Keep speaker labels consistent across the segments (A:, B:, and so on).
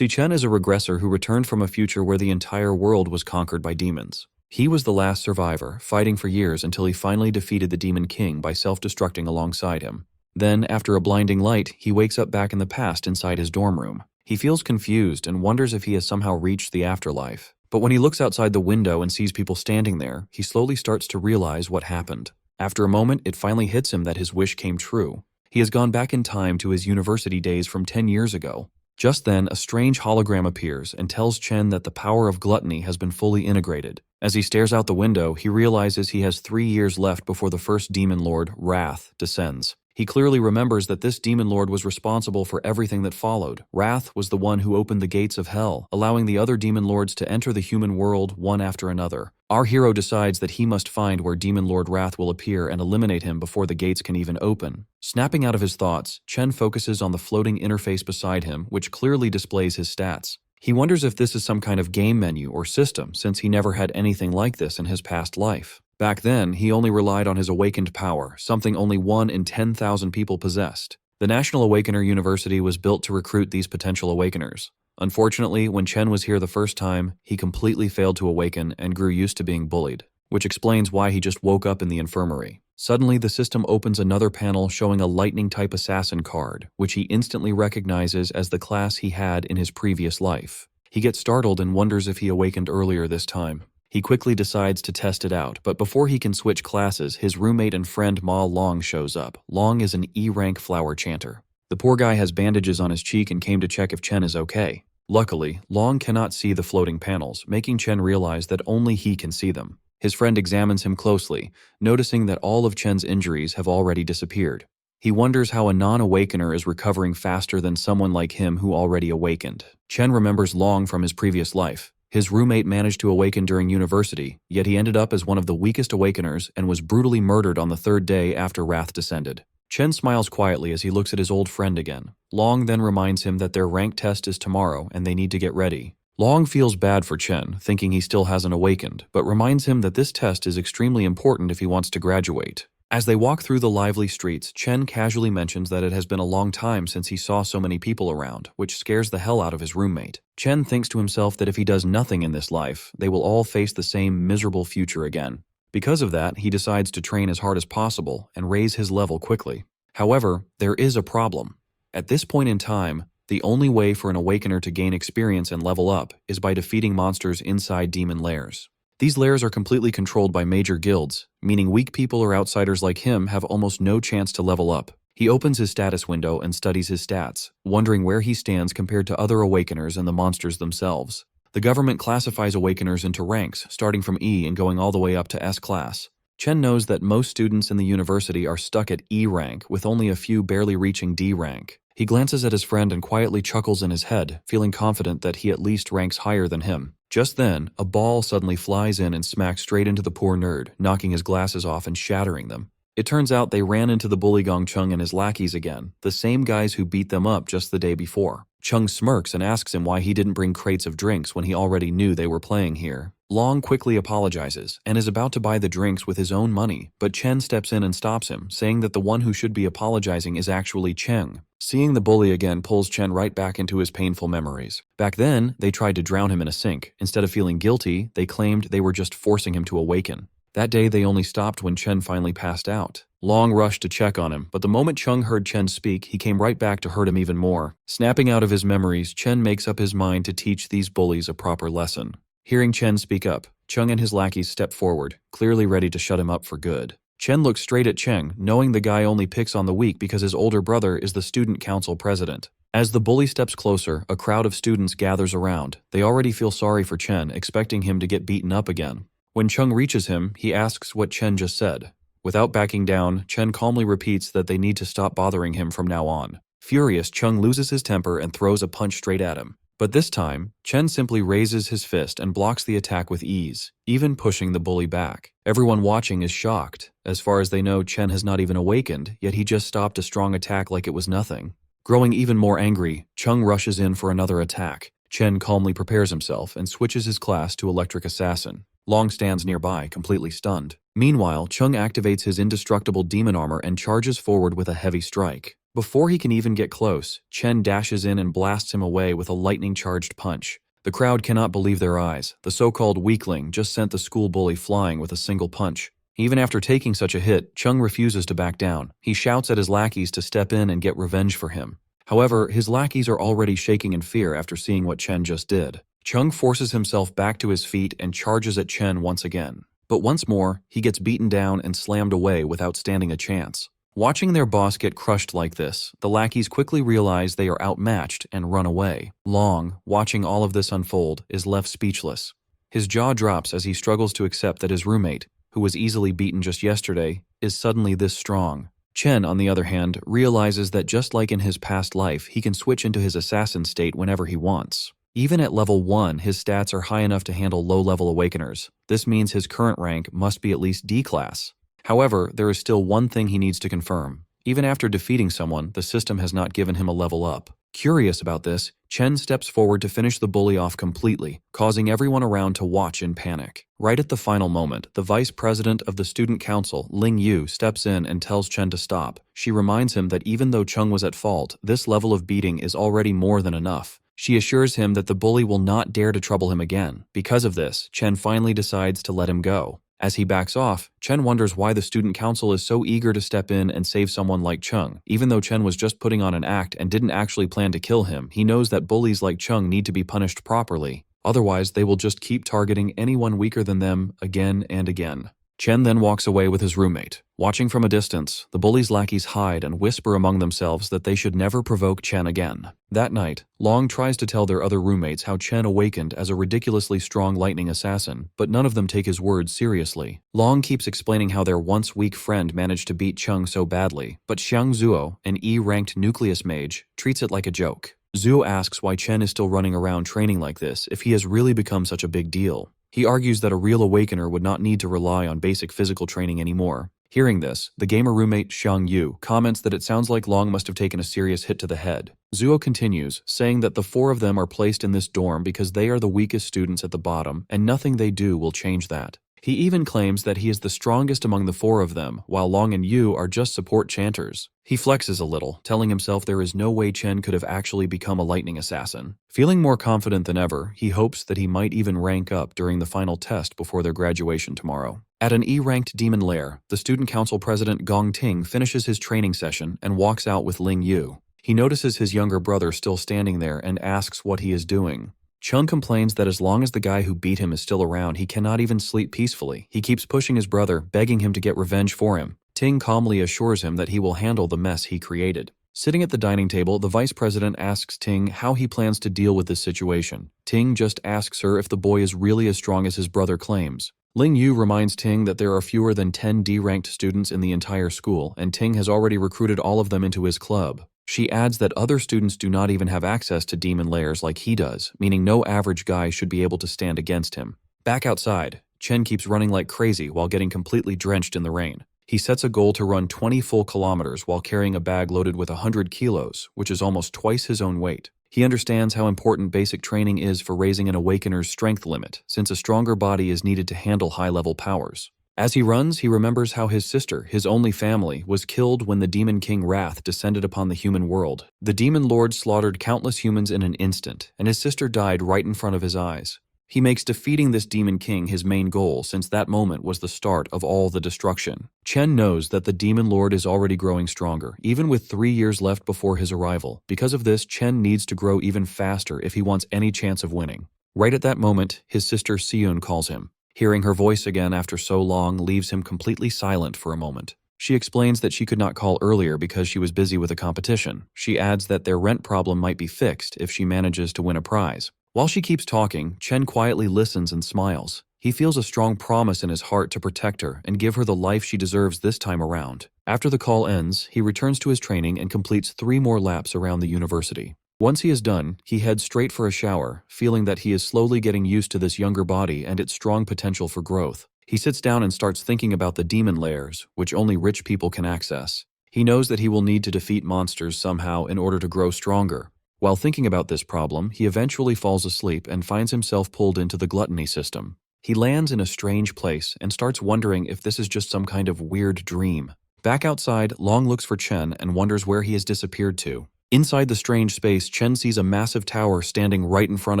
A: See, Chen is a regressor who returned from a future where the entire world was conquered by demons. He was the last survivor, fighting for years until he finally defeated the Demon King by self-destructing alongside him. Then, after a blinding light, he wakes up back in the past inside his dorm room. He feels confused and wonders if he has somehow reached the afterlife. But when he looks outside the window and sees people standing there, he slowly starts to realize what happened. After a moment, it finally hits him that his wish came true. He has gone back in time to his university days from 10 years ago. Just then, a strange hologram appears and tells Chen that the power of gluttony has been fully integrated. As he stares out the window, he realizes he has 3 years left before the first demon lord, Wrath, descends. He clearly remembers that this demon lord was responsible for everything that followed. Wrath was the one who opened the gates of hell, allowing the other demon lords to enter the human world one after another. Our hero decides that he must find where Demon Lord Wrath will appear and eliminate him before the gates can even open. Snapping out of his thoughts, Chen focuses on the floating interface beside him, which clearly displays his stats. He wonders if this is some kind of game menu or system, since he never had anything like this in his past life. Back then, he only relied on his awakened power, something only 1 in 10,000 people possessed. The National Awakener University was built to recruit these potential awakeners. Unfortunately, when Chen was here the first time, he completely failed to awaken and grew used to being bullied, which explains why he just woke up in the infirmary. Suddenly, the system opens another panel showing a lightning-type assassin card, which he instantly recognizes as the class he had in his previous life. He gets startled and wonders if he awakened earlier this time. He quickly decides to test it out, but before he can switch classes, his roommate and friend Ma Long shows up. Long is an E-rank flower chanter. The poor guy has bandages on his cheek and came to check if Chen is okay. Luckily, Long cannot see the floating panels, making Chen realize that only he can see them. His friend examines him closely, noticing that all of Chen's injuries have already disappeared. He wonders how a non-awakener is recovering faster than someone like him who already awakened. Chen remembers Long from his previous life. His roommate managed to awaken during university, yet he ended up as one of the weakest awakeners and was brutally murdered on the 3rd day after Wrath descended. Chen smiles quietly as he looks at his old friend again. Long then reminds him that their rank test is tomorrow and they need to get ready. Long feels bad for Chen, thinking he still hasn't awakened, but reminds him that this test is extremely important if he wants to graduate. As they walk through the lively streets, Chen casually mentions that it has been a long time since he saw so many people around, which scares the hell out of his roommate. Chen thinks to himself that if he does nothing in this life, they will all face the same miserable future again. Because of that, he decides to train as hard as possible and raise his level quickly. However, there is a problem. At this point in time, the only way for an awakener to gain experience and level up is by defeating monsters inside demon lairs. These lairs are completely controlled by major guilds, meaning weak people or outsiders like him have almost no chance to level up. He opens his status window and studies his stats, wondering where he stands compared to other awakeners and the monsters themselves. The government classifies awakeners into ranks, starting from E and going all the way up to S class. Chen knows that most students in the university are stuck at E rank, with only a few barely reaching D rank. He glances at his friend and quietly chuckles in his head, feeling confident that he at least ranks higher than him. Just then, a ball suddenly flies in and smacks straight into the poor nerd, knocking his glasses off and shattering them. It turns out they ran into the bully Gong Chung and his lackeys again, the same guys who beat them up just the day before. Chung smirks and asks him why he didn't bring crates of drinks when he already knew they were playing here. Long quickly apologizes and is about to buy the drinks with his own money, but Chen steps in and stops him, saying that the one who should be apologizing is actually Cheng. Seeing the bully again pulls Chen right back into his painful memories. Back then, they tried to drown him in a sink. Instead of feeling guilty, they claimed they were just forcing him to awaken. That day, they only stopped when Chen finally passed out. Long rushed to check on him, but the moment Chung heard Chen speak, he came right back to hurt him even more. Snapping out of his memories, Chen makes up his mind to teach these bullies a proper lesson. Hearing Chen speak up, Chung and his lackeys step forward, clearly ready to shut him up for good. Chen looks straight at Cheng, knowing the guy only picks on the weak because his older brother is the student council president. As the bully steps closer, a crowd of students gathers around. They already feel sorry for Chen, expecting him to get beaten up again. When Chung reaches him, he asks what Chen just said. Without backing down, Chen calmly repeats that they need to stop bothering him from now on. Furious, Chung loses his temper and throws a punch straight at him. But this time, Chen simply raises his fist and blocks the attack with ease, even pushing the bully back. Everyone watching is shocked. As far as they know, Chen has not even awakened, yet he just stopped a strong attack like it was nothing. Growing even more angry, Chung rushes in for another attack. Chen calmly prepares himself and switches his class to Electric Assassin. Long stands nearby, completely stunned. Meanwhile, Chung activates his indestructible demon armor and charges forward with a heavy strike. Before he can even get close, Chen dashes in and blasts him away with a lightning-charged punch. The crowd cannot believe their eyes. The so-called weakling just sent the school bully flying with a single punch. Even after taking such a hit, Chung refuses to back down. He shouts at his lackeys to step in and get revenge for him. However, his lackeys are already shaking in fear after seeing what Chen just did. Chung forces himself back to his feet and charges at Chen once again. But once more, he gets beaten down and slammed away without standing a chance. Watching their boss get crushed like this, the lackeys quickly realize they are outmatched and run away. Long, watching all of this unfold, is left speechless. His jaw drops as he struggles to accept that his roommate, who was easily beaten just yesterday, is suddenly this strong. Chen, on the other hand, realizes that just like in his past life, he can switch into his assassin state whenever he wants. Even at level 1, his stats are high enough to handle low-level awakeners. This means his current rank must be at least D class. However, there is still one thing he needs to confirm. Even after defeating someone, the system has not given him a level up. Curious about this, Chen steps forward to finish the bully off completely, causing everyone around to watch in panic. Right at the final moment, the vice president of the student council, Ling Yu, steps in and tells Chen to stop. She reminds him that even though Chung was at fault, this level of beating is already more than enough. She assures him that the bully will not dare to trouble him again. Because of this, Chen finally decides to let him go. As he backs off, Chen wonders why the student council is so eager to step in and save someone like Chung. Even though Chen was just putting on an act and didn't actually plan to kill him, he knows that bullies like Chung need to be punished properly. Otherwise, they will just keep targeting anyone weaker than them again and again. Chen then walks away with his roommate. Watching from a distance, the bullies' lackeys hide and whisper among themselves that they should never provoke Chen again. That night, Long tries to tell their other roommates how Chen awakened as a ridiculously strong lightning assassin, but none of them take his words seriously. Long keeps explaining how their once weak friend managed to beat Chung so badly, but Xiang Zuo, an E-ranked nucleus mage, treats it like a joke. Zuo asks why Chen is still running around training like this if he has really become such a big deal. He argues that a real awakener would not need to rely on basic physical training anymore. Hearing this, the gamer roommate Xiang Yu comments that it sounds like Long must have taken a serious hit to the head. Zuo continues, saying that the 4 of them are placed in this dorm because they are the weakest students at the bottom, and nothing they do will change that. He even claims that he is the strongest among the 4 of them, while Long and Yu are just support chanters. He flexes a little, telling himself there is no way Chen could have actually become a lightning assassin. Feeling more confident than ever, he hopes that he might even rank up during the final test before their graduation tomorrow. At an E-ranked demon lair, the student council president Gong Ting finishes his training session and walks out with Ling Yu. He notices his younger brother still standing there and asks what he is doing. Chung complains that as long as the guy who beat him is still around, he cannot even sleep peacefully. He keeps pushing his brother, begging him to get revenge for him. Ting calmly assures him that he will handle the mess he created. Sitting at the dining table, the vice president asks Ting how he plans to deal with this situation. Ting just asks her if the boy is really as strong as his brother claims. Ling Yu reminds Ting that there are fewer than 10 D-ranked students in the entire school, and Ting has already recruited all of them into his club. She adds that other students do not even have access to demon lairs like he does, meaning no average guy should be able to stand against him. Back outside, Chen keeps running like crazy while getting completely drenched in the rain. He sets a goal to run 20 full kilometers while carrying a bag loaded with 100 kilos, which is almost twice his own weight. He understands how important basic training is for raising an awakener's strength limit, since a stronger body is needed to handle high-level powers. As he runs, he remembers how his sister, his only family, was killed when the Demon King Wrath descended upon the human world. The Demon Lord slaughtered countless humans in an instant, and his sister died right in front of his eyes. He makes defeating this Demon King his main goal, since that moment was the start of all the destruction. Chen knows that the Demon Lord is already growing stronger, even with 3 years left before his arrival. Because of this, Chen needs to grow even faster if he wants any chance of winning. Right at that moment, his sister Siyun calls him. Hearing her voice again after so long leaves him completely silent for a moment. She explains that she could not call earlier because she was busy with a competition. She adds that their rent problem might be fixed if she manages to win a prize. While she keeps talking, Chen quietly listens and smiles. He feels a strong promise in his heart to protect her and give her the life she deserves this time around. After the call ends, he returns to his training and completes 3 more laps around the university. Once he is done, he heads straight for a shower, feeling that he is slowly getting used to this younger body and its strong potential for growth. He sits down and starts thinking about the demon lairs, which only rich people can access. He knows that he will need to defeat monsters somehow in order to grow stronger. While thinking about this problem, he eventually falls asleep and finds himself pulled into the gluttony system. He lands in a strange place and starts wondering if this is just some kind of weird dream. Back outside, Long looks for Chen and wonders where he has disappeared to. Inside the strange space, Chen sees a massive tower standing right in front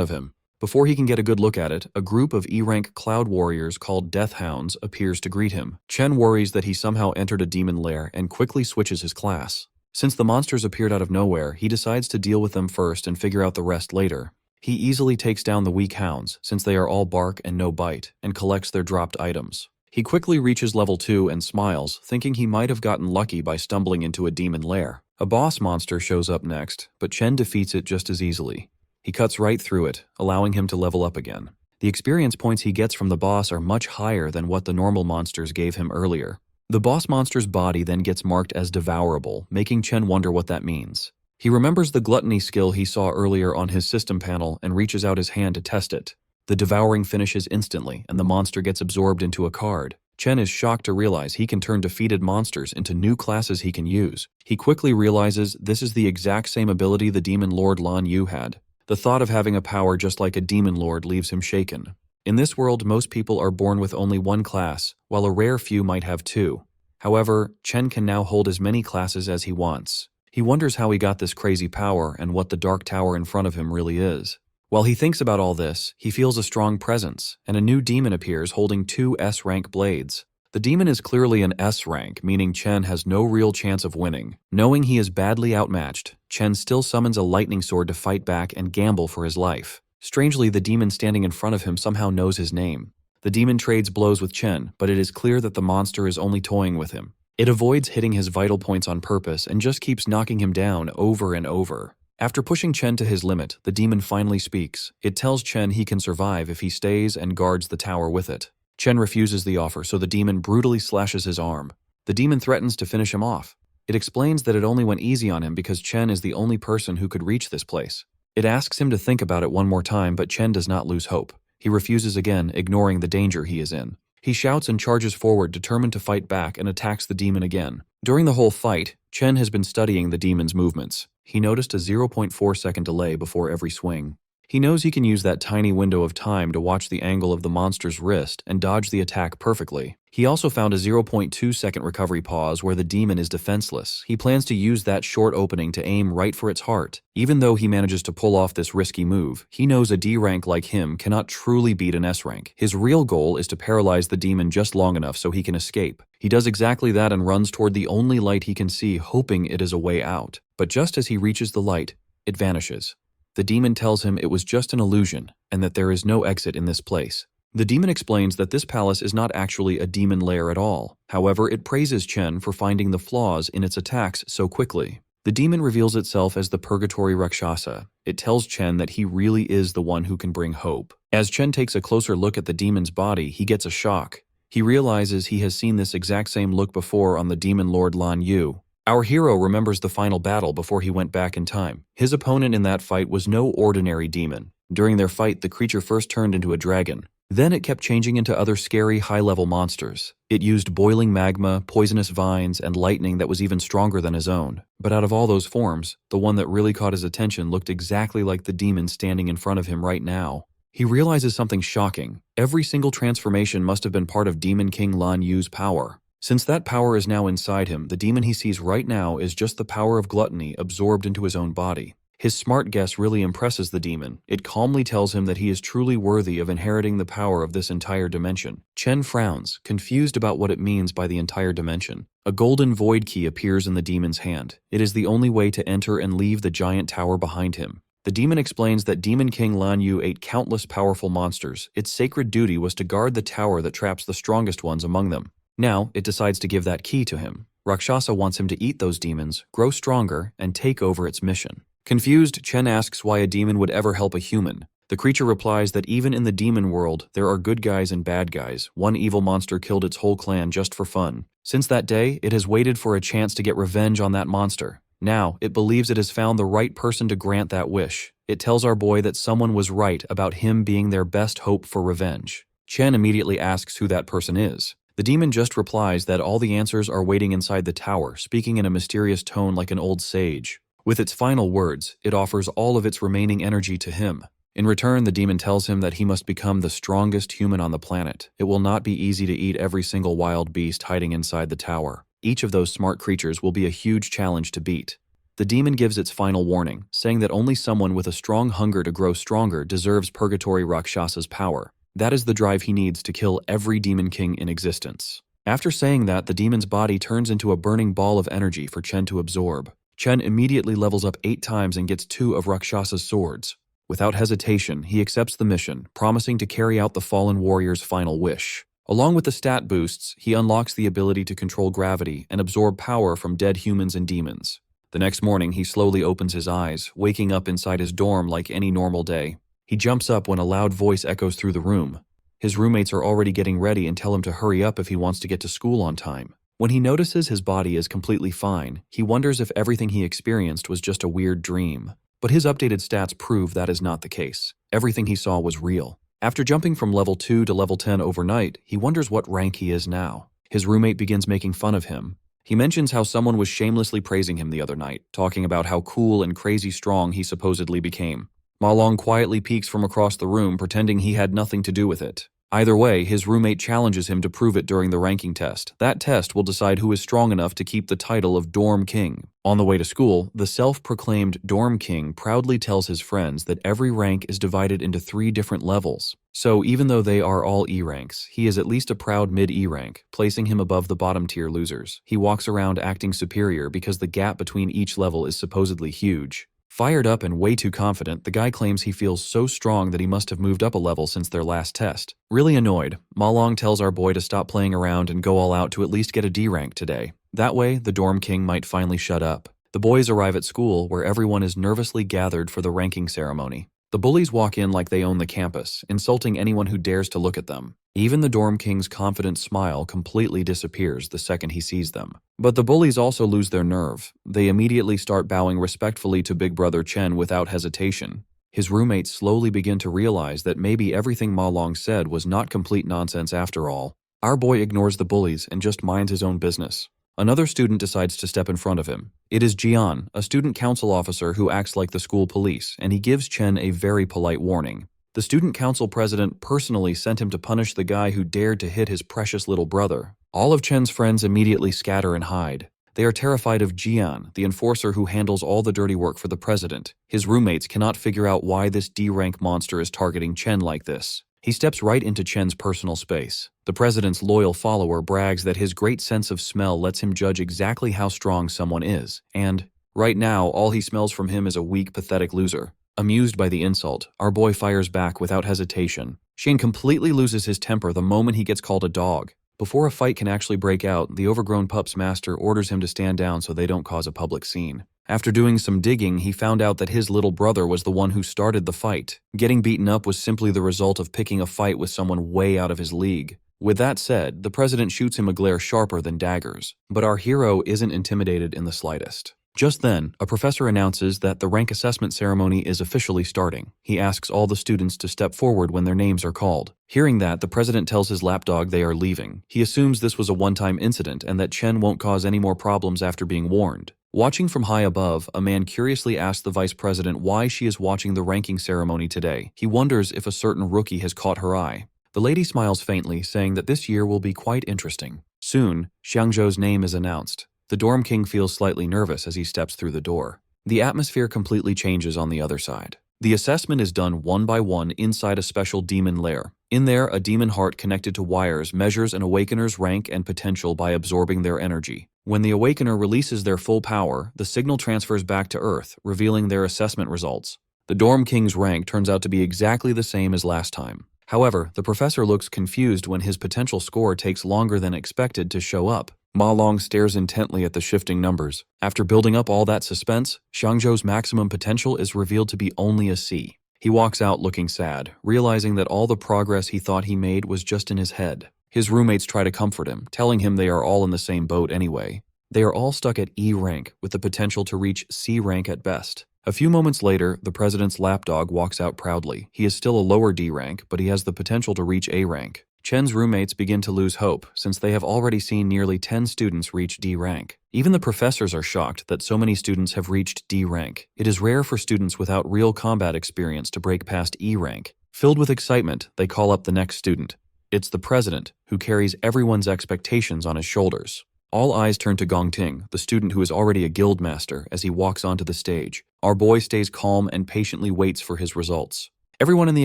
A: of him. Before he can get a good look at it, a group of E-rank cloud warriors called Death Hounds appears to greet him. Chen worries that he somehow entered a demon lair and quickly switches his class. Since the monsters appeared out of nowhere, he decides to deal with them first and figure out the rest later. He easily takes down the weak hounds, since they are all bark and no bite, and collects their dropped items. He quickly reaches level 2 and smiles, thinking he might have gotten lucky by stumbling into a demon lair. A boss monster shows up next, but Chen defeats it just as easily. He cuts right through it, allowing him to level up again. The experience points he gets from the boss are much higher than what the normal monsters gave him earlier. The boss monster's body then gets marked as devourable, making Chen wonder what that means. He remembers the gluttony skill he saw earlier on his system panel and reaches out his hand to test it. The devouring finishes instantly, and the monster gets absorbed into a card. Chen is shocked to realize he can turn defeated monsters into new classes he can use. He quickly realizes this is the exact same ability the Demon Lord Lan Yu had. The thought of having a power just like a Demon Lord leaves him shaken. In this world, most people are born with only one class, while a rare few might have two. However, Chen can now hold as many classes as he wants. He wonders how he got this crazy power and what the dark tower in front of him really is. While he thinks about all this, he feels a strong presence, and a new demon appears holding 2 S-rank blades. The demon is clearly an S-rank, meaning Chen has no real chance of winning. Knowing he is badly outmatched, Chen still summons a lightning sword to fight back and gamble for his life. Strangely, the demon standing in front of him somehow knows his name. The demon trades blows with Chen, but it is clear that the monster is only toying with him. It avoids hitting his vital points on purpose and just keeps knocking him down over and over. After pushing Chen to his limit, the demon finally speaks. It tells Chen he can survive if he stays and guards the tower with it. Chen refuses the offer, so the demon brutally slashes his arm. The demon threatens to finish him off. It explains that it only went easy on him because Chen is the only person who could reach this place. It asks him to think about it one more time, but Chen does not lose hope. He refuses again, ignoring the danger he is in. He shouts and charges forward, determined to fight back, and attacks the demon again. During the whole fight, Chen has been studying the demon's movements. He noticed a 0.4 second delay before every swing. He knows he can use that tiny window of time to watch the angle of the monster's wrist and dodge the attack perfectly. He also found a 0.2 second recovery pause where the demon is defenseless. He plans to use that short opening to aim right for its heart. Even though he manages to pull off this risky move, he knows a D rank like him cannot truly beat an S rank. His real goal is to paralyze the demon just long enough so he can escape. He does exactly that and runs toward the only light he can see, hoping it is a way out. But just as he reaches the light, it vanishes. The demon tells him it was just an illusion and that there is no exit in this place. The demon explains that this palace is not actually a demon lair at all. However, it praises Chen for finding the flaws in its attacks so quickly. The demon reveals itself as the Purgatory Rakshasa. It tells Chen that he really is the one who can bring hope. As Chen takes a closer look at the demon's body, he gets a shock. He realizes he has seen this exact same look before on the Demon Lord Lan Yu. Our hero remembers the final battle before he went back in time. His opponent in that fight was no ordinary demon. During their fight, the creature first turned into a dragon. Then it kept changing into other scary, high-level monsters. It used boiling magma, poisonous vines, and lightning that was even stronger than his own. But out of all those forms, the one that really caught his attention looked exactly like the demon standing in front of him right now. He realizes something shocking. Every single transformation must have been part of Demon King Lan Yu's power. Since that power is now inside him, the demon he sees right now is just the power of gluttony absorbed into his own body. His smart guess really impresses the demon. It calmly tells him that he is truly worthy of inheriting the power of this entire dimension. Chen frowns, confused about what it means by the entire dimension. A golden void key appears in the demon's hand. It is the only way to enter and leave the giant tower behind him. The demon explains that Demon King Lan Yu ate countless powerful monsters. Its sacred duty was to guard the tower that traps the strongest ones among them. Now, it decides to give that key to him. Rakshasa wants him to eat those demons, grow stronger, and take over its mission. Confused, Chen asks why a demon would ever help a human. The creature replies that even in the demon world, there are good guys and bad guys. One evil monster killed its whole clan just for fun. Since that day, it has waited for a chance to get revenge on that monster. Now, it believes it has found the right person to grant that wish. It tells our boy that someone was right about him being their best hope for revenge. Chen immediately asks who that person is. The demon just replies that all the answers are waiting inside the tower, speaking in a mysterious tone like an old sage. With its final words, it offers all of its remaining energy to him. In return, the demon tells him that he must become the strongest human on the planet. It will not be easy to eat every single wild beast hiding inside the tower. Each of those smart creatures will be a huge challenge to beat. The demon gives its final warning, saying that only someone with a strong hunger to grow stronger deserves Purgatory Rakshasa's power. That is the drive he needs to kill every demon king in existence. After saying that, the demon's body turns into a burning ball of energy for Chen to absorb. Chen immediately levels up 8 times and gets 2 of Rakshasa's swords. Without hesitation, he accepts the mission, promising to carry out the fallen warrior's final wish. Along with the stat boosts, he unlocks the ability to control gravity and absorb power from dead humans and demons. The next morning, he slowly opens his eyes, waking up inside his dorm like any normal day. He jumps up when a loud voice echoes through the room. His roommates are already getting ready and tell him to hurry up if he wants to get to school on time. When he notices his body is completely fine, he wonders if everything he experienced was just a weird dream. But his updated stats prove that is not the case. Everything he saw was real. After jumping from level 2 to level 10 overnight, he wonders what rank he is now. His roommate begins making fun of him. He mentions how someone was shamelessly praising him the other night, talking about how cool and crazy strong he supposedly became. Ma Long quietly peeks from across the room, pretending he had nothing to do with it. Either way, his roommate challenges him to prove it during the ranking test. That test will decide who is strong enough to keep the title of Dorm King. On the way to school, the self-proclaimed Dorm King proudly tells his friends that every rank is divided into 3 different levels. So even though they are all E ranks, he is at least a proud mid-E rank, placing him above the bottom-tier losers. He walks around acting superior because the gap between each level is supposedly huge. Fired up and way too confident, the guy claims he feels so strong that he must have moved up a level since their last test. Really annoyed, Ma Long tells our boy to stop playing around and go all out to at least get a D rank today. That way, the Dorm King might finally shut up. The boys arrive at school, where everyone is nervously gathered for the ranking ceremony. The bullies walk in like they own the campus, insulting anyone who dares to look at them. Even the Dorm King's confident smile completely disappears the second he sees them. But the bullies also lose their nerve. They immediately start bowing respectfully to Big Brother Chen without hesitation. His roommates slowly begin to realize that maybe everything Ma Long said was not complete nonsense after all. Our boy ignores the bullies and just minds his own business. Another student decides to step in front of him. It is Jian, a student council officer who acts like the school police, and he gives Chen a very polite warning. The student council president personally sent him to punish the guy who dared to hit his precious little brother. All of Chen's friends immediately scatter and hide. They are terrified of Jian, the enforcer who handles all the dirty work for the president. His roommates cannot figure out why this D-rank monster is targeting Chen like this. He steps right into Chen's personal space. The president's loyal follower brags that his great sense of smell lets him judge exactly how strong someone is, and right now all he smells from him is a weak, pathetic loser. Amused by the insult, our boy fires back without hesitation. Shane completely loses his temper the moment he gets called a dog. Before a fight can actually break out, the overgrown pup's master orders him to stand down so they don't cause a public scene. After doing some digging, he found out that his little brother was the one who started the fight. Getting beaten up was simply the result of picking a fight with someone way out of his league. With that said, the president shoots him a glare sharper than daggers. But our hero isn't intimidated in the slightest. Just then, a professor announces that the rank assessment ceremony is officially starting. He asks all the students to step forward when their names are called. Hearing that, the president tells his lapdog they are leaving. He assumes this was a one-time incident and that Chen won't cause any more problems after being warned. Watching from high above, a man curiously asks the vice president why she is watching the ranking ceremony today. He wonders if a certain rookie has caught her eye. The lady smiles faintly, saying that this year will be quite interesting. Soon, Xiangzhou's name is announced. The Dorm King feels slightly nervous as he steps through the door. The atmosphere completely changes on the other side. The assessment is done one by one inside a special demon lair. In there, a demon heart connected to wires measures an awakener's rank and potential by absorbing their energy. When the awakener releases their full power, the signal transfers back to Earth, revealing their assessment results. The Dorm King's rank turns out to be exactly the same as last time. However, the professor looks confused when his potential score takes longer than expected to show up. Ma Long stares intently at the shifting numbers. After building up all that suspense, Xiangzhou's maximum potential is revealed to be only a C. He walks out looking sad, realizing that all the progress he thought he made was just in his head. His roommates try to comfort him, telling him they are all in the same boat anyway. They are all stuck at E rank, with the potential to reach C rank at best. A few moments later, the president's lapdog walks out proudly. He is still a lower D rank, but he has the potential to reach A rank. Chen's roommates begin to lose hope, since they have already seen nearly 10 students reach D rank. Even the professors are shocked that so many students have reached D rank. It is rare for students without real combat experience to break past E rank. Filled with excitement, they call up the next student. It's the president, who carries everyone's expectations on his shoulders. All eyes turn to Gongting, the student who is already a guild master, as he walks onto the stage. Our boy stays calm and patiently waits for his results. Everyone in the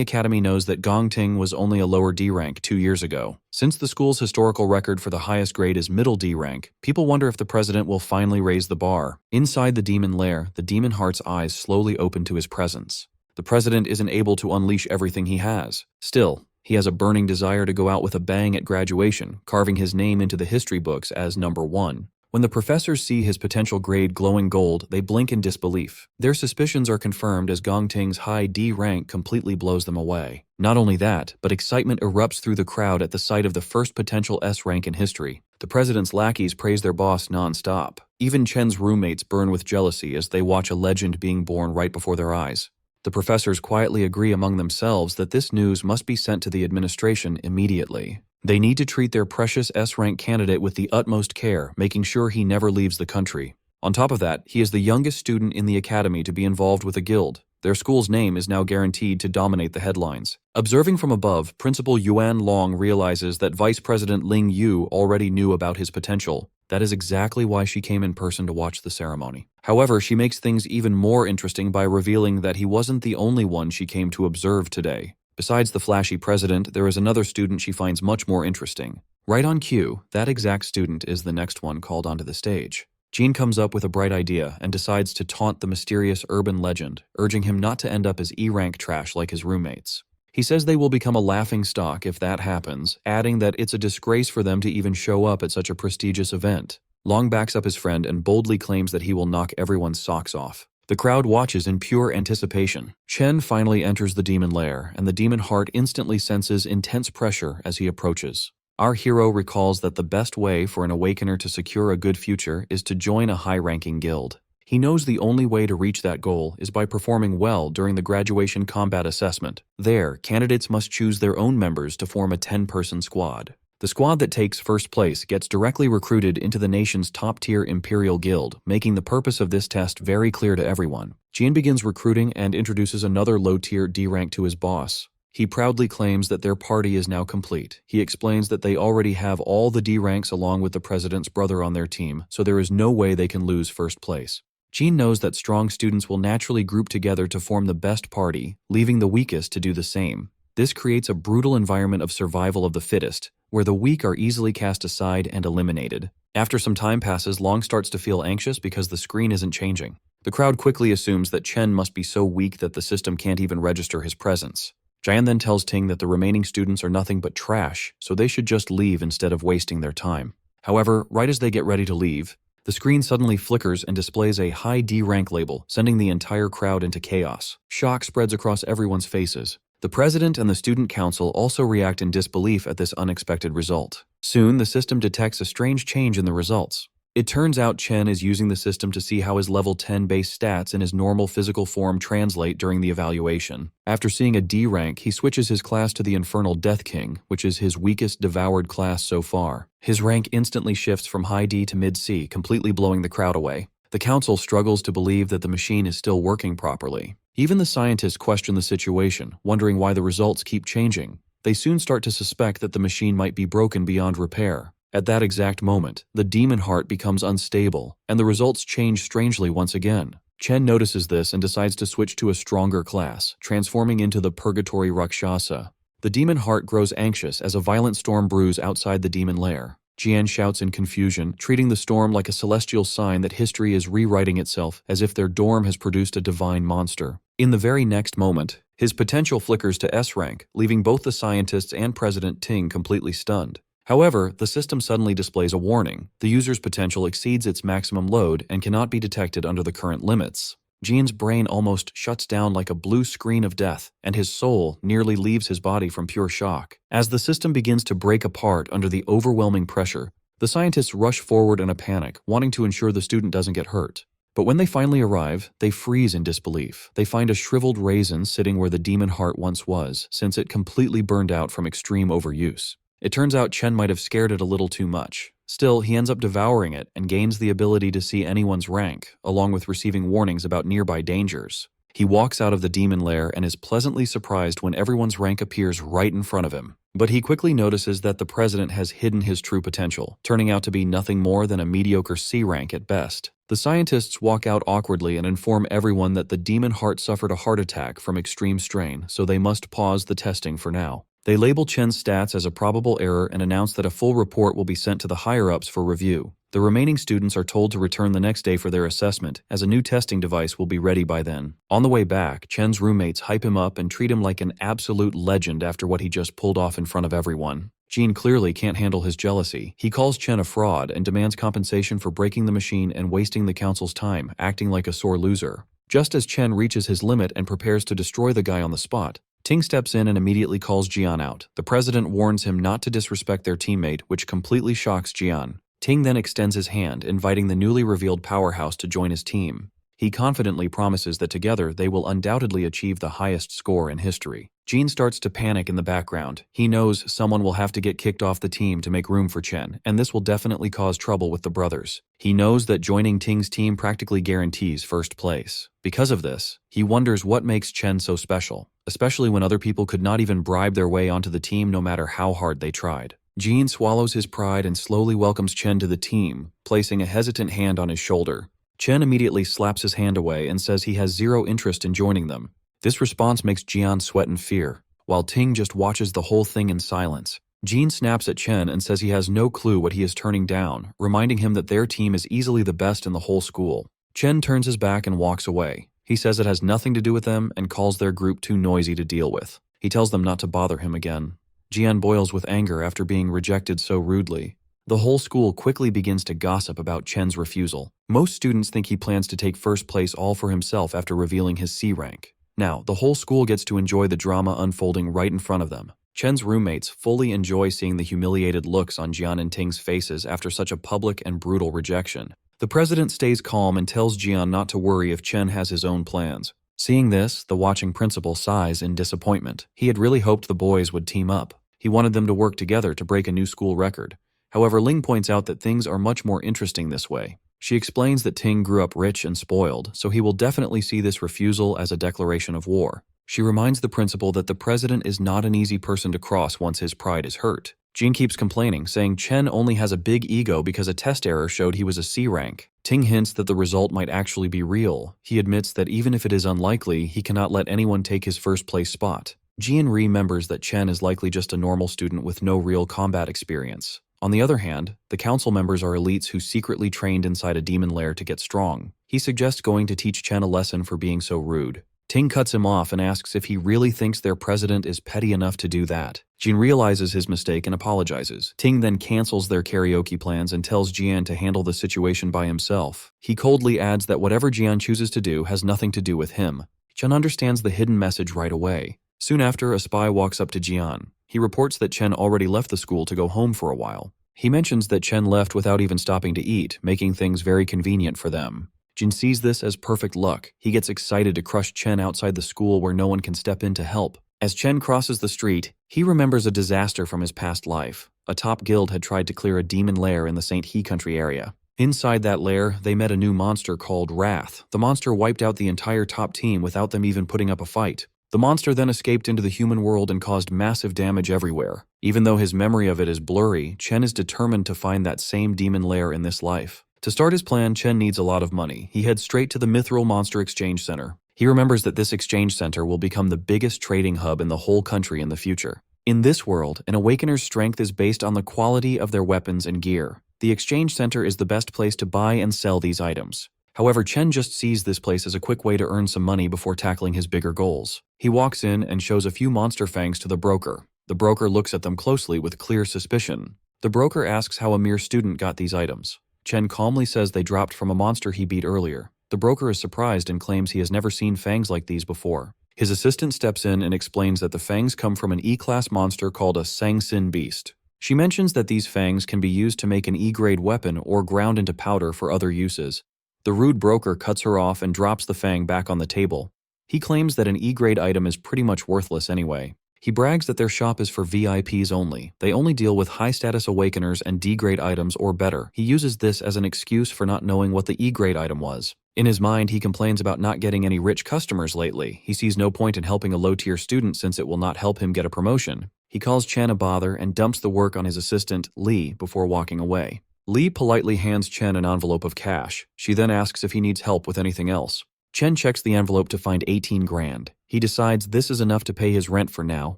A: academy knows that Gongting was only a lower D rank 2 years ago. Since the school's historical record for the highest grade is middle D rank, people wonder if the president will finally raise the bar. Inside the demon lair, the demon heart's eyes slowly open to his presence. The president isn't able to unleash everything he has. Still, he has a burning desire to go out with a bang at graduation, carving his name into the history books as number 1. When the professors see his potential grade glowing gold, they blink in disbelief. Their suspicions are confirmed as Gongting's high D rank completely blows them away. Not only that, but excitement erupts through the crowd at the sight of the first potential S rank in history. The president's lackeys praise their boss non-stop. Even Chen's roommates burn with jealousy as they watch a legend being born right before their eyes. The professors quietly agree among themselves that this news must be sent to the administration immediately. They need to treat their precious S-rank candidate with the utmost care, making sure he never leaves the country. On top of that, he is the youngest student in the academy to be involved with a guild. Their school's name is now guaranteed to dominate the headlines. Observing from above, Principal Yuan Long realizes that Vice President Ling Yu already knew about his potential. That is exactly why she came in person to watch the ceremony. However, she makes things even more interesting by revealing that he wasn't the only one she came to observe today. Besides the flashy president, there is another student she finds much more interesting. Right on cue, that exact student is the next one called onto the stage. Jean comes up with a bright idea and decides to taunt the mysterious urban legend, urging him not to end up as E-rank trash like his roommates. He says they will become a laughingstock if that happens, adding that it's a disgrace for them to even show up at such a prestigious event. Long backs up his friend and boldly claims that he will knock everyone's socks off. The crowd watches in pure anticipation. Chen finally enters the demon lair, and the demon heart instantly senses intense pressure as he approaches. Our hero recalls that the best way for an awakener to secure a good future is to join a high-ranking guild. He knows the only way to reach that goal is by performing well during the graduation combat assessment. There, candidates must choose their own members to form a 10-person squad. The squad that takes first place gets directly recruited into the nation's top-tier Imperial Guild, making the purpose of this test very clear to everyone. Jian begins recruiting and introduces another low-tier D rank to his boss. He proudly claims that their party is now complete. He explains that they already have all the D ranks along with the president's brother on their team, so there is no way they can lose first place. Jean knows that strong students will naturally group together to form the best party, leaving the weakest to do the same. This creates a brutal environment of survival of the fittest, where the weak are easily cast aside and eliminated. After some time passes, Long starts to feel anxious because the screen isn't changing. The crowd quickly assumes that Chen must be so weak that the system can't even register his presence. Jian then tells Ting that the remaining students are nothing but trash, so they should just leave instead of wasting their time. However, right as they get ready to leave, the screen suddenly flickers and displays a high D rank label, sending the entire crowd into chaos. Shock spreads across everyone's faces. The president and the student council also react in disbelief at this unexpected result. Soon, the system detects a strange change in the results. It turns out Chen is using the system to see how his level 10 base stats in his normal physical form translate during the evaluation. After seeing a D rank, he switches his class to the Infernal Death King, which is his weakest devoured class so far. His rank instantly shifts from high D to mid C, completely blowing the crowd away. The council struggles to believe that the machine is still working properly. Even the scientists question the situation, wondering why the results keep changing. They soon start to suspect that the machine might be broken beyond repair. At that exact moment, the demon heart becomes unstable, and the results change strangely once again. Chen notices this and decides to switch to a stronger class, transforming into the Purgatory Rakshasa. The demon heart grows anxious as a violent storm brews outside the demon lair. Jian shouts in confusion, treating the storm like a celestial sign that history is rewriting itself as if their dorm has produced a divine monster. In the very next moment, his potential flickers to S rank, leaving both the scientists and President Ting completely stunned. However, the system suddenly displays a warning. The user's potential exceeds its maximum load and cannot be detected under the current limits. Jian's brain almost shuts down like a blue screen of death, and his soul nearly leaves his body from pure shock. As the system begins to break apart under the overwhelming pressure, the scientists rush forward in a panic, wanting to ensure the student doesn't get hurt. But when they finally arrive, they freeze in disbelief. They find a shriveled raisin sitting where the demon heart once was, since it completely burned out from extreme overuse. It turns out Chen might have scared it a little too much. Still, he ends up devouring it and gains the ability to see anyone's rank, along with receiving warnings about nearby dangers. He walks out of the demon lair and is pleasantly surprised when everyone's rank appears right in front of him. But he quickly notices that the president has hidden his true potential, turning out to be nothing more than a mediocre C rank at best. The scientists walk out awkwardly and inform everyone that the demon heart suffered a heart attack from extreme strain, so they must pause the testing for now. They label Chen's stats as a probable error and announce that a full report will be sent to the higher-ups for review. The remaining students are told to return the next day for their assessment, as a new testing device will be ready by then. On the way back, Chen's roommates hype him up and treat him like an absolute legend after what he just pulled off in front of everyone. Gene clearly can't handle his jealousy. He calls Chen a fraud and demands compensation for breaking the machine and wasting the council's time, acting like a sore loser. Just as Chen reaches his limit and prepares to destroy the guy on the spot, Ting steps in and immediately calls Jian out. The president warns him not to disrespect their teammate, which completely shocks Jian. Ting then extends his hand, inviting the newly revealed powerhouse to join his team. He confidently promises that together they will undoubtedly achieve the highest score in history. Gene starts to panic in the background. He knows someone will have to get kicked off the team to make room for Chen, and this will definitely cause trouble with the brothers. He knows that joining Ting's team practically guarantees first place. Because of this, he wonders what makes Chen so special, especially when other people could not even bribe their way onto the team no matter how hard they tried. Gene swallows his pride and slowly welcomes Chen to the team, placing a hesitant hand on his shoulder. Chen immediately slaps his hand away and says he has zero interest in joining them. This response makes Jian sweat in fear, while Ting just watches the whole thing in silence. Gene snaps at Chen and says he has no clue what he is turning down, reminding him that their team is easily the best in the whole school. Chen turns his back and walks away. He says it has nothing to do with them and calls their group too noisy to deal with. He tells them not to bother him again. Jian boils with anger after being rejected so rudely. The whole school quickly begins to gossip about Chen's refusal. Most students think he plans to take first place all for himself after revealing his C rank. Now, the whole school gets to enjoy the drama unfolding right in front of them. Chen's roommates fully enjoy seeing the humiliated looks on Jian and Ting's faces after such a public and brutal rejection. The president stays calm and tells Jian not to worry if Chen has his own plans. Seeing this, the watching principal sighs in disappointment. He had really hoped the boys would team up. He wanted them to work together to break a new school record. However, Ling points out that things are much more interesting this way. She explains that Ting grew up rich and spoiled, so he will definitely see this refusal as a declaration of war. She reminds the principal that the president is not an easy person to cross once his pride is hurt. Jean keeps complaining, saying Chen only has a big ego because a test error showed he was a C rank. Ting hints that the result might actually be real. He admits that even if it is unlikely, he cannot let anyone take his first place spot. Jian remembers that Chen is likely just a normal student with no real combat experience. On the other hand, the council members are elites who secretly trained inside a demon lair to get strong. He suggests going to teach Chen a lesson for being so rude. Ting cuts him off and asks if he really thinks their president is petty enough to do that. Jin realizes his mistake and apologizes. Ting then cancels their karaoke plans and tells Jian to handle the situation by himself. He coldly adds that whatever Jian chooses to do has nothing to do with him. Chen understands the hidden message right away. Soon after, a spy walks up to Jian. He reports that Chen already left the school to go home for a while. He mentions that Chen left without even stopping to eat, making things very convenient for them. Jin sees this as perfect luck. He gets excited to crush Chen outside the school where no one can step in to help. As Chen crosses the street, he remembers a disaster from his past life. A top guild had tried to clear a demon lair in the St. He country area. Inside that lair, they met a new monster called Wrath. The monster wiped out the entire top team without them even putting up a fight. The monster then escaped into the human world and caused massive damage everywhere. Even though his memory of it is blurry, Chen is determined to find that same demon lair in this life. To start his plan, Chen needs a lot of money. He heads straight to the Mithril Monster Exchange Center. He remembers that this exchange center will become the biggest trading hub in the whole country in the future. In this world, an Awakener's strength is based on the quality of their weapons and gear. The exchange center is the best place to buy and sell these items. However, Chen just sees this place as a quick way to earn some money before tackling his bigger goals. He walks in and shows a few monster fangs to the broker. The broker looks at them closely with clear suspicion. The broker asks how a mere student got these items. Chen calmly says they dropped from a monster he beat earlier. The broker is surprised and claims he has never seen fangs like these before. His assistant steps in and explains that the fangs come from an E-class monster called a Sang-Sin beast. She mentions that these fangs can be used to make an E-grade weapon or ground into powder for other uses. The rude broker cuts her off and drops the fang back on the table. He claims that an E-grade item is pretty much worthless anyway. He brags that their shop is for VIPs only. They only deal with high-status Awakeners and D-grade items or better. He uses this as an excuse for not knowing what the E-grade item was. In his mind, he complains about not getting any rich customers lately. He sees no point in helping a low-tier student since it will not help him get a promotion. He calls Chen a bother and dumps the work on his assistant, Lee, before walking away. Lee politely hands Chen an envelope of cash. She then asks if he needs help with anything else. Chen checks the envelope to find 18 grand. He decides this is enough to pay his rent for now,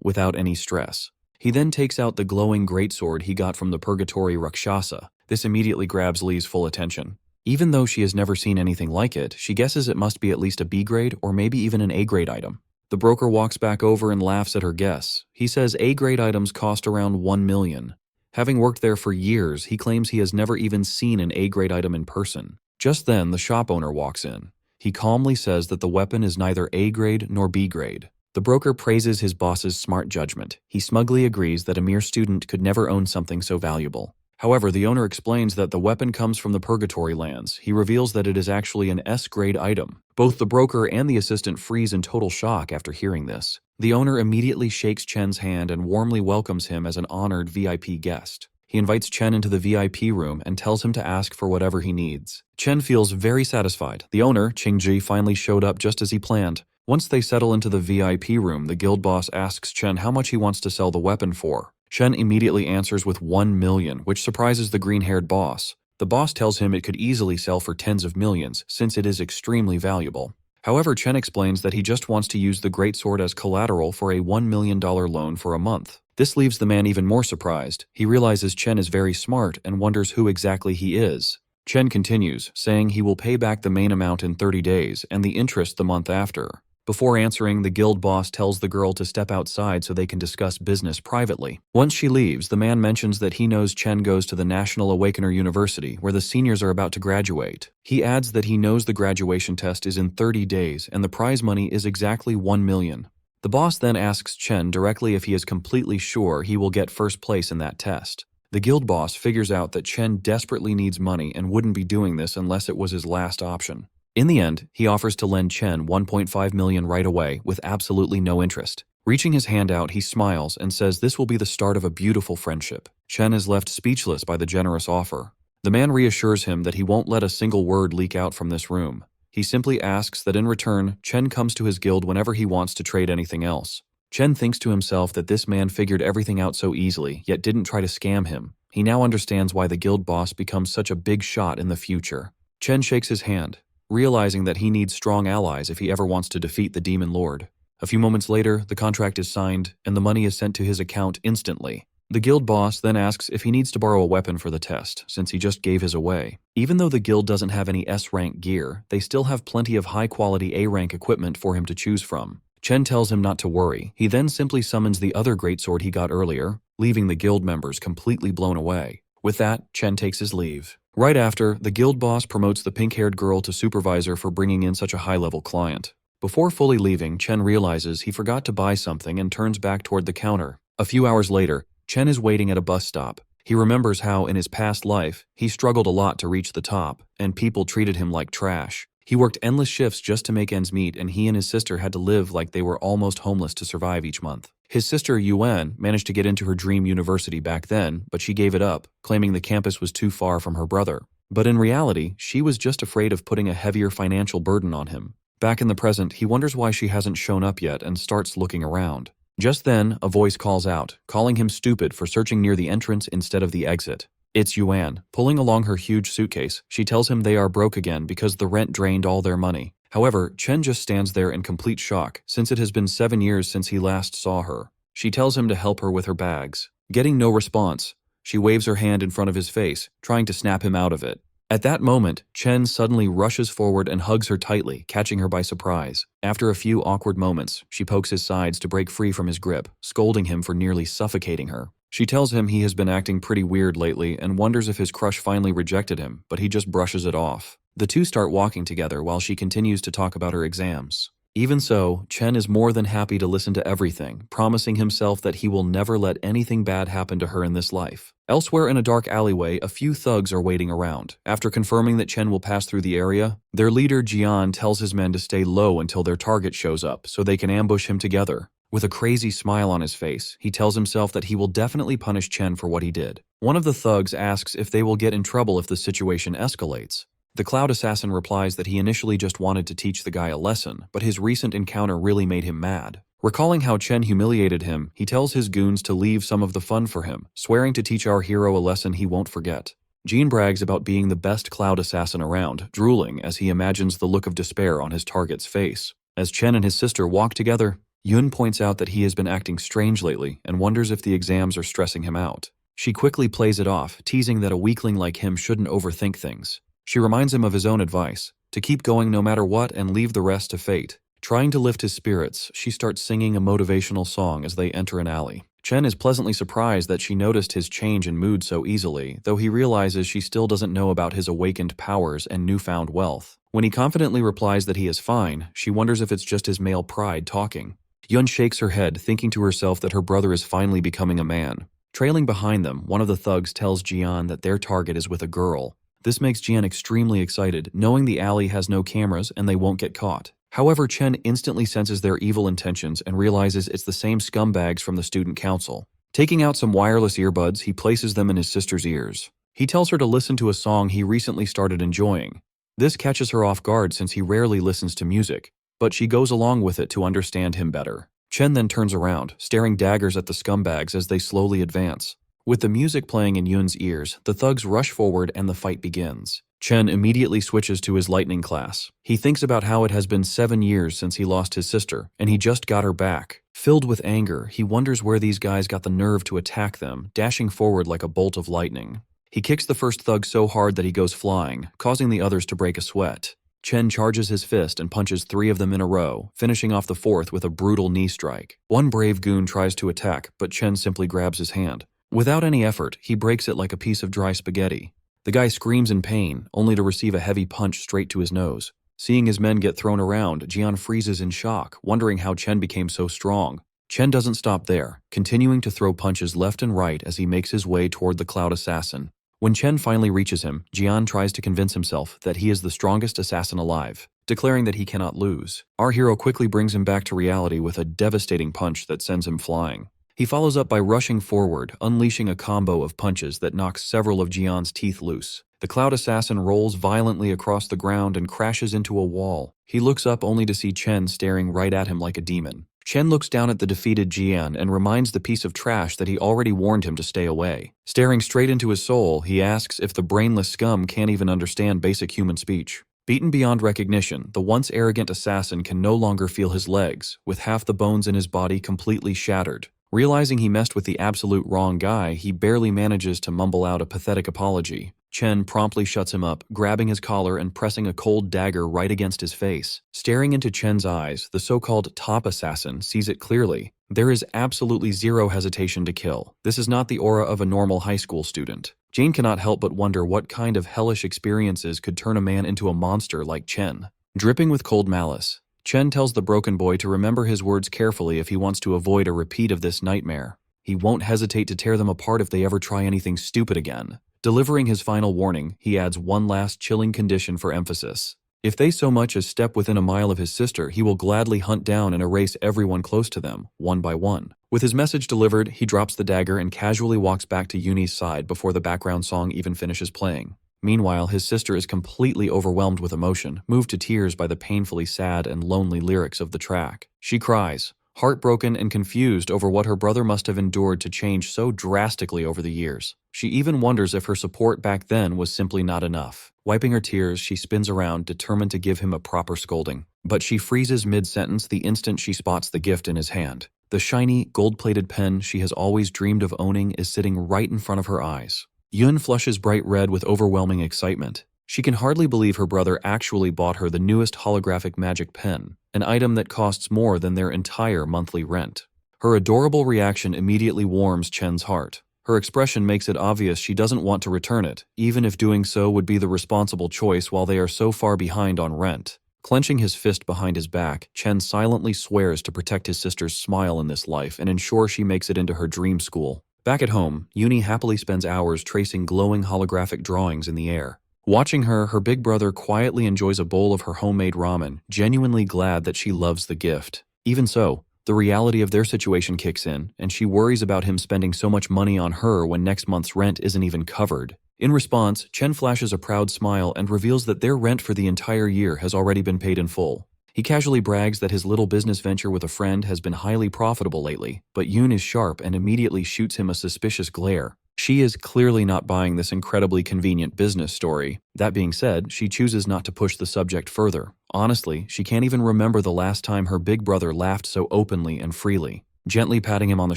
A: without any stress. He then takes out the glowing greatsword he got from the Purgatory Rakshasa. This immediately grabs Lee's full attention. Even though she has never seen anything like it, she guesses it must be at least a B grade or maybe even an A grade item. The broker walks back over and laughs at her guess. He says A grade items cost around 1 million. Having worked there for years, he claims he has never even seen an A grade item in person. Just then, the shop owner walks in. He calmly says that the weapon is neither A grade nor B grade. The broker praises his boss's smart judgment. He smugly agrees that a mere student could never own something so valuable. However, the owner explains that the weapon comes from the Purgatory lands. He reveals that it is actually an S-grade item. Both the broker and the assistant freeze in total shock after hearing this. The owner immediately shakes Chen's hand and warmly welcomes him as an honored VIP guest. He invites Chen into the VIP room and tells him to ask for whatever he needs. Chen feels very satisfied. The owner, Qingji, finally showed up just as he planned. Once they settle into the VIP room, the guild boss asks Chen how much he wants to sell the weapon for. Chen immediately answers with 1 million, which surprises the green-haired boss. The boss tells him it could easily sell for tens of millions, since it is extremely valuable. However, Chen explains that he just wants to use the greatsword as collateral for a $1 million loan for a month. This leaves the man even more surprised. He realizes Chen is very smart and wonders who exactly he is. Chen continues, saying he will pay back the main amount in 30 days and the interest the month after. Before answering, the guild boss tells the girl to step outside so they can discuss business privately. Once she leaves, the man mentions that he knows Chen goes to the National Awakener University, where the seniors are about to graduate. He adds that he knows the graduation test is in 30 days and the prize money is exactly 1 million. The boss then asks Chen directly if he is completely sure he will get first place in that test. The guild boss figures out that Chen desperately needs money and wouldn't be doing this unless it was his last option. In the end, he offers to lend Chen 1.5 million right away with absolutely no interest. Reaching his hand out, he smiles and says this will be the start of a beautiful friendship. Chen is left speechless by the generous offer. The man reassures him that he won't let a single word leak out from this room. He simply asks that in return, Chen comes to his guild whenever he wants to trade anything else. Chen thinks to himself that this man figured everything out so easily, yet didn't try to scam him. He now understands why the guild boss becomes such a big shot in the future. Chen shakes his hand, realizing that he needs strong allies if he ever wants to defeat the Demon Lord. A few moments later, the contract is signed, and the money is sent to his account instantly. The guild boss then asks if he needs to borrow a weapon for the test, since he just gave his away. Even though the guild doesn't have any S-rank gear, they still have plenty of high-quality A-rank equipment for him to choose from. Chen tells him not to worry. He then simply summons the other greatsword he got earlier, leaving the guild members completely blown away. With that, Chen takes his leave. Right after, the guild boss promotes the pink-haired girl to supervisor for bringing in such a high-level client. Before fully leaving, Chen realizes he forgot to buy something and turns back toward the counter. A few hours later, Chen is waiting at a bus stop. He remembers how, in his past life, he struggled a lot to reach the top, and people treated him like trash. He worked endless shifts just to make ends meet, and he and his sister had to live like they were almost homeless to survive each month. His sister, Yuan, managed to get into her dream university back then, but she gave it up, claiming the campus was too far from her brother. But in reality, she was just afraid of putting a heavier financial burden on him. Back in the present, he wonders why she hasn't shown up yet and starts looking around. Just then, a voice calls out, calling him stupid for searching near the entrance instead of the exit. It's Yuan. Pulling along her huge suitcase, she tells him they are broke again because the rent drained all their money. However, Chen just stands there in complete shock, since it has been 7 years since he last saw her. She tells him to help her with her bags. Getting no response, she waves her hand in front of his face, trying to snap him out of it. At that moment, Chen suddenly rushes forward and hugs her tightly, catching her by surprise. After a few awkward moments, she pokes his sides to break free from his grip, scolding him for nearly suffocating her. She tells him he has been acting pretty weird lately and wonders if his crush finally rejected him, but he just brushes it off. The two start walking together while she continues to talk about her exams. Even so, Chen is more than happy to listen to everything, promising himself that he will never let anything bad happen to her in this life. Elsewhere in a dark alleyway, a few thugs are waiting around. After confirming that Chen will pass through the area, their leader Jian tells his men to stay low until their target shows up so they can ambush him together. With a crazy smile on his face, he tells himself that he will definitely punish Chen for what he did. One of the thugs asks if they will get in trouble if the situation escalates. The Cloud Assassin replies that he initially just wanted to teach the guy a lesson, but his recent encounter really made him mad. Recalling how Chen humiliated him, he tells his goons to leave some of the fun for him, swearing to teach our hero a lesson he won't forget. Jean brags about being the best cloud assassin around, drooling as he imagines the look of despair on his target's face. As Chen and his sister walk together, Yun points out that he has been acting strange lately and wonders if the exams are stressing him out. She quickly plays it off, teasing that a weakling like him shouldn't overthink things. She reminds him of his own advice, to keep going no matter what and leave the rest to fate. Trying to lift his spirits, she starts singing a motivational song as they enter an alley. Chen is pleasantly surprised that she noticed his change in mood so easily, though he realizes she still doesn't know about his awakened powers and newfound wealth. When he confidently replies that he is fine, she wonders if it's just his male pride talking. Yun shakes her head, thinking to herself that her brother is finally becoming a man. Trailing behind them, one of the thugs tells Jian that their target is with a girl. This makes Jian extremely excited, knowing the alley has no cameras and they won't get caught. However, Chen instantly senses their evil intentions and realizes it's the same scumbags from the student council. Taking out some wireless earbuds, he places them in his sister's ears. He tells her to listen to a song he recently started enjoying. This catches her off guard since he rarely listens to music, but she goes along with it to understand him better. Chen then turns around, staring daggers at the scumbags as they slowly advance. With the music playing in Yun's ears, the thugs rush forward and the fight begins. Chen immediately switches to his lightning class. He thinks about how it has been 7 years since he lost his sister, and he just got her back. Filled with anger, he wonders where these guys got the nerve to attack them, dashing forward like a bolt of lightning. He kicks the first thug so hard that he goes flying, causing the others to break a sweat. Chen charges his fist and punches 3 of them in a row, finishing off the 4th with a brutal knee strike. One brave goon tries to attack, but Chen simply grabs his hand. Without any effort, he breaks it like a piece of dry spaghetti. The guy screams in pain, only to receive a heavy punch straight to his nose. Seeing his men get thrown around, Jian freezes in shock, wondering how Chen became so strong. Chen doesn't stop there, continuing to throw punches left and right as he makes his way toward the Cloud Assassin. When Chen finally reaches him, Jian tries to convince himself that he is the strongest assassin alive, declaring that he cannot lose. Our hero quickly brings him back to reality with a devastating punch that sends him flying. He follows up by rushing forward, unleashing a combo of punches that knocks several of Jian's teeth loose. The Cloud Assassin rolls violently across the ground and crashes into a wall. He looks up only to see Chen staring right at him like a demon. Chen looks down at the defeated Jian and reminds the piece of trash that he already warned him to stay away. Staring straight into his soul, he asks if the brainless scum can't even understand basic human speech. Beaten beyond recognition, the once arrogant assassin can no longer feel his legs, with half the bones in his body completely shattered. Realizing he messed with the absolute wrong guy, he barely manages to mumble out a pathetic apology. Chen promptly shuts him up, grabbing his collar and pressing a cold dagger right against his face. Staring into Chen's eyes, the so-called top assassin sees it clearly. There is absolutely zero hesitation to kill. This is not the aura of a normal high school student. Jane cannot help but wonder what kind of hellish experiences could turn a man into a monster like Chen. Dripping with cold malice, Chen tells the broken boy to remember his words carefully if he wants to avoid a repeat of this nightmare. He won't hesitate to tear them apart if they ever try anything stupid again. Delivering his final warning, he adds one last chilling condition for emphasis. If they so much as step within a mile of his sister, he will gladly hunt down and erase everyone close to them, one by one. With his message delivered, he drops the dagger and casually walks back to Yuni's side before the background song even finishes playing. Meanwhile, his sister is completely overwhelmed with emotion, moved to tears by the painfully sad and lonely lyrics of the track. She cries, heartbroken and confused over what her brother must have endured to change so drastically over the years. She even wonders if her support back then was simply not enough. Wiping her tears, she spins around, determined to give him a proper scolding. But she freezes mid-sentence the instant she spots the gift in his hand. The shiny, gold-plated pen she has always dreamed of owning is sitting right in front of her eyes. Yun flushes bright red with overwhelming excitement. She can hardly believe her brother actually bought her the newest holographic magic pen, an item that costs more than their entire monthly rent. Her adorable reaction immediately warms Chen's heart. Her expression makes it obvious she doesn't want to return it, even if doing so would be the responsible choice while they are so far behind on rent. Clenching his fist behind his back, Chen silently swears to protect his sister's smile in this life and ensure she makes it into her dream school. Back at home, Yuni happily spends hours tracing glowing holographic drawings in the air. Watching her big brother quietly enjoys a bowl of her homemade ramen, genuinely glad that she loves the gift. Even so, the reality of their situation kicks in, and she worries about him spending so much money on her when next month's rent isn't even covered. In response, Chen flashes a proud smile and reveals that their rent for the entire year has already been paid in full. He casually brags that his little business venture with a friend has been highly profitable lately, but Yoon is sharp and immediately shoots him a suspicious glare. She is clearly not buying this incredibly convenient business story. That being said, she chooses not to push the subject further. Honestly, she can't even remember the last time her big brother laughed so openly and freely. Gently patting him on the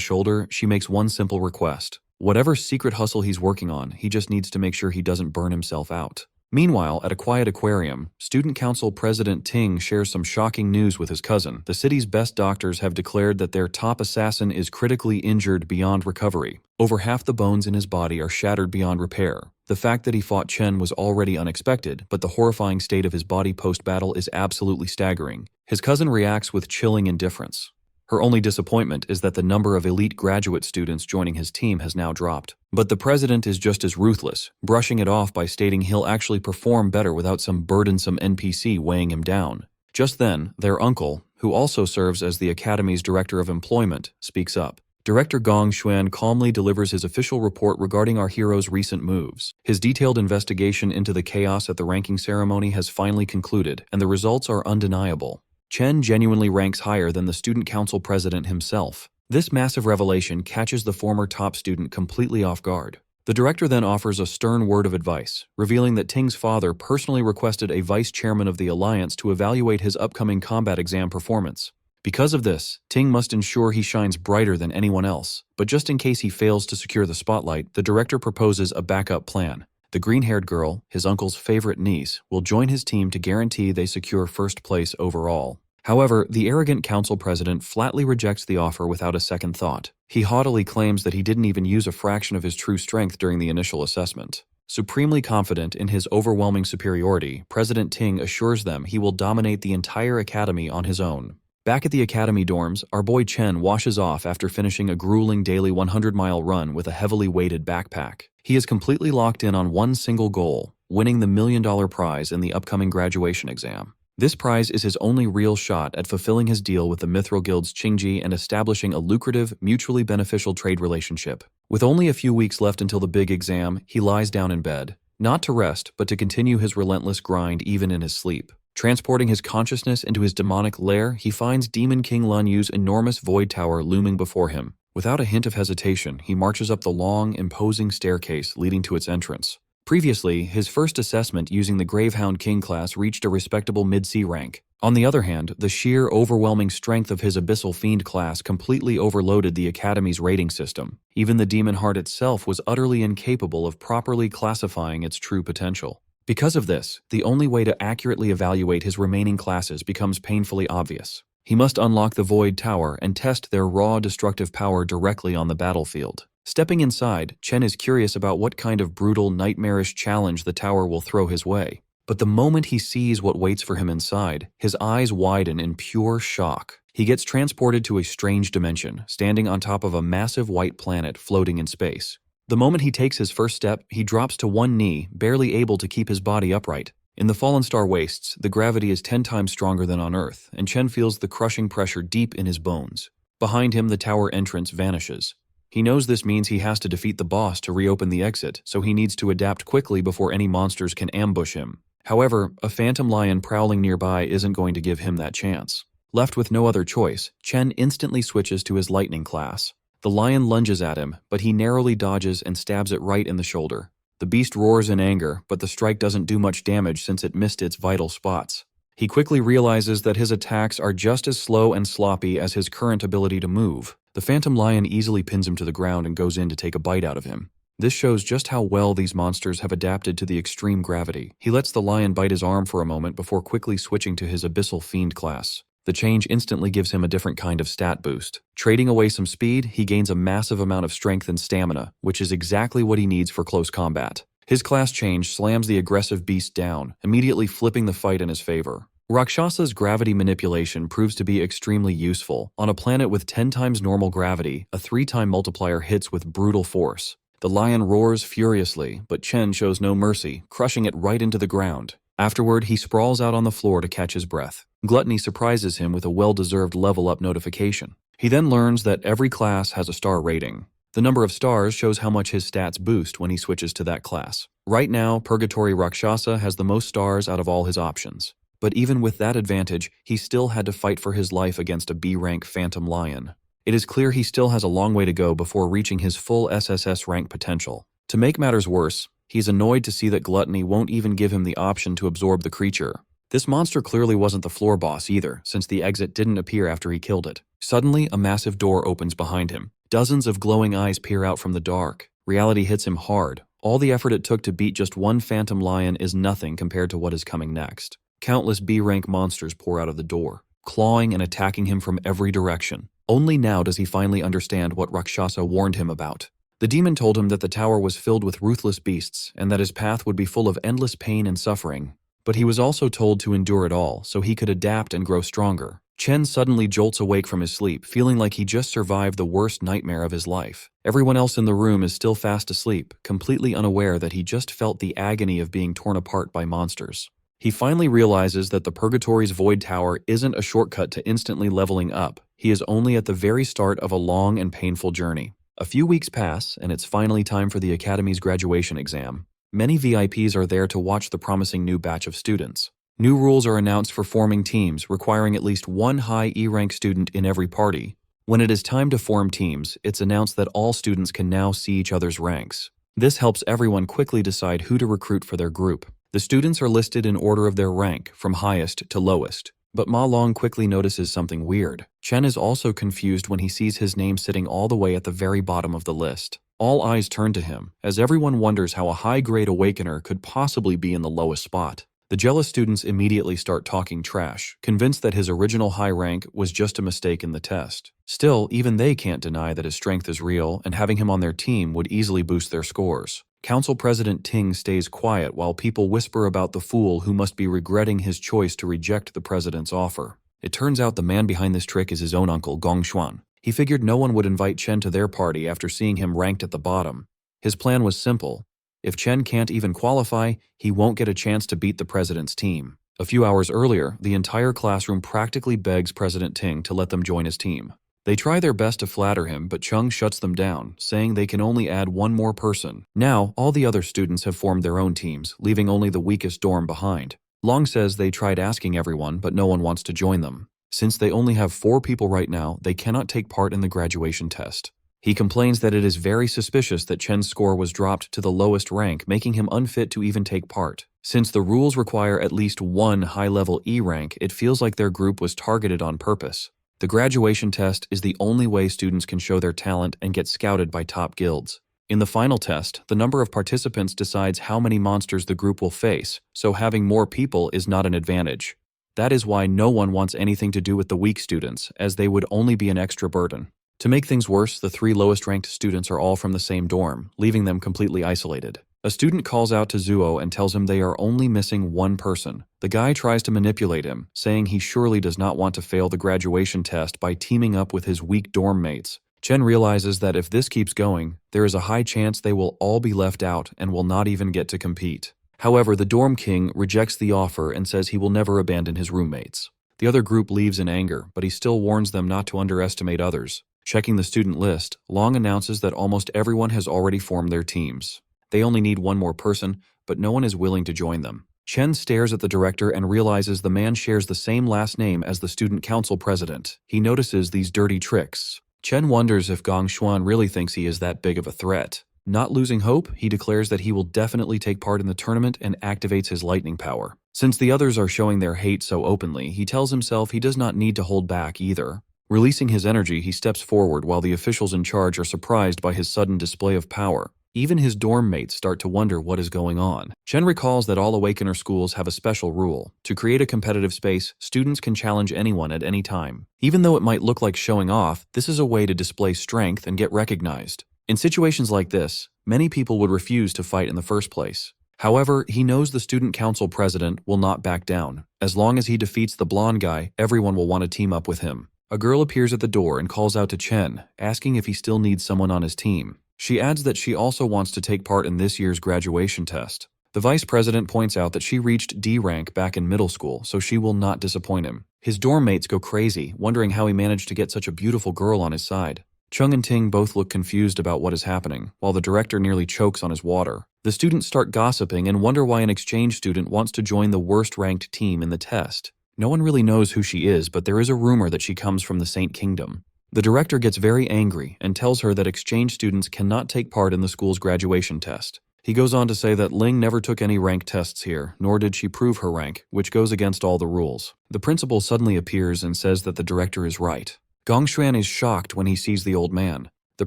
A: shoulder, she makes one simple request. Whatever secret hustle he's working on, he just needs to make sure he doesn't burn himself out. Meanwhile, at a quiet aquarium, Student Council President Ting shares some shocking news with his cousin. The city's best doctors have declared that their top assassin is critically injured beyond recovery. Over half the bones in his body are shattered beyond repair. The fact that he fought Chen was already unexpected, but the horrifying state of his body post-battle is absolutely staggering. His cousin reacts with chilling indifference. Her only disappointment is that the number of elite graduate students joining his team has now dropped. But the president is just as ruthless, brushing it off by stating he'll actually perform better without some burdensome NPC weighing him down. Just then, their uncle, who also serves as the academy's director of employment, speaks up. Director Gong Xuan calmly delivers his official report regarding our hero's recent moves. His detailed investigation into the chaos at the ranking ceremony has finally concluded, and the results are undeniable. Chen genuinely ranks higher than the student council president himself. This massive revelation catches the former top student completely off guard. The director then offers a stern word of advice, revealing that Ting's father personally requested a vice chairman of the alliance to evaluate his upcoming combat exam performance. Because of this, Ting must ensure he shines brighter than anyone else. But just in case he fails to secure the spotlight, the director proposes a backup plan. The green-haired girl, his uncle's favorite niece, will join his team to guarantee they secure first place overall. However, the arrogant council president flatly rejects the offer without a second thought. He haughtily claims that he didn't even use a fraction of his true strength during the initial assessment. Supremely confident in his overwhelming superiority, President Ting assures them he will dominate the entire academy on his own. Back at the academy dorms, our boy Chen washes off after finishing a grueling daily 100-mile run with a heavily weighted backpack. He is completely locked in on one single goal, winning the $1 million prize in the upcoming graduation exam. This prize is his only real shot at fulfilling his deal with the Mithril Guild's Qingji and establishing a lucrative, mutually beneficial trade relationship. With only a few weeks left until the big exam, he lies down in bed, not to rest, but to continue his relentless grind even in his sleep. Transporting his consciousness into his demonic lair, he finds Demon King Lun Yu's enormous void tower looming before him. Without a hint of hesitation, he marches up the long, imposing staircase leading to its entrance. Previously, his first assessment using the Gravehound King class reached a respectable mid-C rank. On the other hand, the sheer, overwhelming strength of his Abyssal Fiend class completely overloaded the Academy's rating system. Even the Demon Heart itself was utterly incapable of properly classifying its true potential. Because of this, the only way to accurately evaluate his remaining classes becomes painfully obvious. He must unlock the Void Tower and test their raw, destructive power directly on the battlefield. Stepping inside, Chen is curious about what kind of brutal, nightmarish challenge the tower will throw his way. But the moment he sees what waits for him inside, his eyes widen in pure shock. He gets transported to a strange dimension, standing on top of a massive white planet floating in space. The moment he takes his first step, he drops to one knee, barely able to keep his body upright. In the Fallen Star Wastes, the gravity is 10 times stronger than on Earth, and Chen feels the crushing pressure deep in his bones. Behind him, the tower entrance vanishes. He knows this means he has to defeat the boss to reopen the exit, so he needs to adapt quickly before any monsters can ambush him. However, a phantom lion prowling nearby isn't going to give him that chance. Left with no other choice, Chen instantly switches to his lightning class. The lion lunges at him, but he narrowly dodges and stabs it right in the shoulder. The beast roars in anger, but the strike doesn't do much damage since it missed its vital spots. He quickly realizes that his attacks are just as slow and sloppy as his current ability to move. The phantom lion easily pins him to the ground and goes in to take a bite out of him. This shows just how well these monsters have adapted to the extreme gravity. He lets the lion bite his arm for a moment before quickly switching to his Abyssal Fiend class. The change instantly gives him a different kind of stat boost. Trading away some speed, he gains a massive amount of strength and stamina, which is exactly what he needs for close combat. His class change slams the aggressive beast down, immediately flipping the fight in his favor. Rakshasa's gravity manipulation proves to be extremely useful. On a planet with 10 times normal gravity, a 3-time multiplier hits with brutal force. The lion roars furiously, but Chen shows no mercy, crushing it right into the ground. Afterward, he sprawls out on the floor to catch his breath. Gluttony surprises him with a well-deserved level-up notification. He then learns that every class has a star rating. The number of stars shows how much his stats boost when he switches to that class. Right now, Purgatory Rakshasa has the most stars out of all his options. But even with that advantage, he still had to fight for his life against a B-rank Phantom Lion. It is clear he still has a long way to go before reaching his full SSS rank potential. To make matters worse, he's annoyed to see that Gluttony won't even give him the option to absorb the creature. This monster clearly wasn't the floor boss either, since the exit didn't appear after he killed it. Suddenly, a massive door opens behind him. Dozens of glowing eyes peer out from the dark. Reality hits him hard. All the effort it took to beat just one Phantom Lion is nothing compared to what is coming next. Countless B-rank monsters pour out of the door, clawing and attacking him from every direction. Only now does he finally understand what Rakshasa warned him about. The demon told him that the tower was filled with ruthless beasts and that his path would be full of endless pain and suffering. But he was also told to endure it all so he could adapt and grow stronger. Chen suddenly jolts awake from his sleep, feeling like he just survived the worst nightmare of his life. Everyone else in the room is still fast asleep, completely unaware that he just felt the agony of being torn apart by monsters. He finally realizes that the Purgatory's Void Tower isn't a shortcut to instantly leveling up. He is only at the very start of a long and painful journey. A few weeks pass, and it's finally time for the Academy's graduation exam. Many VIPs are there to watch the promising new batch of students. New rules are announced for forming teams, requiring at least one high E-rank student in every party. When it is time to form teams, it's announced that all students can now see each other's ranks. This helps everyone quickly decide who to recruit for their group. The students are listed in order of their rank, from highest to lowest. But Ma Long quickly notices something weird. Chen is also confused when he sees his name sitting all the way at the very bottom of the list. All eyes turn to him, as everyone wonders how a high-grade awakener could possibly be in the lowest spot. The jealous students immediately start talking trash, convinced that his original high rank was just a mistake in the test. Still, even they can't deny that his strength is real, and having him on their team would easily boost their scores. Council President Ting stays quiet while people whisper about the fool who must be regretting his choice to reject the president's offer. It turns out the man behind this trick is his own uncle, Gong Xuan. He figured no one would invite Chen to their party after seeing him ranked at the bottom. His plan was simple. If Chen can't even qualify, he won't get a chance to beat the president's team. A few hours earlier, the entire classroom practically begs President Ting to let them join his team. They try their best to flatter him, but Chung shuts them down, saying they can only add one more person. Now, all the other students have formed their own teams, leaving only the weakest dorm behind. Long says they tried asking everyone, but no one wants to join them. Since they only have 4 people right now, they cannot take part in the graduation test. He complains that it is very suspicious that Chen's score was dropped to the lowest rank, making him unfit to even take part. Since the rules require at least one high-level E rank, it feels like their group was targeted on purpose. The graduation test is the only way students can show their talent and get scouted by top guilds. In the final test, the number of participants decides how many monsters the group will face, so having more people is not an advantage. That is why no one wants anything to do with the weak students, as they would only be an extra burden. To make things worse, the 3 lowest-ranked students are all from the same dorm, leaving them completely isolated. A student calls out to Zuo and tells him they are only missing one person. The guy tries to manipulate him, saying he surely does not want to fail the graduation test by teaming up with his weak dorm mates. Chen realizes that if this keeps going, there is a high chance they will all be left out and will not even get to compete. However, the dorm king rejects the offer and says he will never abandon his roommates. The other group leaves in anger, but he still warns them not to underestimate others. Checking the student list, Long announces that almost everyone has already formed their teams. They only need one more person, but no one is willing to join them. Chen stares at the director and realizes the man shares the same last name as the student council president. He notices these dirty tricks. Chen wonders if Gong Xuan really thinks he is that big of a threat. Not losing hope, he declares that he will definitely take part in the tournament and activates his lightning power. Since the others are showing their hate so openly, he tells himself he does not need to hold back either. Releasing his energy, he steps forward while the officials in charge are surprised by his sudden display of power. Even his dorm mates start to wonder what is going on. Chen recalls that all Awakener schools have a special rule. To create a competitive space, students can challenge anyone at any time. Even though it might look like showing off, this is a way to display strength and get recognized. In situations like this, many people would refuse to fight in the first place. However, he knows the student council president will not back down. As long as he defeats the blonde guy, everyone will want to team up with him. A girl appears at the door and calls out to Chen, asking if he still needs someone on his team. She adds that she also wants to take part in this year's graduation test. The vice president points out that she reached D rank back in middle school, so she will not disappoint him. His dorm mates go crazy, wondering how he managed to get such a beautiful girl on his side. Chung and Ting both look confused about what is happening, while the director nearly chokes on his water. The students start gossiping and wonder why an exchange student wants to join the worst-ranked team in the test. No one really knows who she is, but there is a rumor that she comes from the Saint Kingdom. The director gets very angry and tells her that exchange students cannot take part in the school's graduation test. He goes on to say that Ling never took any rank tests here, nor did she prove her rank, which goes against all the rules. The principal suddenly appears and says that the director is right. Gongshuan is shocked when he sees the old man. The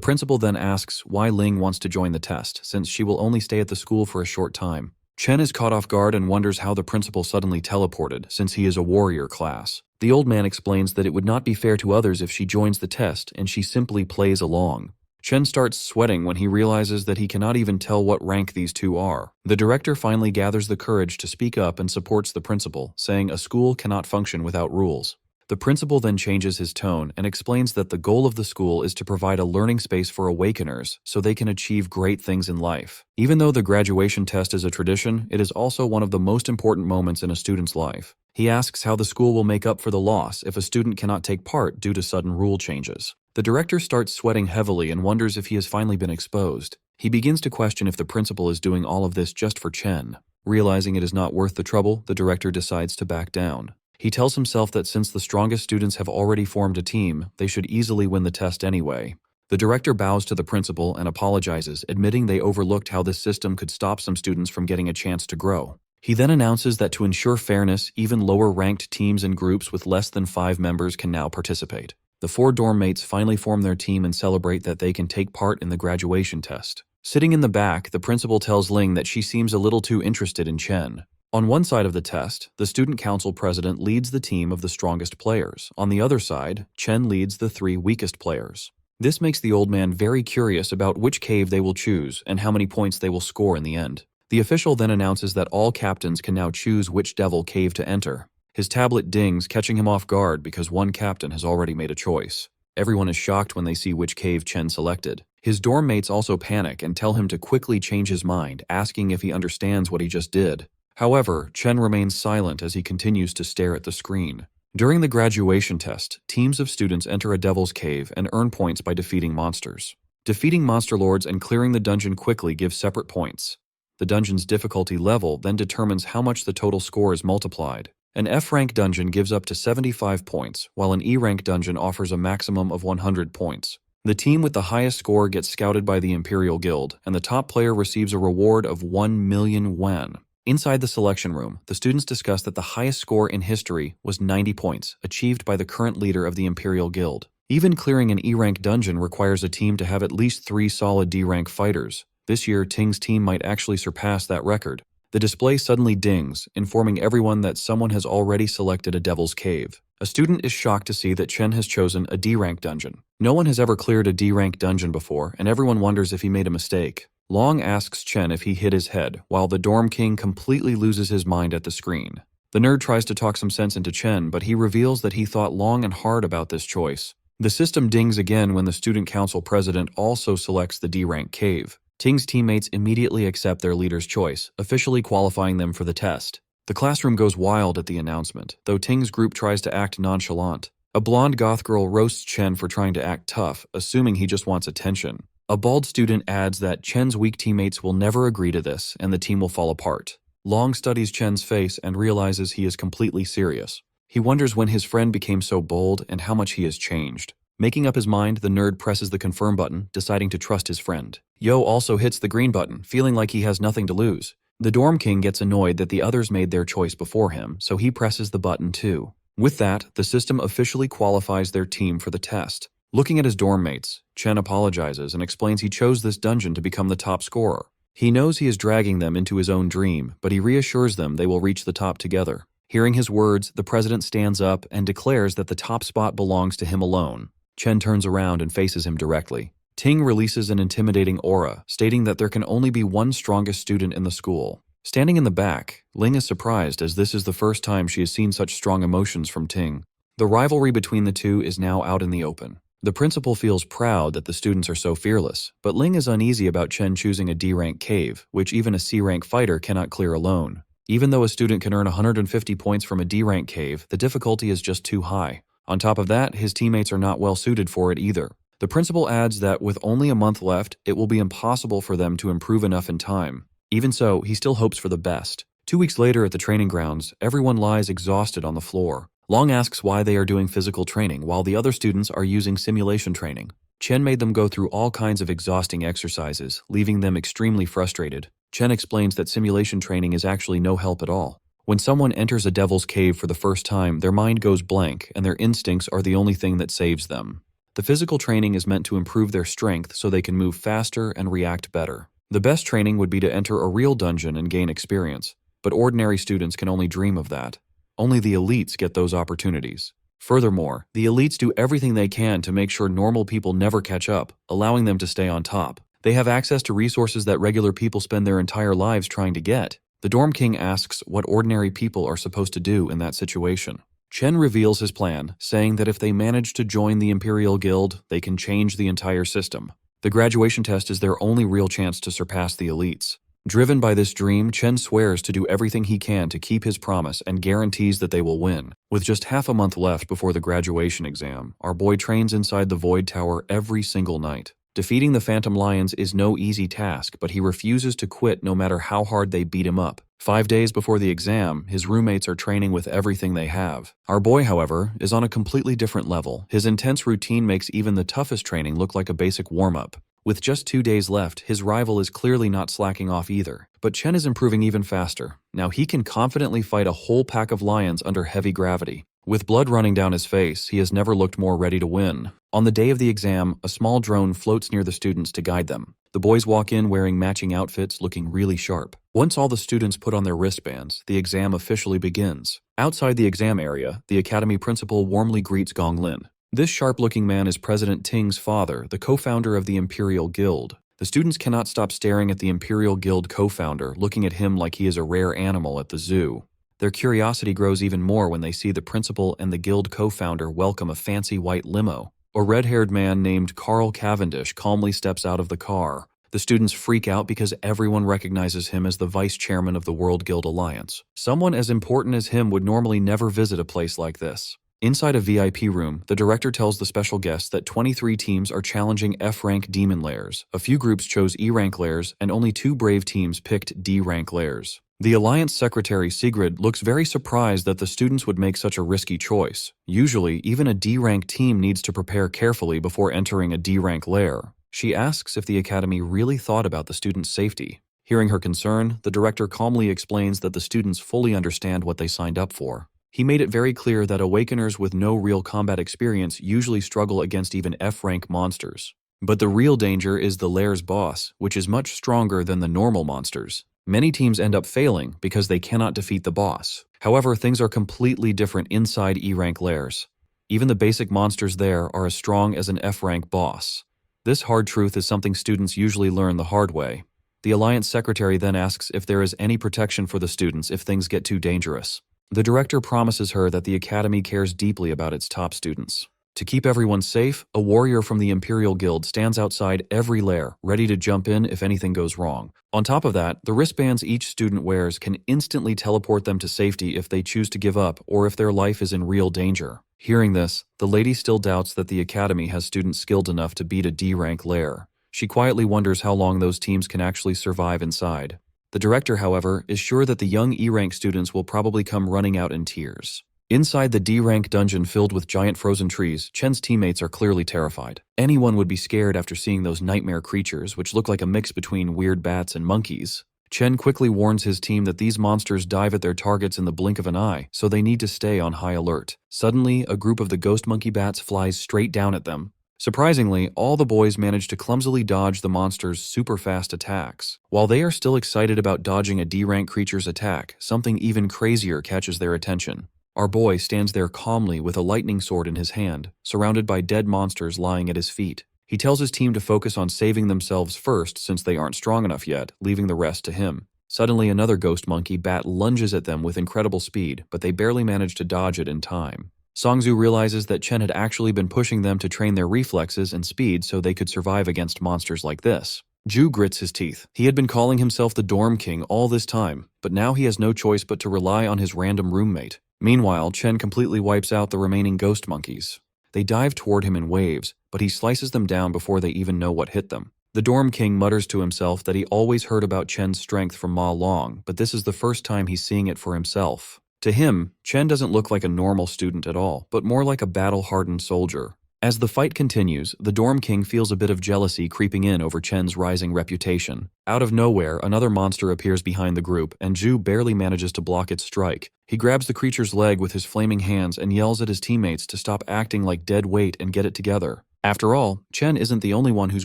A: principal then asks why Ling wants to join the test, since she will only stay at the school for a short time. Chen is caught off guard and wonders how the principal suddenly teleported, since he is a warrior class. The old man explains that it would not be fair to others if she joins the test, and she simply plays along. Chen starts sweating when he realizes that he cannot even tell what rank these two are. The director finally gathers the courage to speak up and supports the principal, saying a school cannot function without rules. The principal then changes his tone and explains that the goal of the school is to provide a learning space for awakeners so they can achieve great things in life. Even though the graduation test is a tradition, it is also one of the most important moments in a student's life. He asks how the school will make up for the loss if a student cannot take part due to sudden rule changes. The director starts sweating heavily and wonders if he has finally been exposed. He begins to question if the principal is doing all of this just for Chen. Realizing it is not worth the trouble, the director decides to back down. He tells himself that since the strongest students have already formed a team, they should easily win the test anyway. The director bows to the principal and apologizes, admitting they overlooked how this system could stop some students from getting a chance to grow. He then announces that to ensure fairness, even lower-ranked teams and groups with less than 5 members can now participate. The 4 dorm mates finally form their team and celebrate that they can take part in the graduation test. Sitting in the back, the principal tells Ling that she seems a little too interested in Chen. On one side of the test, the student council president leads the team of the strongest players. On the other side, Chen leads the 3 weakest players. This makes the old man very curious about which cave they will choose and how many points they will score in the end. The official then announces that all captains can now choose which devil cave to enter. His tablet dings, catching him off guard because one captain has already made a choice. Everyone is shocked when they see which cave Chen selected. His dorm mates also panic and tell him to quickly change his mind, asking if he understands what he just did. However, Chen remains silent as he continues to stare at the screen. During the graduation test, teams of students enter a devil's cave and earn points by defeating monsters. Defeating monster lords and clearing the dungeon quickly gives separate points. The dungeon's difficulty level then determines how much the total score is multiplied. An F-rank dungeon gives up to 75 points, while an E-rank dungeon offers a maximum of 100 points. The team with the highest score gets scouted by the Imperial Guild, and the top player receives a reward of 1 million yuan. Inside the selection room, the students discuss that the highest score in history was 90 points, achieved by the current leader of the Imperial Guild. Even clearing an E-rank dungeon requires a team to have at least 3 solid D-rank fighters. This year, Ting's team might actually surpass that record. The display suddenly dings, informing everyone that someone has already selected a devil's cave. A student is shocked to see that Chen has chosen a D-rank dungeon. No one has ever cleared a D-rank dungeon before, and everyone wonders if he made a mistake. Long asks Chen if he hit his head, while the dorm king completely loses his mind at the screen. The nerd tries to talk some sense into Chen, but he reveals that he thought long and hard about this choice. The system dings again when the student council president also selects the D-rank cave. Ting's teammates immediately accept their leader's choice, officially qualifying them for the test. The classroom goes wild at the announcement, though Ting's group tries to act nonchalant. A blonde goth girl roasts Chen for trying to act tough, assuming he just wants attention. A bald student adds that Chen's weak teammates will never agree to this, and the team will fall apart. Long studies Chen's face and realizes he is completely serious. He wonders when his friend became so bold and how much he has changed. Making up his mind, the nerd presses the confirm button, deciding to trust his friend. Yo also hits the green button, feeling like he has nothing to lose. The dorm king gets annoyed that the others made their choice before him, so he presses the button too. With that, the system officially qualifies their team for the test. Looking at his dorm mates, Chen apologizes and explains he chose this dungeon to become the top scorer. He knows he is dragging them into his own dream, but he reassures them they will reach the top together. Hearing his words, the president stands up and declares that the top spot belongs to him alone. Chen turns around and faces him directly. Ting releases an intimidating aura, stating that there can only be one strongest student in the school. Standing in the back, Ling is surprised as this is the first time she has seen such strong emotions from Ting. The rivalry between the two is now out in the open. The principal feels proud that the students are so fearless, but Ling is uneasy about Chen choosing a D-rank cave, which even a C-rank fighter cannot clear alone. Even though a student can earn 150 points from a D-rank cave, the difficulty is just too high. On top of that, his teammates are not well suited for it either. The principal adds that with only a month left, it will be impossible for them to improve enough in time. Even so, he still hopes for the best. 2 weeks later at the training grounds, everyone lies exhausted on the floor. Long asks why they are doing physical training while the other students are using simulation training. Chen made them go through all kinds of exhausting exercises, leaving them extremely frustrated. Chen explains that simulation training is actually no help at all. When someone enters a devil's cave for the first time, their mind goes blank and their instincts are the only thing that saves them. The physical training is meant to improve their strength so they can move faster and react better. The best training would be to enter a real dungeon and gain experience, but ordinary students can only dream of that. Only the elites get those opportunities. Furthermore, the elites do everything they can to make sure normal people never catch up, allowing them to stay on top. They have access to resources that regular people spend their entire lives trying to get. The Dorm King asks what ordinary people are supposed to do in that situation. Chen reveals his plan, saying that if they manage to join the Imperial Guild, they can change the entire system. The graduation test is their only real chance to surpass the elites. Driven by this dream, Chen swears to do everything he can to keep his promise and guarantees that they will win. With just half a month left before the graduation exam, our boy trains inside the Void Tower every single night. Defeating the Phantom Lions is no easy task, but he refuses to quit no matter how hard they beat him up. 5 days before the exam, his roommates are training with everything they have. Our boy, however, is on a completely different level. His intense routine makes even the toughest training look like a basic warm-up. With just 2 days left, his rival is clearly not slacking off either. But Chen is improving even faster. Now he can confidently fight a whole pack of lions under heavy gravity. With blood running down his face, he has never looked more ready to win. On the day of the exam, a small drone floats near the students to guide them. The boys walk in wearing matching outfits, looking really sharp. Once all the students put on their wristbands, the exam officially begins. Outside the exam area, the academy principal warmly greets Gong Lin. This sharp-looking man is President Ting's father, the co-founder of the Imperial Guild. The students cannot stop staring at the Imperial Guild co-founder, looking at him like he is a rare animal at the zoo. Their curiosity grows even more when they see the principal and the guild co-founder welcome a fancy white limo. A red-haired man named Carl Cavendish calmly steps out of the car. The students freak out because everyone recognizes him as the vice chairman of the World Guild Alliance. Someone as important as him would normally never visit a place like this. Inside a VIP room, the director tells the special guests that 23 teams are challenging F-rank demon lairs. A few groups chose E-rank lairs, and only 2 brave teams picked D-rank lairs. The Alliance Secretary Sigrid looks very surprised that the students would make such a risky choice. Usually, even a D-rank team needs to prepare carefully before entering a D-rank lair. She asks if the Academy really thought about the students' safety. Hearing her concern, the director calmly explains that the students fully understand what they signed up for. He made it very clear that Awakeners with no real combat experience usually struggle against even F-rank monsters. But the real danger is the lair's boss, which is much stronger than the normal monsters. Many teams end up failing because they cannot defeat the boss. However, things are completely different inside E-rank lairs. Even the basic monsters there are as strong as an F-rank boss. This hard truth is something students usually learn the hard way. The Alliance Secretary then asks if there is any protection for the students if things get too dangerous. The director promises her that the Academy cares deeply about its top students. To keep everyone safe, a warrior from the Imperial Guild stands outside every lair, ready to jump in if anything goes wrong. On top of that, the wristbands each student wears can instantly teleport them to safety if they choose to give up or if their life is in real danger. Hearing this, the lady still doubts that the Academy has students skilled enough to beat a D-rank lair. She quietly wonders how long those teams can actually survive inside. The director, however, is sure that the young E-rank students will probably come running out in tears. Inside the D-rank dungeon filled with giant frozen trees, Chen's teammates are clearly terrified. Anyone would be scared after seeing those nightmare creatures, which look like a mix between weird bats and monkeys. Chen quickly warns his team that these monsters dive at their targets in the blink of an eye, so they need to stay on high alert. Suddenly, a group of the ghost monkey bats flies straight down at them. Surprisingly, all the boys manage to clumsily dodge the monster's super-fast attacks. While they are still excited about dodging a D-rank creature's attack, something even crazier catches their attention. Our boy stands there calmly with a lightning sword in his hand, surrounded by dead monsters lying at his feet. He tells his team to focus on saving themselves first since they aren't strong enough yet, leaving the rest to him. Suddenly, another ghost monkey bat lunges at them with incredible speed, but they barely manage to dodge it in time. Songzu realizes that Chen had actually been pushing them to train their reflexes and speed so they could survive against monsters like this. Ju grits his teeth. He had been calling himself the Dorm King all this time, but now he has no choice but to rely on his random roommate. Meanwhile, Chen completely wipes out the remaining ghost monkeys. They dive toward him in waves, but he slices them down before they even know what hit them. The dorm king mutters to himself that he always heard about Chen's strength from Ma Long, but this is the first time he's seeing it for himself. To him, Chen doesn't look like a normal student at all, but more like a battle-hardened soldier. As the fight continues, the dorm king feels a bit of jealousy creeping in over Chen's rising reputation. Out of nowhere, another monster appears behind the group, and Zhu barely manages to block its strike. He grabs the creature's leg with his flaming hands and yells at his teammates to stop acting like dead weight and get it together. After all, Chen isn't the only one whose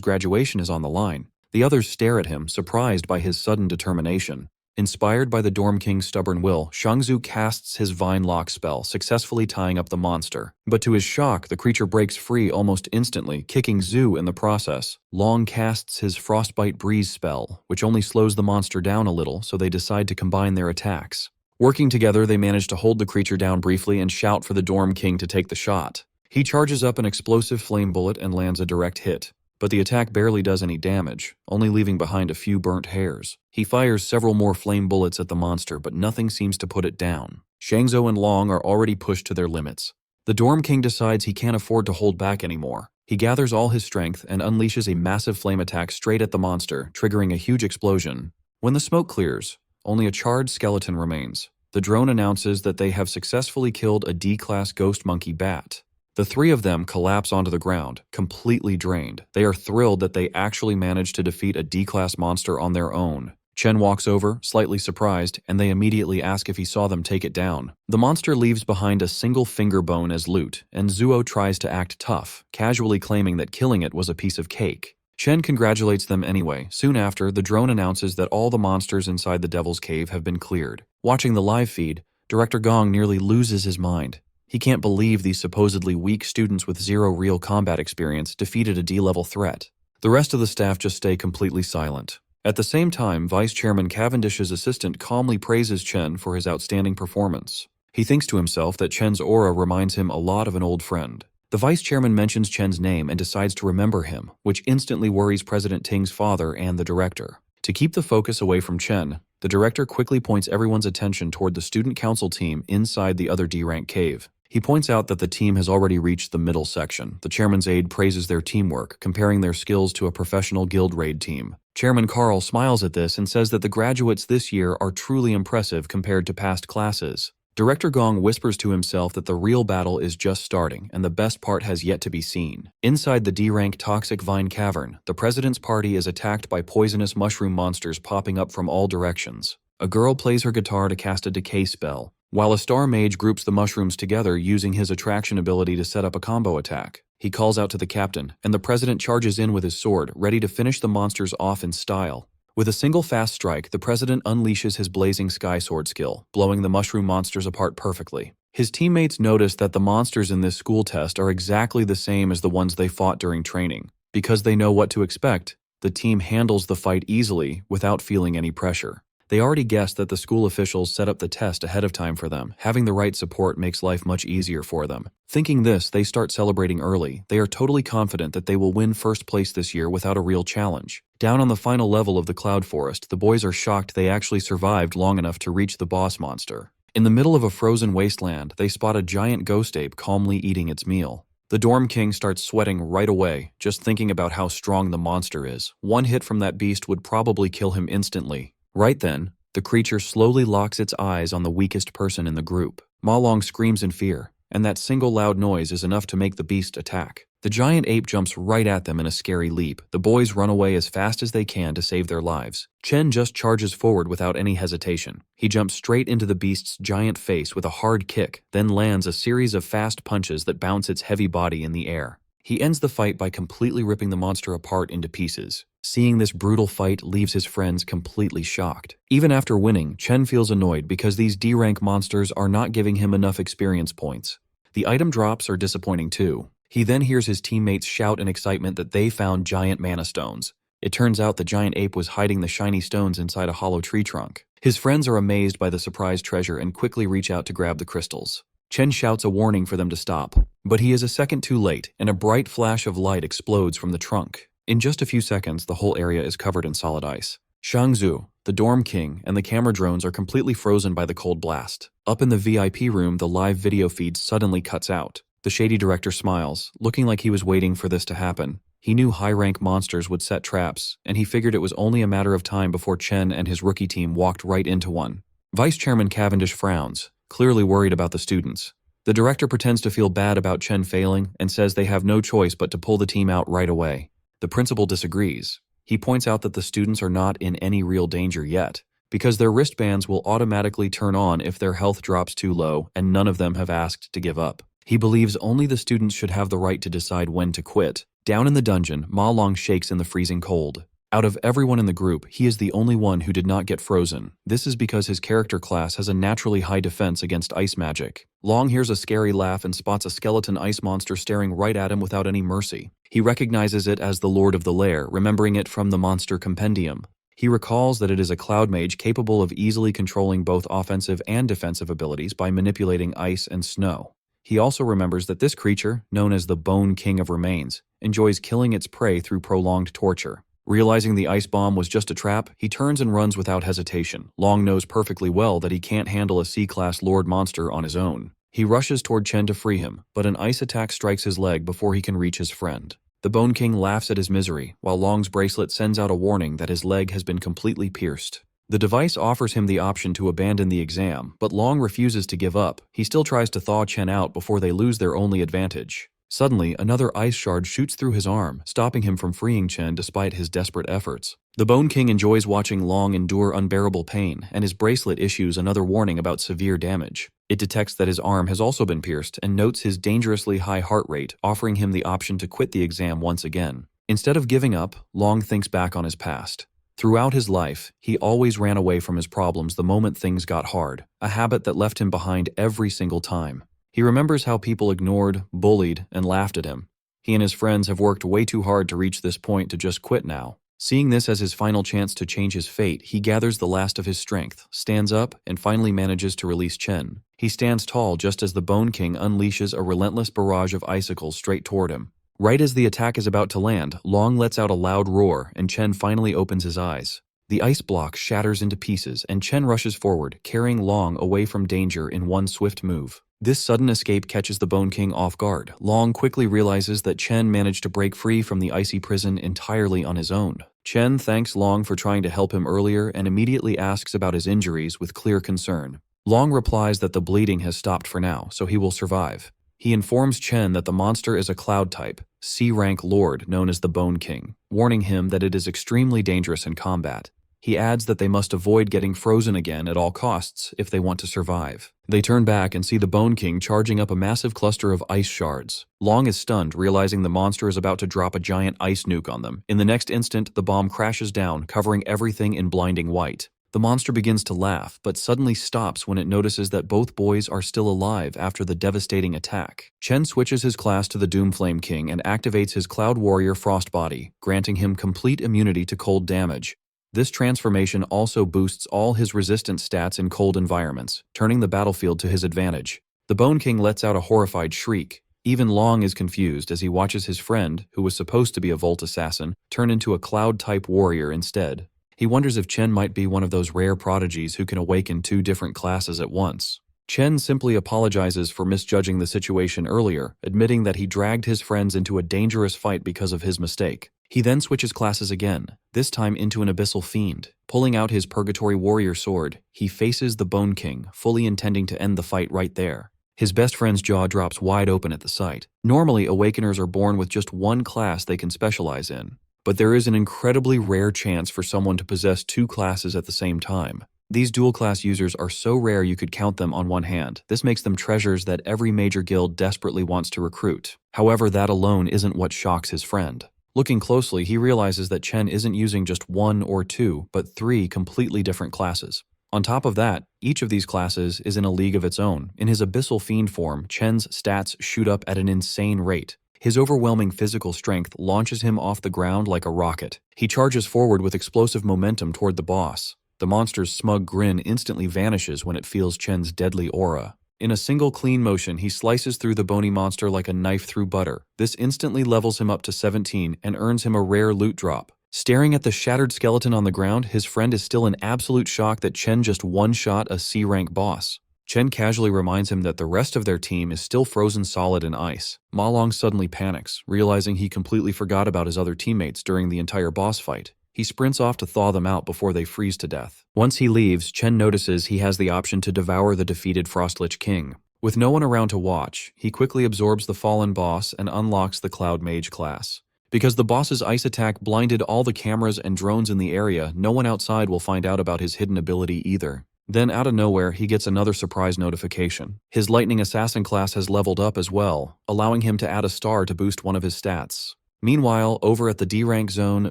A: graduation is on the line. The others stare at him, surprised by his sudden determination. Inspired by the Dorm King's stubborn will, Shangzu casts his Vine Lock spell, successfully tying up the monster. But to his shock, the creature breaks free almost instantly, kicking Zhu in the process. Long casts his Frostbite Breeze spell, which only slows the monster down a little, so they decide to combine their attacks. Working together, they manage to hold the creature down briefly and shout for the Dorm King to take the shot. He charges up an explosive flame bullet and lands a direct hit. But the attack barely does any damage, only leaving behind a few burnt hairs. He fires several more flame bullets at the monster, but nothing seems to put it down. Shangzhou and Long are already pushed to their limits. The Dorm King decides he can't afford to hold back anymore. He gathers all his strength and unleashes a massive flame attack straight at the monster, triggering a huge explosion. When the smoke clears, only a charred skeleton remains. The drone announces that they have successfully killed a D-class ghost monkey bat. The three of them collapse onto the ground, completely drained. They are thrilled that they actually managed to defeat a D-class monster on their own. Chen walks over, slightly surprised, and they immediately ask if he saw them take it down. The monster leaves behind a single finger bone as loot, and Zuo tries to act tough, casually claiming that killing it was a piece of cake. Chen congratulates them anyway. Soon after, the drone announces that all the monsters inside the Devil's Cave have been cleared. Watching the live feed, Director Gong nearly loses his mind. He can't believe these supposedly weak students with zero real combat experience defeated a D-level threat. The rest of the staff just stay completely silent. At the same time, Vice Chairman Cavendish's assistant calmly praises Chen for his outstanding performance. He thinks to himself that Chen's aura reminds him a lot of an old friend. The Vice Chairman mentions Chen's name and decides to remember him, which instantly worries President Ting's father and the director. To keep the focus away from Chen, the director quickly points everyone's attention toward the student council team inside the other D-rank cave. He points out that the team has already reached the middle section. The chairman's aide praises their teamwork, comparing their skills to a professional guild raid team. Chairman Carl smiles at this and says that the graduates this year are truly impressive compared to past classes. Director Gong whispers to himself that the real battle is just starting, and the best part has yet to be seen. Inside the D-rank Toxic Vine Cavern, the president's party is attacked by poisonous mushroom monsters popping up from all directions. A girl plays her guitar to cast a decay spell, while a star mage groups the mushrooms together using his attraction ability to set up a combo attack. He calls out to the captain, and the president charges in with his sword, ready to finish the monsters off in style. With a single fast strike, the president unleashes his blazing sky sword skill, blowing the mushroom monsters apart perfectly. His teammates notice that the monsters in this school test are exactly the same as the ones they fought during training. Because they know what to expect, the team handles the fight easily without feeling any pressure. They already guessed that the school officials set up the test ahead of time for them. Having the right support makes life much easier for them. Thinking this, they start celebrating early. They are totally confident that they will win first place this year without a real challenge. Down on the final level of the Cloud Forest, the boys are shocked they actually survived long enough to reach the boss monster. In the middle of a frozen wasteland, they spot a giant ghost ape calmly eating its meal. The Dorm King starts sweating right away, just thinking about how strong the monster is. One hit from that beast would probably kill him instantly. Right then, the creature slowly locks its eyes on the weakest person in the group. Ma Long screams in fear, and that single loud noise is enough to make the beast attack. The giant ape jumps right at them in a scary leap. The boys run away as fast as they can to save their lives. Chen just charges forward without any hesitation. He jumps straight into the beast's giant face with a hard kick, then lands a series of fast punches that bounce its heavy body in the air. He ends the fight by completely ripping the monster apart into pieces. Seeing this brutal fight leaves his friends completely shocked. Even after winning, Chen feels annoyed because these D-rank monsters are not giving him enough experience points. The item drops are disappointing too. He then hears his teammates shout in excitement that they found giant mana stones. It turns out the giant ape was hiding the shiny stones inside a hollow tree trunk. His friends are amazed by the surprise treasure and quickly reach out to grab the crystals. Chen shouts a warning for them to stop, but he is a second too late, and a bright flash of light explodes from the trunk. In just a few seconds, the whole area is covered in solid ice. Shangzu, the Dorm King, and the camera drones are completely frozen by the cold blast. Up in the VIP room, the live video feed suddenly cuts out. The shady director smiles, looking like he was waiting for this to happen. He knew high-rank monsters would set traps, and he figured it was only a matter of time before Chen and his rookie team walked right into one. Vice Chairman Cavendish frowns, clearly worried about the students. The director pretends to feel bad about Chen failing and says they have no choice but to pull the team out right away. The principal disagrees. He points out that the students are not in any real danger yet, because their wristbands will automatically turn on if their health drops too low and none of them have asked to give up. He believes only the students should have the right to decide when to quit. Down in the dungeon, Ma Long shakes in the freezing cold. Out of everyone in the group, he is the only one who did not get frozen. This is because his character class has a naturally high defense against ice magic. Long hears a scary laugh and spots a skeleton ice monster staring right at him without any mercy. He recognizes it as the Lord of the Lair, remembering it from the Monster Compendium. He recalls that it is a cloud mage capable of easily controlling both offensive and defensive abilities by manipulating ice and snow. He also remembers that this creature, known as the Bone King of Remains, enjoys killing its prey through prolonged torture. Realizing the ice bomb was just a trap, he turns and runs without hesitation. Long knows perfectly well that he can't handle a C-class Lord monster on his own. He rushes toward Chen to free him, but an ice attack strikes his leg before he can reach his friend. The Bone King laughs at his misery, while Long's bracelet sends out a warning that his leg has been completely pierced. The device offers him the option to abandon the exam, but Long refuses to give up. He still tries to thaw Chen out before they lose their only advantage. Suddenly, another ice shard shoots through his arm, stopping him from freeing Chen despite his desperate efforts. The Bone King enjoys watching Long endure unbearable pain, and his bracelet issues another warning about severe damage. It detects that his arm has also been pierced and notes his dangerously high heart rate, offering him the option to quit the exam once again. Instead of giving up, Long thinks back on his past. Throughout his life, he always ran away from his problems the moment things got hard, a habit that left him behind every single time. He remembers how people ignored, bullied, and laughed at him. He and his friends have worked way too hard to reach this point to just quit now. Seeing this as his final chance to change his fate, he gathers the last of his strength, stands up, and finally manages to release Chen. He stands tall just as the Bone King unleashes a relentless barrage of icicles straight toward him. Right as the attack is about to land, Long lets out a loud roar, and Chen finally opens his eyes. The ice block shatters into pieces, and Chen rushes forward, carrying Long away from danger in one swift move. This sudden escape catches the Bone King off guard. Long quickly realizes that Chen managed to break free from the icy prison entirely on his own. Chen thanks Long for trying to help him earlier and immediately asks about his injuries with clear concern. Long replies that the bleeding has stopped for now, so he will survive. He informs Chen that the monster is a cloud type, C-rank lord known as the Bone King, warning him that it is extremely dangerous in combat. He adds that they must avoid getting frozen again at all costs if they want to survive. They turn back and see the Bone King charging up a massive cluster of ice shards. Long is stunned, realizing the monster is about to drop a giant ice nuke on them. In the next instant, the bomb crashes down, covering everything in blinding white. The monster begins to laugh, but suddenly stops when it notices that both boys are still alive after the devastating attack. Chen switches his class to the Doomflame King and activates his Cloud Warrior Frost Body, granting him complete immunity to cold damage. This transformation also boosts all his resistance stats in cold environments, turning the battlefield to his advantage. The Bone King lets out a horrified shriek. Even Long is confused as he watches his friend, who was supposed to be a Volt Assassin, turn into a Cloud-type warrior instead. He wonders if Chen might be one of those rare prodigies who can awaken two different classes at once. Chen simply apologizes for misjudging the situation earlier, admitting that he dragged his friends into a dangerous fight because of his mistake. He then switches classes again, this time into an Abyssal Fiend. Pulling out his Purgatory Warrior sword, he faces the Bone King, fully intending to end the fight right there. His best friend's jaw drops wide open at the sight. Normally, Awakeners are born with just one class they can specialize in, but there is an incredibly rare chance for someone to possess two classes at the same time. These dual-class users are so rare you could count them on one hand. This makes them treasures that every major guild desperately wants to recruit. However, that alone isn't what shocks his friend. Looking closely, he realizes that Chen isn't using just one or two, but three completely different classes. On top of that, each of these classes is in a league of its own. In his Abyssal Fiend form, Chen's stats shoot up at an insane rate. His overwhelming physical strength launches him off the ground like a rocket. He charges forward with explosive momentum toward the boss. The monster's smug grin instantly vanishes when it feels Chen's deadly aura. In a single clean motion, he slices through the bony monster like a knife through butter. This instantly levels him up to 17 and earns him a rare loot drop. Staring at the shattered skeleton on the ground, his friend is still in absolute shock that Chen just one-shot a C-rank boss. Chen casually reminds him that the rest of their team is still frozen solid in ice. Ma Long suddenly panics, realizing he completely forgot about his other teammates during the entire boss fight. He sprints off to thaw them out before they freeze to death. Once he leaves, Chen notices he has the option to devour the defeated Frostlich King. With no one around to watch, he quickly absorbs the fallen boss and unlocks the Cloud Mage class. Because the boss's ice attack blinded all the cameras and drones in the area, no one outside will find out about his hidden ability either. Then out of nowhere, he gets another surprise notification. His Lightning Assassin class has leveled up as well, allowing him to add a star to boost one of his stats. Meanwhile, over at the D-Rank zone,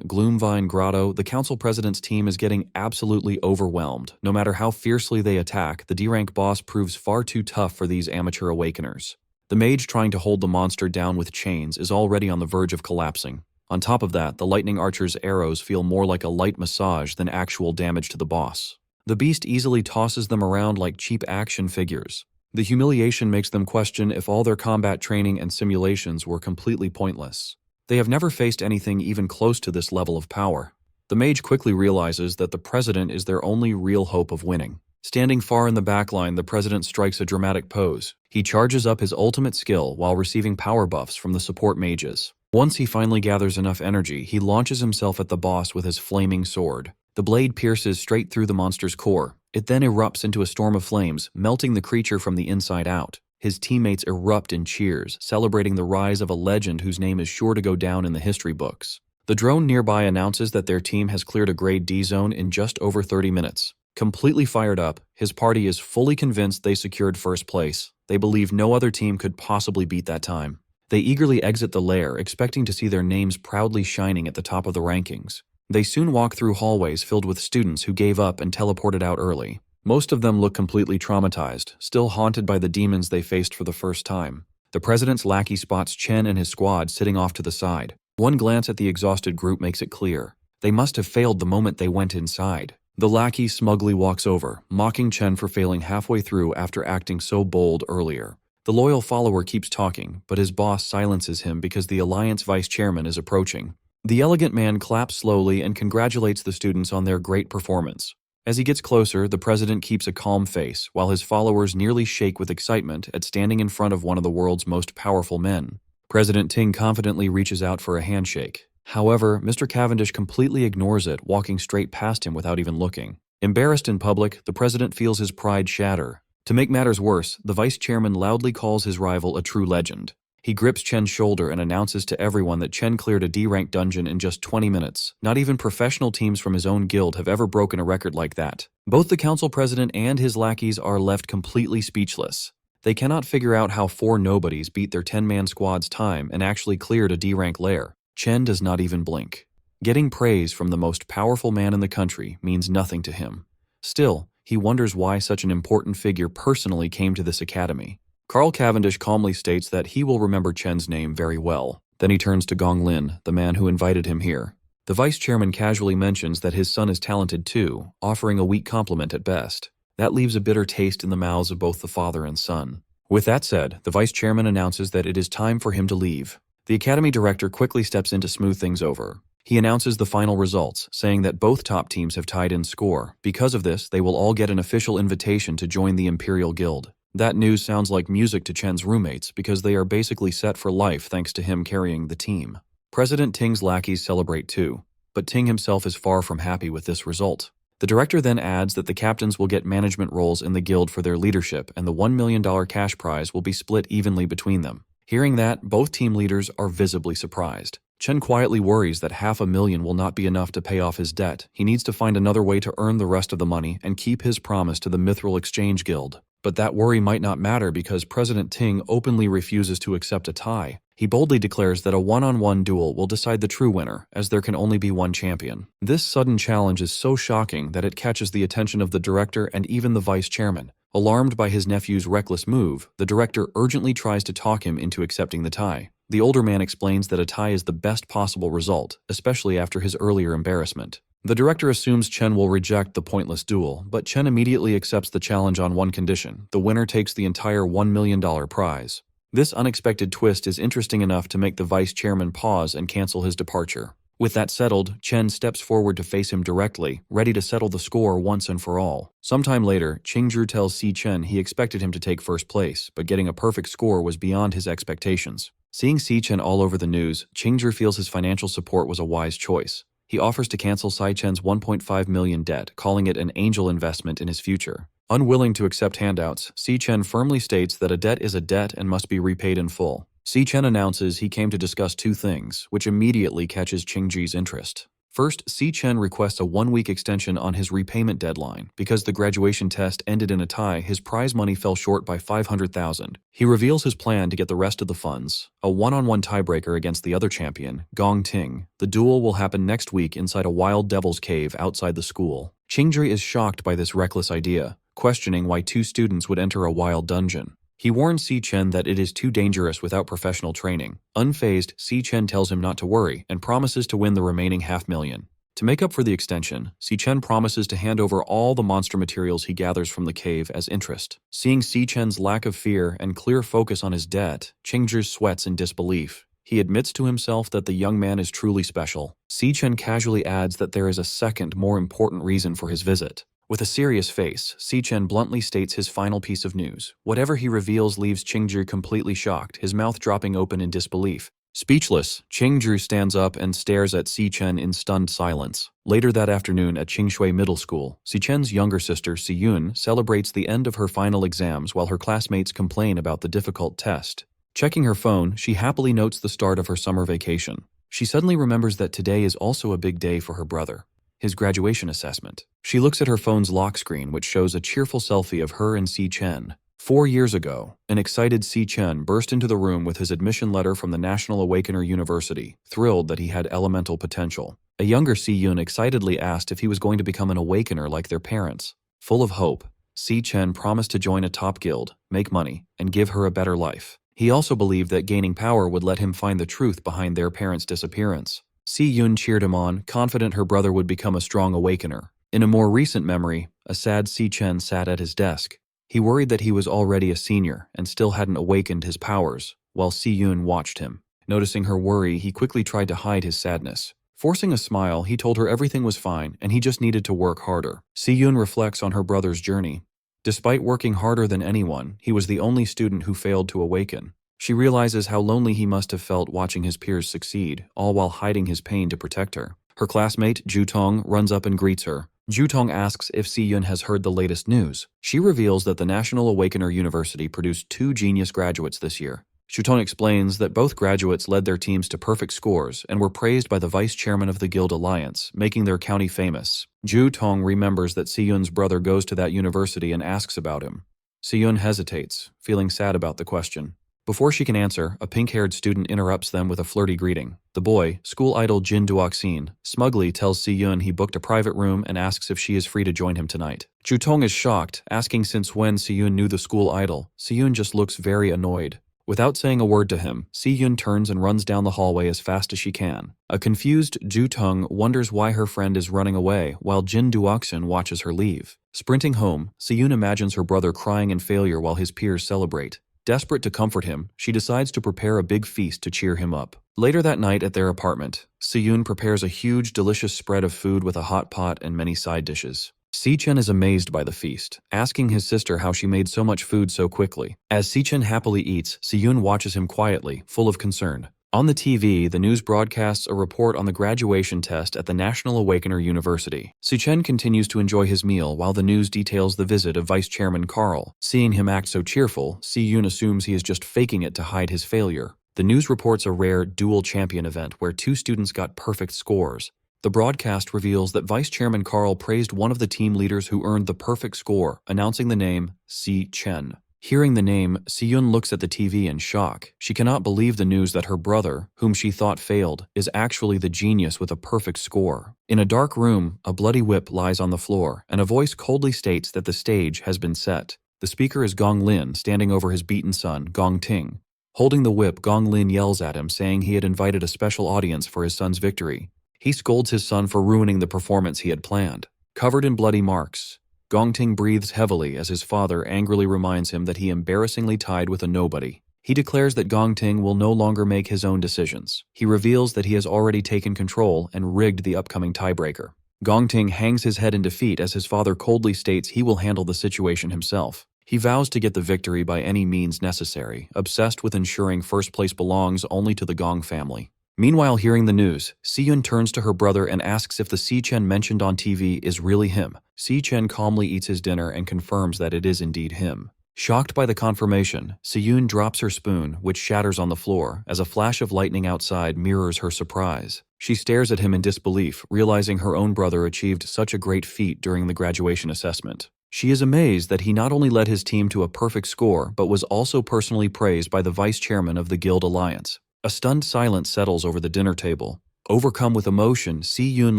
A: Gloomvine Grotto, the council president's team is getting absolutely overwhelmed. No matter how fiercely they attack, the D-Rank boss proves far too tough for these amateur awakeners. The mage trying to hold the monster down with chains is already on the verge of collapsing. On top of that, the lightning archer's arrows feel more like a light massage than actual damage to the boss. The beast easily tosses them around like cheap action figures. The humiliation makes them question if all their combat training and simulations were completely pointless. They have never faced anything even close to this level of power. The mage quickly realizes that the president is their only real hope of winning. Standing far in the backline, the president strikes a dramatic pose. He charges up his ultimate skill while receiving power buffs from the support mages. Once he finally gathers enough energy, he launches himself at the boss with his flaming sword. The blade pierces straight through the monster's core. It then erupts into a storm of flames, melting the creature from the inside out. His teammates erupt in cheers, celebrating the rise of a legend whose name is sure to go down in the history books. The drone nearby announces that their team has cleared a grade D zone in just over 30 minutes. Completely fired up, his party is fully convinced they secured first place. They believe no other team could possibly beat that time. They eagerly exit the lair, expecting to see their names proudly shining at the top of the rankings. They soon walk through hallways filled with students who gave up and teleported out early. Most of them look completely traumatized, still haunted by the demons they faced for the first time. The president's lackey spots Chen and his squad sitting off to the side. One glance at the exhausted group makes it clear. They must have failed the moment they went inside. The lackey smugly walks over, mocking Chen for failing halfway through after acting so bold earlier. The loyal follower keeps talking, but his boss silences him because the Alliance vice chairman is approaching. The elegant man claps slowly and congratulates the students on their great performance. As he gets closer, the president keeps a calm face, while his followers nearly shake with excitement at standing in front of one of the world's most powerful men. President Ting confidently reaches out for a handshake. However, Mr. Cavendish completely ignores it, walking straight past him without even looking. Embarrassed in public, the president feels his pride shatter. To make matters worse, the vice chairman loudly calls his rival a true legend. He grips Chen's shoulder and announces to everyone that Chen cleared a D-rank dungeon in just 20 minutes. Not even professional teams from his own guild have ever broken a record like that. Both the council president and his lackeys are left completely speechless. They cannot figure out how 4 nobodies beat their 10-man squad's time and actually cleared a D-rank lair. Chen does not even blink. Getting praise from the most powerful man in the country means nothing to him. Still, he wonders why such an important figure personally came to this academy. Carl Cavendish calmly states that he will remember Chen's name very well. Then he turns to Gong Lin, the man who invited him here. The vice chairman casually mentions that his son is talented too, offering a weak compliment at best. That leaves a bitter taste in the mouths of both the father and son. With that said, the vice chairman announces that it is time for him to leave. The academy director quickly steps in to smooth things over. He announces the final results, saying that both top teams have tied in score. Because of this, they will all get an official invitation to join the Imperial Guild. That news sounds like music to Chen's roommates because they are basically set for life thanks to him carrying the team. President Ting's lackeys celebrate too, but Ting himself is far from happy with this result. The director then adds that the captains will get management roles in the guild for their leadership and the $1 million cash prize will be split evenly between them. Hearing that, both team leaders are visibly surprised. Chen quietly worries that $500,000 will not be enough to pay off his debt. He needs to find another way to earn the rest of the money and keep his promise to the Mithril Exchange Guild. But that worry might not matter because President Ting openly refuses to accept a tie. He boldly declares that a one-on-one duel will decide the true winner, as there can only be one champion. This sudden challenge is so shocking that it catches the attention of the director and even the vice chairman. Alarmed by his nephew's reckless move, the director urgently tries to talk him into accepting the tie. The older man explains that a tie is the best possible result, especially after his earlier embarrassment. The director assumes Chen will reject the pointless duel, but Chen immediately accepts the challenge on one condition: the winner takes the entire $1 million prize. This unexpected twist is interesting enough to make the vice chairman pause and cancel his departure. With that settled, Chen steps forward to face him directly, ready to settle the score once and for all. Sometime later, Qingzhi tells Si Chen he expected him to take first place, but getting a perfect score was beyond his expectations. Seeing Si Chen all over the news, Qingzhi feels his financial support was a wise choice. He offers to cancel Si Chen's 1.5 million debt, calling it an angel investment in his future. Unwilling to accept handouts, Si Chen firmly states that a debt is a debt and must be repaid in full. Si Chen announces he came to discuss two things, which immediately catches Qingzhi's interest. First, Si Chen requests a 1-week extension on his repayment deadline. Because the graduation test ended in a tie, his prize money fell short by 500,000. He reveals his plan to get the rest of the funds, a one-on-one tiebreaker against the other champion, Gong Ting. The duel will happen next week inside a wild devil's cave outside the school. Qingzhi is shocked by this reckless idea, questioning why 2 students would enter a wild dungeon. He warns Si Chen that it is too dangerous without professional training. Unfazed, Si Chen tells him not to worry and promises to win the remaining $500,000. To make up for the extension, Si Chen promises to hand over all the monster materials he gathers from the cave as interest. Seeing Si Chen's lack of fear and clear focus on his debt, Qingzhi sweats in disbelief. He admits to himself that the young man is truly special. Si Chen casually adds that there is a second, more important reason for his visit. With a serious face, Si Chen bluntly states his final piece of news. Whatever he reveals leaves Qingzhi completely shocked, his mouth dropping open in disbelief. Speechless, Qingzhi stands up and stares at Si Chen in stunned silence. Later that afternoon at Qingshui Middle School, Si Chen's younger sister, Si Yun, celebrates the end of her final exams while her classmates complain about the difficult test. Checking her phone, she happily notes the start of her summer vacation. She suddenly remembers that today is also a big day for her brother. His graduation assessment. She looks at her phone's lock screen, which shows a cheerful selfie of her and Si Chen. 4 years ago, an excited Si Chen burst into the room with his admission letter from the National Awakener University, thrilled that he had elemental potential. A younger Si Yun excitedly asked if he was going to become an awakener like their parents. Full of hope, Si Chen promised to join a top guild, make money, and give her a better life. He also believed that gaining power would let him find the truth behind their parents' disappearance. Si Yun cheered him on, confident her brother would become a strong awakener. In a more recent memory, a sad Si Chen sat at his desk. He worried that he was already a senior and still hadn't awakened his powers, while Si Yun watched him. Noticing her worry, he quickly tried to hide his sadness. Forcing a smile, he told her everything was fine and he just needed to work harder. Si Yun reflects on her brother's journey. Despite working harder than anyone, he was the only student who failed to awaken. She realizes how lonely he must have felt watching his peers succeed, all while hiding his pain to protect her. Her classmate, Ju Tong, runs up and greets her. Ju Tong asks if Si Yun has heard the latest news. She reveals that the National Awakener University produced 2 genius graduates this year. Ju Tong explains that both graduates led their teams to perfect scores and were praised by the vice chairman of the Guild Alliance, making their county famous. Ju Tong remembers that Si Yun's brother goes to that university and asks about him. Si Yun hesitates, feeling sad about the question. Before she can answer, a pink-haired student interrupts them with a flirty greeting. The boy, school idol Jin Duoxin, smugly tells Si Yun he booked a private room and asks if she is free to join him tonight. Ju Tong is shocked, asking since when Si Yun knew the school idol. Si Yun just looks very annoyed. Without saying a word to him, Si Yun turns and runs down the hallway as fast as she can. A confused Ju Tong wonders why her friend is running away, while Jin Duoxin watches her leave. Sprinting home, Si Yun imagines her brother crying in failure while his peers celebrate. Desperate to comfort him, she decides to prepare a big feast to cheer him up. Later that night at their apartment, Si Yun prepares a huge, delicious spread of food with a hot pot and many side dishes. Si Chen is amazed by the feast, asking his sister how she made so much food so quickly. As Si Chen happily eats, Si Yun watches him quietly, full of concern. On the TV, the news broadcasts a report on the graduation test at the National Awakener University. Si Chen continues to enjoy his meal while the news details the visit of Vice Chairman Carl. Seeing him act so cheerful, Si Yun assumes he is just faking it to hide his failure. The news reports a rare dual champion event where 2 students got perfect scores. The broadcast reveals that Vice Chairman Carl praised one of the team leaders who earned the perfect score, announcing the name Si Chen. Hearing the name, Si Yun looks at the TV in shock. She cannot believe the news that her brother, whom she thought failed, is actually the genius with a perfect score. In a dark room, a bloody whip lies on the floor, and a voice coldly states that the stage has been set. The speaker is Gong Lin, standing over his beaten son, Gong Ting. Holding the whip, Gong Lin yells at him, saying he had invited a special audience for his son's victory. He scolds his son for ruining the performance he had planned. Covered in bloody marks, Gong Ting breathes heavily as his father angrily reminds him that he embarrassingly tied with a nobody. He declares that Gong Ting will no longer make his own decisions. He reveals that he has already taken control and rigged the upcoming tiebreaker. Gong Ting hangs his head in defeat as his father coldly states he will handle the situation himself. He vows to get the victory by any means necessary, obsessed with ensuring first place belongs only to the Gong family. Meanwhile, hearing the news, Si-yun turns to her brother and asks if the Si-chen mentioned on TV is really him. Si-chen calmly eats his dinner and confirms that it is indeed him. Shocked by the confirmation, Si-yun drops her spoon, which shatters on the floor, as a flash of lightning outside mirrors her surprise. She stares at him in disbelief, realizing her own brother achieved such a great feat during the graduation assessment. She is amazed that he not only led his team to a perfect score, but was also personally praised by the vice chairman of the Guild Alliance. A stunned silence settles over the dinner table. Overcome with emotion, Si-yun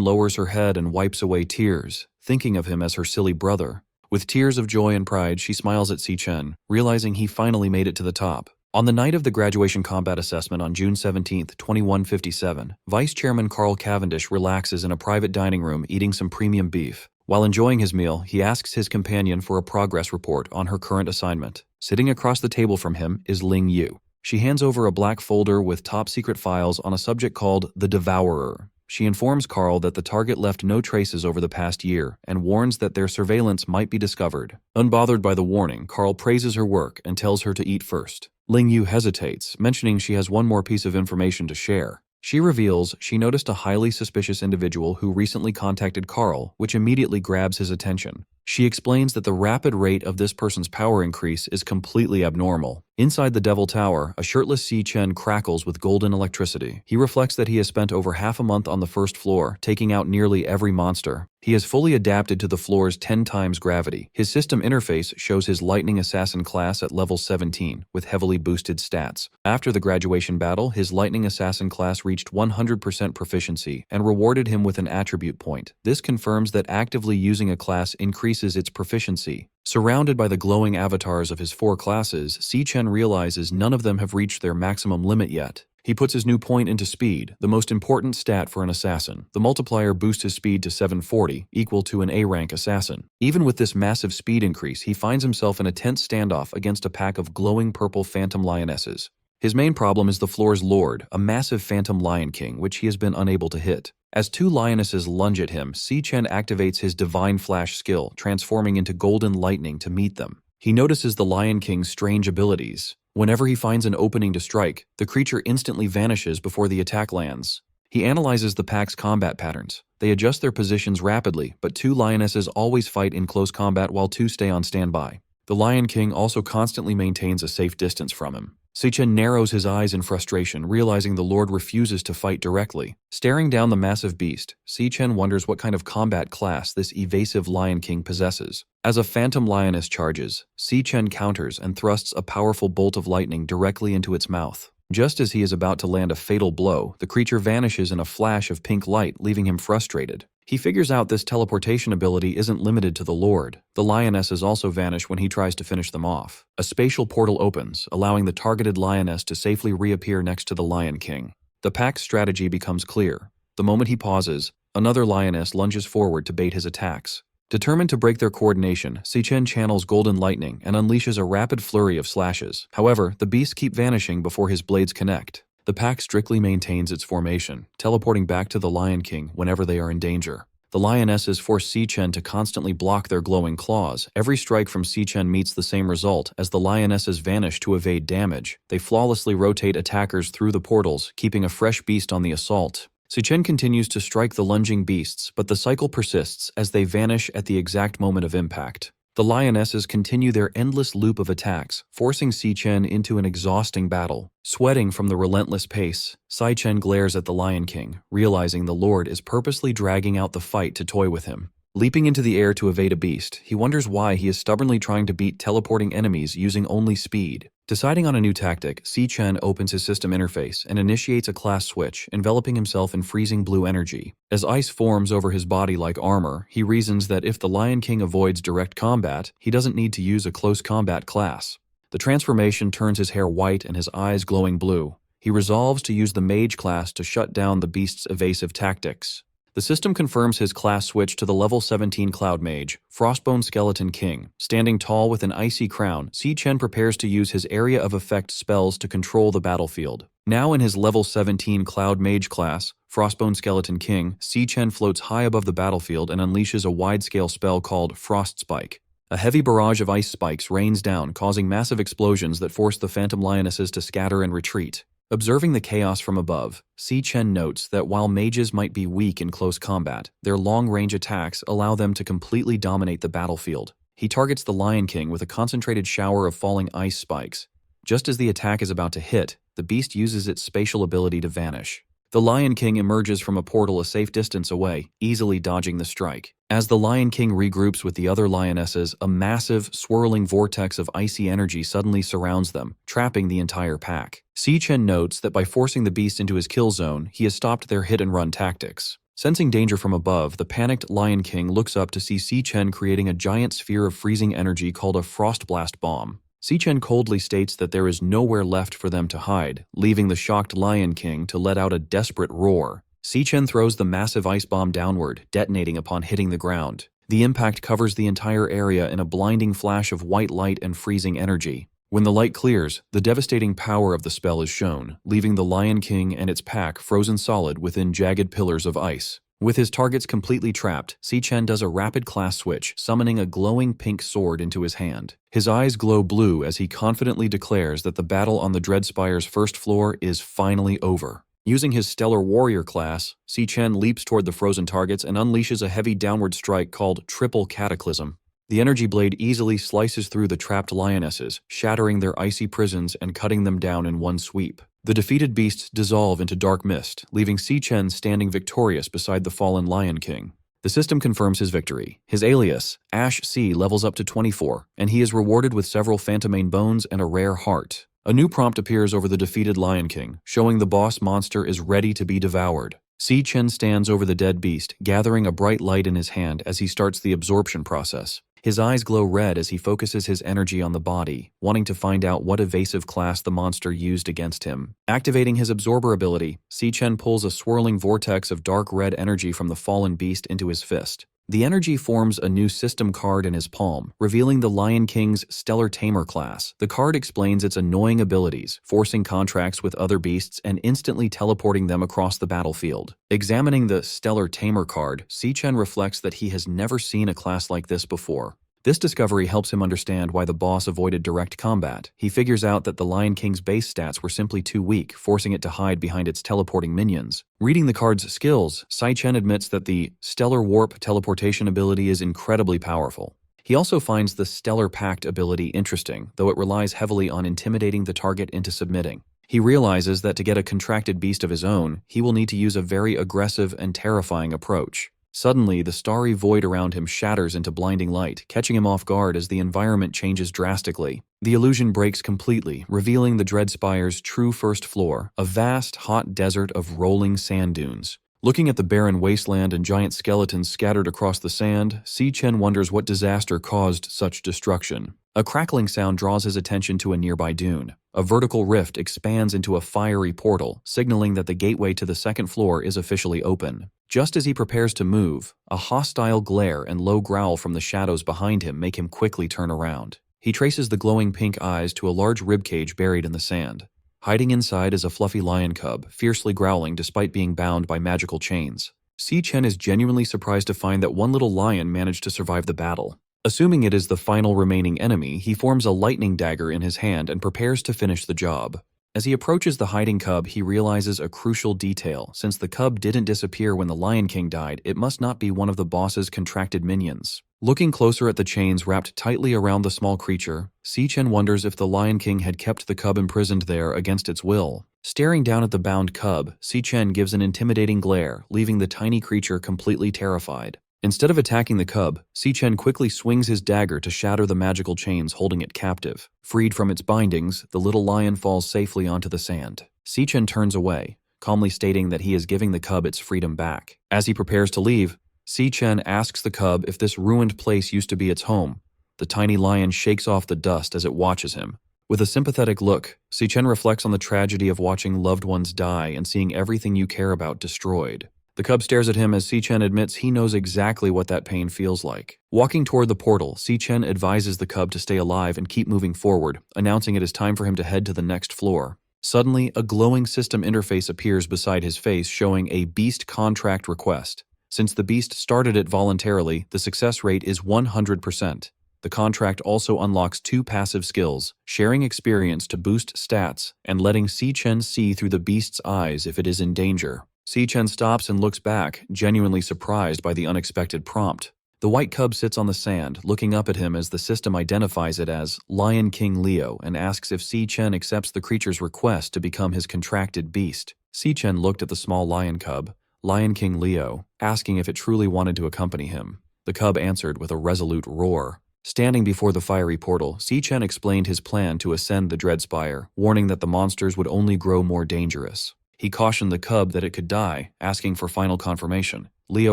A: lowers her head and wipes away tears, thinking of him as her silly brother. With tears of joy and pride, she smiles at Si-chen, realizing he finally made it to the top. On the night of the graduation combat assessment on June 17, 2157, Vice Chairman Carl Cavendish relaxes in a private dining room eating some premium beef. While enjoying his meal, he asks his companion for a progress report on her current assignment. Sitting across the table from him is Ling Yu. She hands over a black folder with top-secret files on a subject called the Devourer. She informs Carl that the target left no traces over the past year and warns that their surveillance might be discovered. Unbothered by the warning, Carl praises her work and tells her to eat first. Ling Yu hesitates, mentioning she has one more piece of information to share. She reveals she noticed a highly suspicious individual who recently contacted Carl, which immediately grabs his attention. She explains that the rapid rate of this person's power increase is completely abnormal. Inside the Devil Tower, a shirtless Si-chen crackles with golden electricity. He reflects that he has spent over half a month on the first floor, taking out nearly every monster. He has fully adapted to the floor's 10 times gravity. His system interface shows his Lightning Assassin class at level 17, with heavily boosted stats. After the graduation battle, his Lightning Assassin class reached 100% proficiency and rewarded him with an attribute point. This confirms that actively using a class increases its proficiency. Surrounded by the glowing avatars of his 4 classes, Si-chen realizes none of them have reached their maximum limit yet. He puts his new point into speed, the most important stat for an assassin. The multiplier boosts his speed to 740, equal to an A-rank assassin. Even with this massive speed increase, he finds himself in a tense standoff against a pack of glowing purple phantom lionesses. His main problem is the floor's lord, a massive phantom lion king, which he has been unable to hit. As 2 lionesses lunge at him, Si-chen activates his Divine Flash skill, transforming into golden lightning to meet them. He notices the Lion King's strange abilities. Whenever he finds an opening to strike, the creature instantly vanishes before the attack lands. He analyzes the pack's combat patterns. They adjust their positions rapidly, but 2 lionesses always fight in close combat while 2 stay on standby. The Lion King also constantly maintains a safe distance from him. Si-chen narrows his eyes in frustration, realizing the Lord refuses to fight directly. Staring down the massive beast, Si-chen wonders what kind of combat class this evasive Lion King possesses. As a phantom lioness charges, Si-chen counters and thrusts a powerful bolt of lightning directly into its mouth. Just as he is about to land a fatal blow, the creature vanishes in a flash of pink light, leaving him frustrated. He figures out this teleportation ability isn't limited to the Lord. The lionesses also vanish when he tries to finish them off. A spatial portal opens, allowing the targeted lioness to safely reappear next to the Lion King. The pack's strategy becomes clear. The moment he pauses, another lioness lunges forward to bait his attacks. Determined to break their coordination, Si-chen channels Golden Lightning and unleashes a rapid flurry of slashes. However, the beasts keep vanishing before his blades connect. The pack strictly maintains its formation, teleporting back to the Lion King whenever they are in danger. The lionesses force Si-chen to constantly block their glowing claws. Every strike from Si-chen meets the same result as the lionesses vanish to evade damage. They flawlessly rotate attackers through the portals, keeping a fresh beast on the assault. Si-chen continues to strike the lunging beasts, but the cycle persists as they vanish at the exact moment of impact. The lionesses continue their endless loop of attacks, forcing Si-chen into an exhausting battle. Sweating from the relentless pace, Si-chen glares at the Lion King, realizing the Lord is purposely dragging out the fight to toy with him. Leaping into the air to evade a beast, he wonders why he is stubbornly trying to beat teleporting enemies using only speed. Deciding on a new tactic, Si-chen opens his system interface and initiates a class switch, enveloping himself in freezing blue energy. As ice forms over his body like armor, he reasons that if the Lion King avoids direct combat, he doesn't need to use a close combat class. The transformation turns his hair white and his eyes glowing blue. He resolves to use the mage class to shut down the beast's evasive tactics. The system confirms his class switch to the level 17 Cloud Mage, Frostbone Skeleton King. Standing tall with an icy crown, Si Chen prepares to use his area of effect spells to control the battlefield. Now in his level 17 Cloud Mage class, Frostbone Skeleton King, Si Chen floats high above the battlefield and unleashes a wide-scale spell called Frost Spike. A heavy barrage of ice spikes rains down, causing massive explosions that force the Phantom Lionesses to scatter and retreat. Observing the chaos from above, Si Chen notes that while mages might be weak in close combat, their long-range attacks allow them to completely dominate the battlefield. He targets the Lion King with a concentrated shower of falling ice spikes. Just as the attack is about to hit, the beast uses its spatial ability to vanish. The Lion King emerges from a portal a safe distance away, easily dodging the strike. As the Lion King regroups with the other lionesses, a massive, swirling vortex of icy energy suddenly surrounds them, trapping the entire pack. Si Chen notes that by forcing the beast into his kill zone, he has stopped their hit-and-run tactics. Sensing danger from above, the panicked Lion King looks up to see Si Chen creating a giant sphere of freezing energy called a Frost Blast Bomb. Si Chen coldly states that there is nowhere left for them to hide, leaving the shocked Lion King to let out a desperate roar. Si Chen throws the massive ice bomb downward, detonating upon hitting the ground. The impact covers the entire area in a blinding flash of white light and freezing energy. When the light clears, the devastating power of the spell is shown, leaving the Lion King and its pack frozen solid within jagged pillars of ice. With his targets completely trapped, Si Chen does a rapid class switch, summoning a glowing pink sword into his hand. His eyes glow blue as he confidently declares that the battle on the Dreadspire's first floor is finally over. Using his Stellar Warrior class, Si Chen leaps toward the frozen targets and unleashes a heavy downward strike called Triple Cataclysm. The energy blade easily slices through the trapped lionesses, shattering their icy prisons and cutting them down in one sweep. The defeated beasts dissolve into dark mist, leaving Si Chen standing victorious beside the fallen Lion King. The system confirms his victory. His alias, Ash C, levels up to 24, and he is rewarded with several Phantomane bones and a rare heart. A new prompt appears over the defeated Lion King, showing the boss monster is ready to be devoured. Si Chen stands over the dead beast, gathering a bright light in his hand as he starts the absorption process. His eyes glow red as he focuses his energy on the body, wanting to find out what evasive class the monster used against him. Activating his absorber ability, Si Chen pulls a swirling vortex of dark red energy from the fallen beast into his fist. The energy forms a new system card in his palm, revealing the Lion King's Stellar Tamer class. The card explains its annoying abilities, forcing contracts with other beasts and instantly teleporting them across the battlefield. Examining the Stellar Tamer card, Si Chen reflects that he has never seen a class like this before. This discovery helps him understand why the boss avoided direct combat. He figures out that the Lion King's base stats were simply too weak, forcing it to hide behind its teleporting minions. Reading the card's skills, Si Chen admits that the Stellar Warp teleportation ability is incredibly powerful. He also finds the Stellar Pact ability interesting, though it relies heavily on intimidating the target into submitting. He realizes that to get a contracted beast of his own, he will need to use a very aggressive and terrifying approach. Suddenly, the starry void around him shatters into blinding light, catching him off guard as the environment changes drastically. The illusion breaks completely, revealing the Dreadspire's true first floor, a vast, hot desert of rolling sand dunes. Looking at the barren wasteland and giant skeletons scattered across the sand, Si Chen wonders what disaster caused such destruction. A crackling sound draws his attention to a nearby dune. A vertical rift expands into a fiery portal, signaling that the gateway to the second floor is officially open. Just as he prepares to move, a hostile glare and low growl from the shadows behind him make him quickly turn around. He traces the glowing pink eyes to a large ribcage buried in the sand. Hiding inside is a fluffy lion cub, fiercely growling despite being bound by magical chains. Si Chen is genuinely surprised to find that one little lion managed to survive the battle. Assuming it is the final remaining enemy, he forms a lightning dagger in his hand and prepares to finish the job. As he approaches the hiding cub, he realizes a crucial detail. Since the cub didn't disappear when the Lion King died, it must not be one of the boss's contracted minions. Looking closer at the chains wrapped tightly around the small creature, Si Chen wonders if the Lion King had kept the cub imprisoned there against its will. Staring down at the bound cub, Si Chen gives an intimidating glare, leaving the tiny creature completely terrified. Instead of attacking the cub, Si Chen quickly swings his dagger to shatter the magical chains holding it captive. Freed from its bindings, the little lion falls safely onto the sand. Si Chen turns away, calmly stating that he is giving the cub its freedom back. As he prepares to leave, Si Chen asks the cub if this ruined place used to be its home. The tiny lion shakes off the dust as it watches him. With a sympathetic look, Si Chen reflects on the tragedy of watching loved ones die and seeing everything you care about destroyed. The cub stares at him as Si-chen admits he knows exactly what that pain feels like. Walking toward the portal, Si-chen advises the cub to stay alive and keep moving forward, announcing it is time for him to head to the next floor. Suddenly, a glowing system interface appears beside his face showing a beast contract request. Since the beast started it voluntarily, the success rate is 100%. The contract also unlocks 2 passive skills, sharing experience to boost stats, and letting Si-chen see through the beast's eyes if it is in danger. Si-chen stops and looks back, genuinely surprised by the unexpected prompt. The white cub sits on the sand, looking up at him as the system identifies it as Lion King Leo and asks if Si-chen accepts the creature's request to become his contracted beast. Si-chen looked at the small lion cub, Lion King Leo, asking if it truly wanted to accompany him. The cub answered with a resolute roar. Standing before the fiery portal, Si-chen explained his plan to ascend the Dread Spire, warning that the monsters would only grow more dangerous. He cautioned the cub that it could die, asking for final confirmation. Leo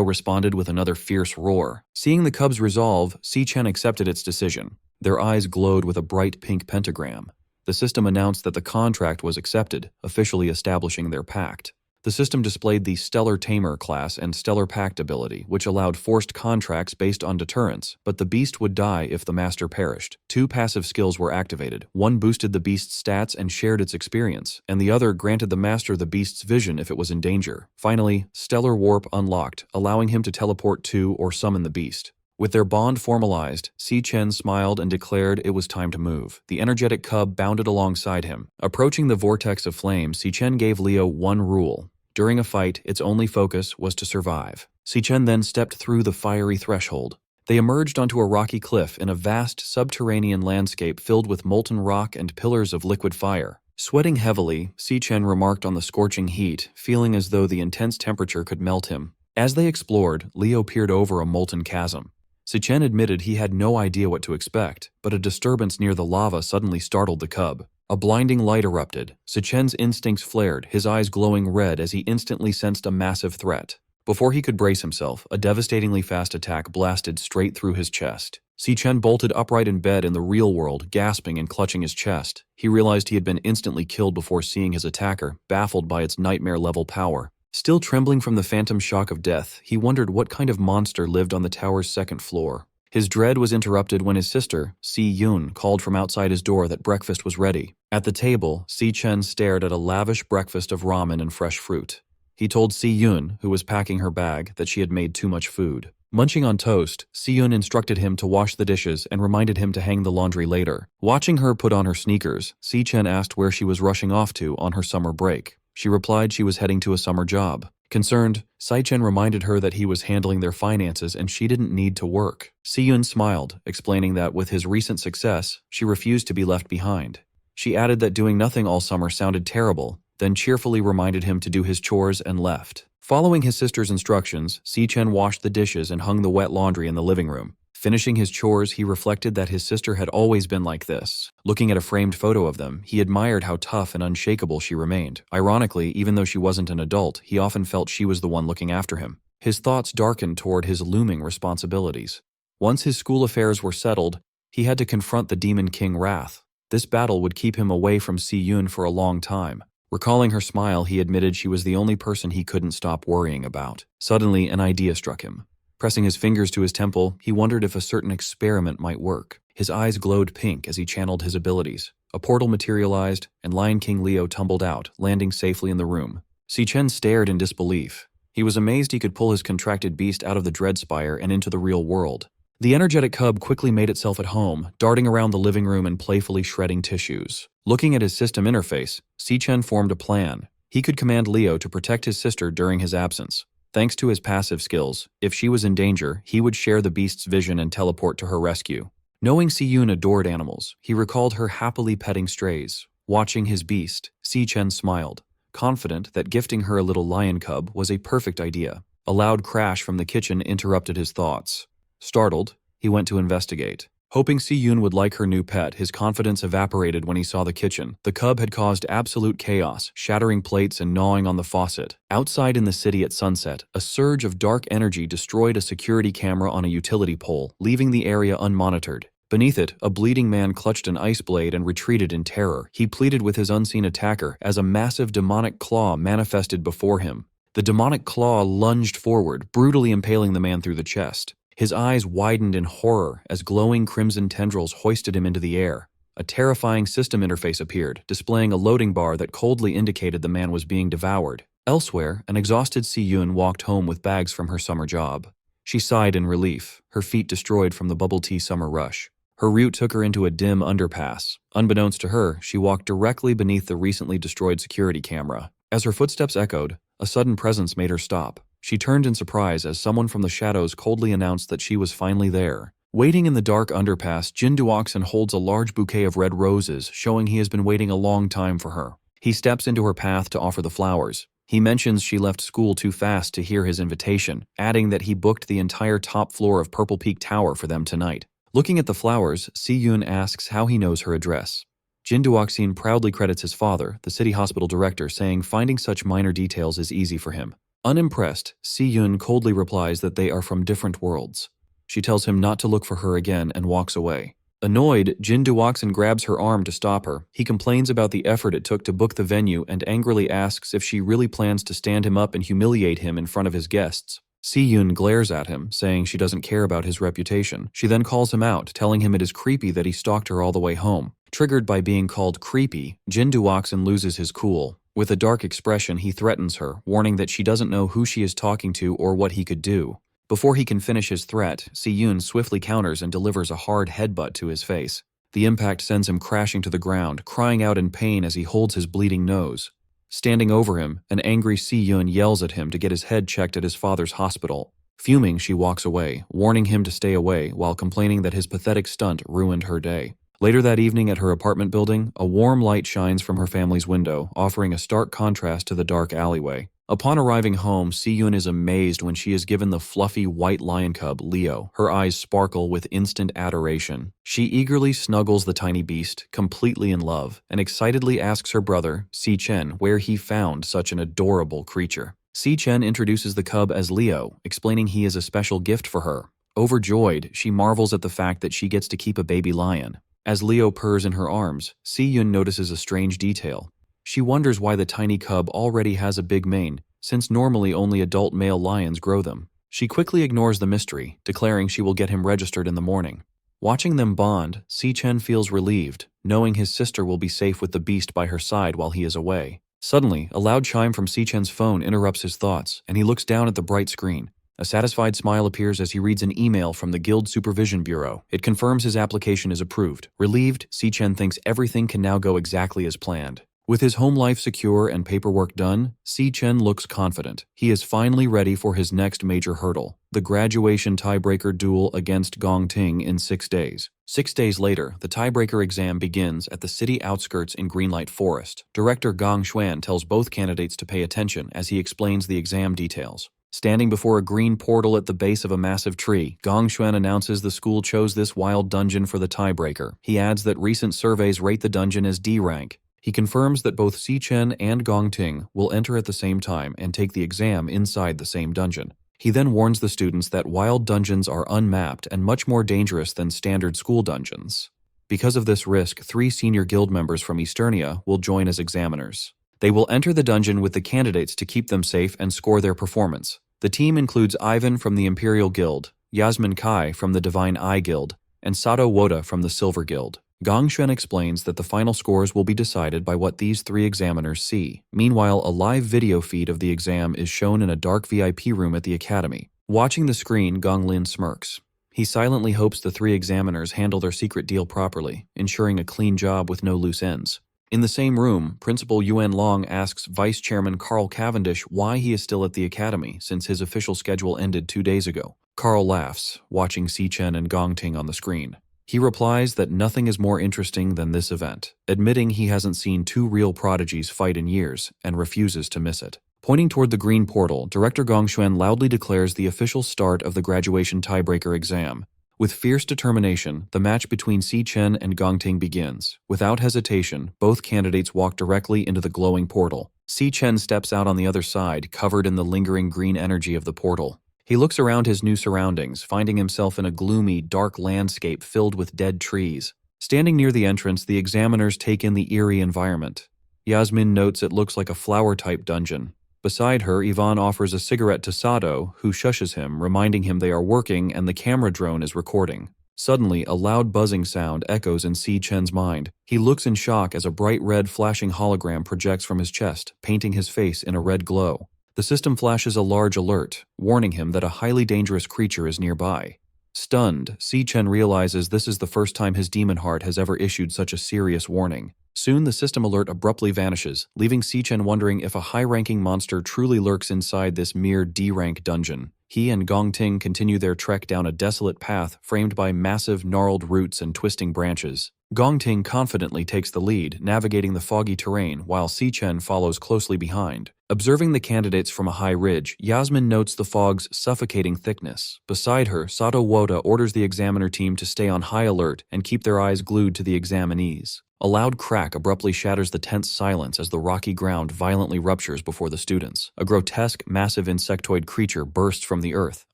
A: responded with another fierce roar. Seeing the cub's resolve, Si-chen accepted its decision. Their eyes glowed with a bright pink pentagram. The system announced that the contract was accepted, officially establishing their pact. The system displayed the Stellar Tamer class and Stellar Pact ability, which allowed forced contracts based on deterrence, but the beast would die if the master perished. 2 passive skills were activated. One boosted the beast's stats and shared its experience, and the other granted the master the beast's vision if it was in danger. Finally, Stellar Warp unlocked, allowing him to teleport to or summon the beast. With their bond formalized, Si-chen smiled and declared it was time to move. The energetic cub bounded alongside him. Approaching the vortex of flame, Si-chen gave Leo one rule. During a fight, its only focus was to survive. Si-chen then stepped through the fiery threshold. They emerged onto a rocky cliff in a vast subterranean landscape filled with molten rock and pillars of liquid fire. Sweating heavily, Si-chen remarked on the scorching heat, feeling as though the intense temperature could melt him. As they explored, Leo peered over a molten chasm. Si-chen admitted he had no idea what to expect, but a disturbance near the lava suddenly startled the cub. A blinding light erupted. Si-chen's instincts flared, his eyes glowing red as he instantly sensed a massive threat. Before he could brace himself, a devastatingly fast attack blasted straight through his chest. Si-chen bolted upright in bed in the real world, gasping and clutching his chest. He realized he had been instantly killed before seeing his attacker, baffled by its nightmare-level power. Still trembling from the phantom shock of death, he wondered what kind of monster lived on the tower's 2nd floor. His dread was interrupted when his sister, Si-yun, called from outside his door that breakfast was ready. At the table, Si-chen stared at a lavish breakfast of ramen and fresh fruit. He told Si-yun, who was packing her bag, that she had made too much food. Munching on toast, Si-yun instructed him to wash the dishes and reminded him to hang the laundry later. Watching her put on her sneakers, Si-chen asked where she was rushing off to on her summer break. She replied she was heading to a summer job. Concerned, Si-chen reminded her that he was handling their finances and she didn't need to work. Si-yun smiled, explaining that with his recent success, she refused to be left behind. She added that doing nothing all summer sounded terrible, then cheerfully reminded him to do his chores and left. Following his sister's instructions, Si-chen washed the dishes and hung the wet laundry in the living room. Finishing his chores, he reflected that his sister had always been like this. Looking at a framed photo of them, he admired how tough and unshakable she remained. Ironically, even though she wasn't an adult, he often felt she was the one looking after him. His thoughts darkened toward his looming responsibilities. Once his school affairs were settled, he had to confront the Demon King Wrath. This battle would keep him away from Si-yun for a long time. Recalling her smile, he admitted she was the only person he couldn't stop worrying about. Suddenly, an idea struck him. Pressing his fingers to his temple, he wondered if a certain experiment might work. His eyes glowed pink as he channeled his abilities. A portal materialized, and Lion King Leo tumbled out, landing safely in the room. Si-chen stared in disbelief. He was amazed he could pull his contracted beast out of the Dread Spire and into the real world. The energetic cub quickly made itself at home, darting around the living room and playfully shredding tissues. Looking at his system interface, Si-chen formed a plan. He could command Leo to protect his sister during his absence. Thanks to his passive skills, if she was in danger, he would share the beast's vision and teleport to her rescue. Knowing Si-yun adored animals, he recalled her happily petting strays. Watching his beast, Si-chen smiled, confident that gifting her a little lion cub was a perfect idea. A loud crash from the kitchen interrupted his thoughts. Startled, he went to investigate. Hoping Si-yun would like her new pet, his confidence evaporated when he saw the kitchen. The cub had caused absolute chaos, shattering plates and gnawing on the faucet. Outside in the city at sunset, a surge of dark energy destroyed a security camera on a utility pole, leaving the area unmonitored. Beneath it, a bleeding man clutched an ice blade and retreated in terror. He pleaded with his unseen attacker as a massive demonic claw manifested before him. The demonic claw lunged forward, brutally impaling the man through the chest. His eyes widened in horror as glowing crimson tendrils hoisted him into the air. A terrifying system interface appeared, displaying a loading bar that coldly indicated the man was being devoured. Elsewhere, an exhausted Si-Yun walked home with bags from her summer job. She sighed in relief, her feet destroyed from the bubble tea summer rush. Her route took her into a dim underpass. Unbeknownst to her, she walked directly beneath the recently destroyed security camera. As her footsteps echoed, a sudden presence made her stop. She turned in surprise as someone from the shadows coldly announced that she was finally there. Waiting in the dark underpass, Jin Duoxin holds a large bouquet of red roses, showing he has been waiting a long time for her. He steps into her path to offer the flowers. He mentions she left school too fast to hear his invitation, adding that he booked the entire top floor of Purple Peak Tower for them tonight. Looking at the flowers, Si-Yun asks how he knows her address. Jin Duoxin proudly credits his father, the city hospital director, saying finding such minor details is easy for him. Unimpressed, Si-Yun coldly replies that they are from different worlds. She tells him not to look for her again and walks away. Annoyed, Jin Duoxin grabs her arm to stop her. He complains about the effort it took to book the venue and angrily asks if she really plans to stand him up and humiliate him in front of his guests. Si-Yun glares at him, saying she doesn't care about his reputation. She then calls him out, telling him it is creepy that he stalked her all the way home. Triggered by being called creepy, Jin Duoxin loses his cool. With a dark expression, he threatens her, warning that she doesn't know who she is talking to or what he could do. Before he can finish his threat, Si-Yun swiftly counters and delivers a hard headbutt to his face. The impact sends him crashing to the ground, crying out in pain as he holds his bleeding nose. Standing over him, an angry Si-Yun yells at him to get his head checked at his father's hospital. Fuming, she walks away, warning him to stay away while complaining that his pathetic stunt ruined her day. Later that evening at her apartment building, a warm light shines from her family's window, offering a stark contrast to the dark alleyway. Upon arriving home, Si-Yun is amazed when she is given the fluffy white lion cub, Leo. Her eyes sparkle with instant adoration. She eagerly snuggles the tiny beast, completely in love, and excitedly asks her brother, Si-Chen, where he found such an adorable creature. Si-Chen introduces the cub as Leo, explaining he is a special gift for her. Overjoyed, she marvels at the fact that she gets to keep a baby lion. As Leo purrs in her arms, Si-Yun notices a strange detail. She wonders why the tiny cub already has a big mane, since normally only adult male lions grow them. She quickly ignores the mystery, declaring she will get him registered in the morning. Watching them bond, Si-Chen feels relieved, knowing his sister will be safe with the beast by her side while he is away. Suddenly, a loud chime from Si-Chen's phone interrupts his thoughts, and he looks down at the bright screen. A satisfied smile appears as he reads an email from the Guild Supervision Bureau. It confirms his application is approved. Relieved, Si-Chen thinks everything can now go exactly as planned. With his home life secure and paperwork done, Si-Chen looks confident. He is finally ready for his next major hurdle, the graduation tiebreaker duel against Gong Ting in 6 days. 6 days later, the tiebreaker exam begins at the city outskirts in Greenlight Forest. Director Gong Xuan tells both candidates to pay attention as he explains the exam details. Standing before a green portal at the base of a massive tree, Gong Xuan announces the school chose this wild dungeon for the tiebreaker. He adds that recent surveys rate the dungeon as D rank. He confirms that both Si-Chen and Gong Ting will enter at the same time and take the exam inside the same dungeon. He then warns the students that wild dungeons are unmapped and much more dangerous than standard school dungeons. Because of this risk, 3 senior guild members from Easternia will join as examiners. They will enter the dungeon with the candidates to keep them safe and score their performance. The team includes Ivan from the Imperial Guild, Yasmin Kai from the Divine Eye Guild, and Sato Woda from the Silver Guild. Gong Xuan explains that the final scores will be decided by what these 3 examiners see. Meanwhile, a live video feed of the exam is shown in a dark VIP room at the academy. Watching the screen, Gong Lin smirks. He silently hopes the 3 examiners handle their secret deal properly, ensuring a clean job with no loose ends. In the same room, Principal Yuan Long asks Vice Chairman Carl Cavendish why he is still at the academy since his official schedule ended 2 days ago. Carl laughs, watching Si-Chen and Gong Ting on the screen. He replies that nothing is more interesting than this event, admitting he hasn't seen 2 real prodigies fight in years and refuses to miss it. Pointing toward the green portal, Director Gong Xuan loudly declares the official start of the graduation tiebreaker exam. With fierce determination, the match between Si-Chen and Gong Ting begins. Without hesitation, both candidates walk directly into the glowing portal. Si-Chen steps out on the other side, covered in the lingering green energy of the portal. He looks around his new surroundings, finding himself in a gloomy, dark landscape filled with dead trees. Standing near the entrance, the examiners take in the eerie environment. Yasmin notes it looks like a flower-type dungeon. Beside her, Yvonne offers a cigarette to Sato, who shushes him, reminding him they are working and the camera drone is recording. Suddenly, a loud buzzing sound echoes in Si Chen's mind. He looks in shock as a bright red flashing hologram projects from his chest, painting his face in a red glow. The system flashes a large alert, warning him that a highly dangerous creature is nearby. Stunned, Si Chen realizes this is the first time his demon heart has ever issued such a serious warning. Soon the system alert abruptly vanishes, leaving Si Chen wondering if a high-ranking monster truly lurks inside this mere D-rank dungeon. He and Gong Ting continue their trek down a desolate path framed by massive, gnarled roots and twisting branches. Gong Ting confidently takes the lead, navigating the foggy terrain, while Si Chen follows closely behind. Observing the candidates from a high ridge, Yasmin notes the fog's suffocating thickness. Beside her, Sato Woda orders the examiner team to stay on high alert and keep their eyes glued to the examinees. A loud crack abruptly shatters the tense silence as the rocky ground violently ruptures before the students. A grotesque, massive insectoid creature bursts from the earth,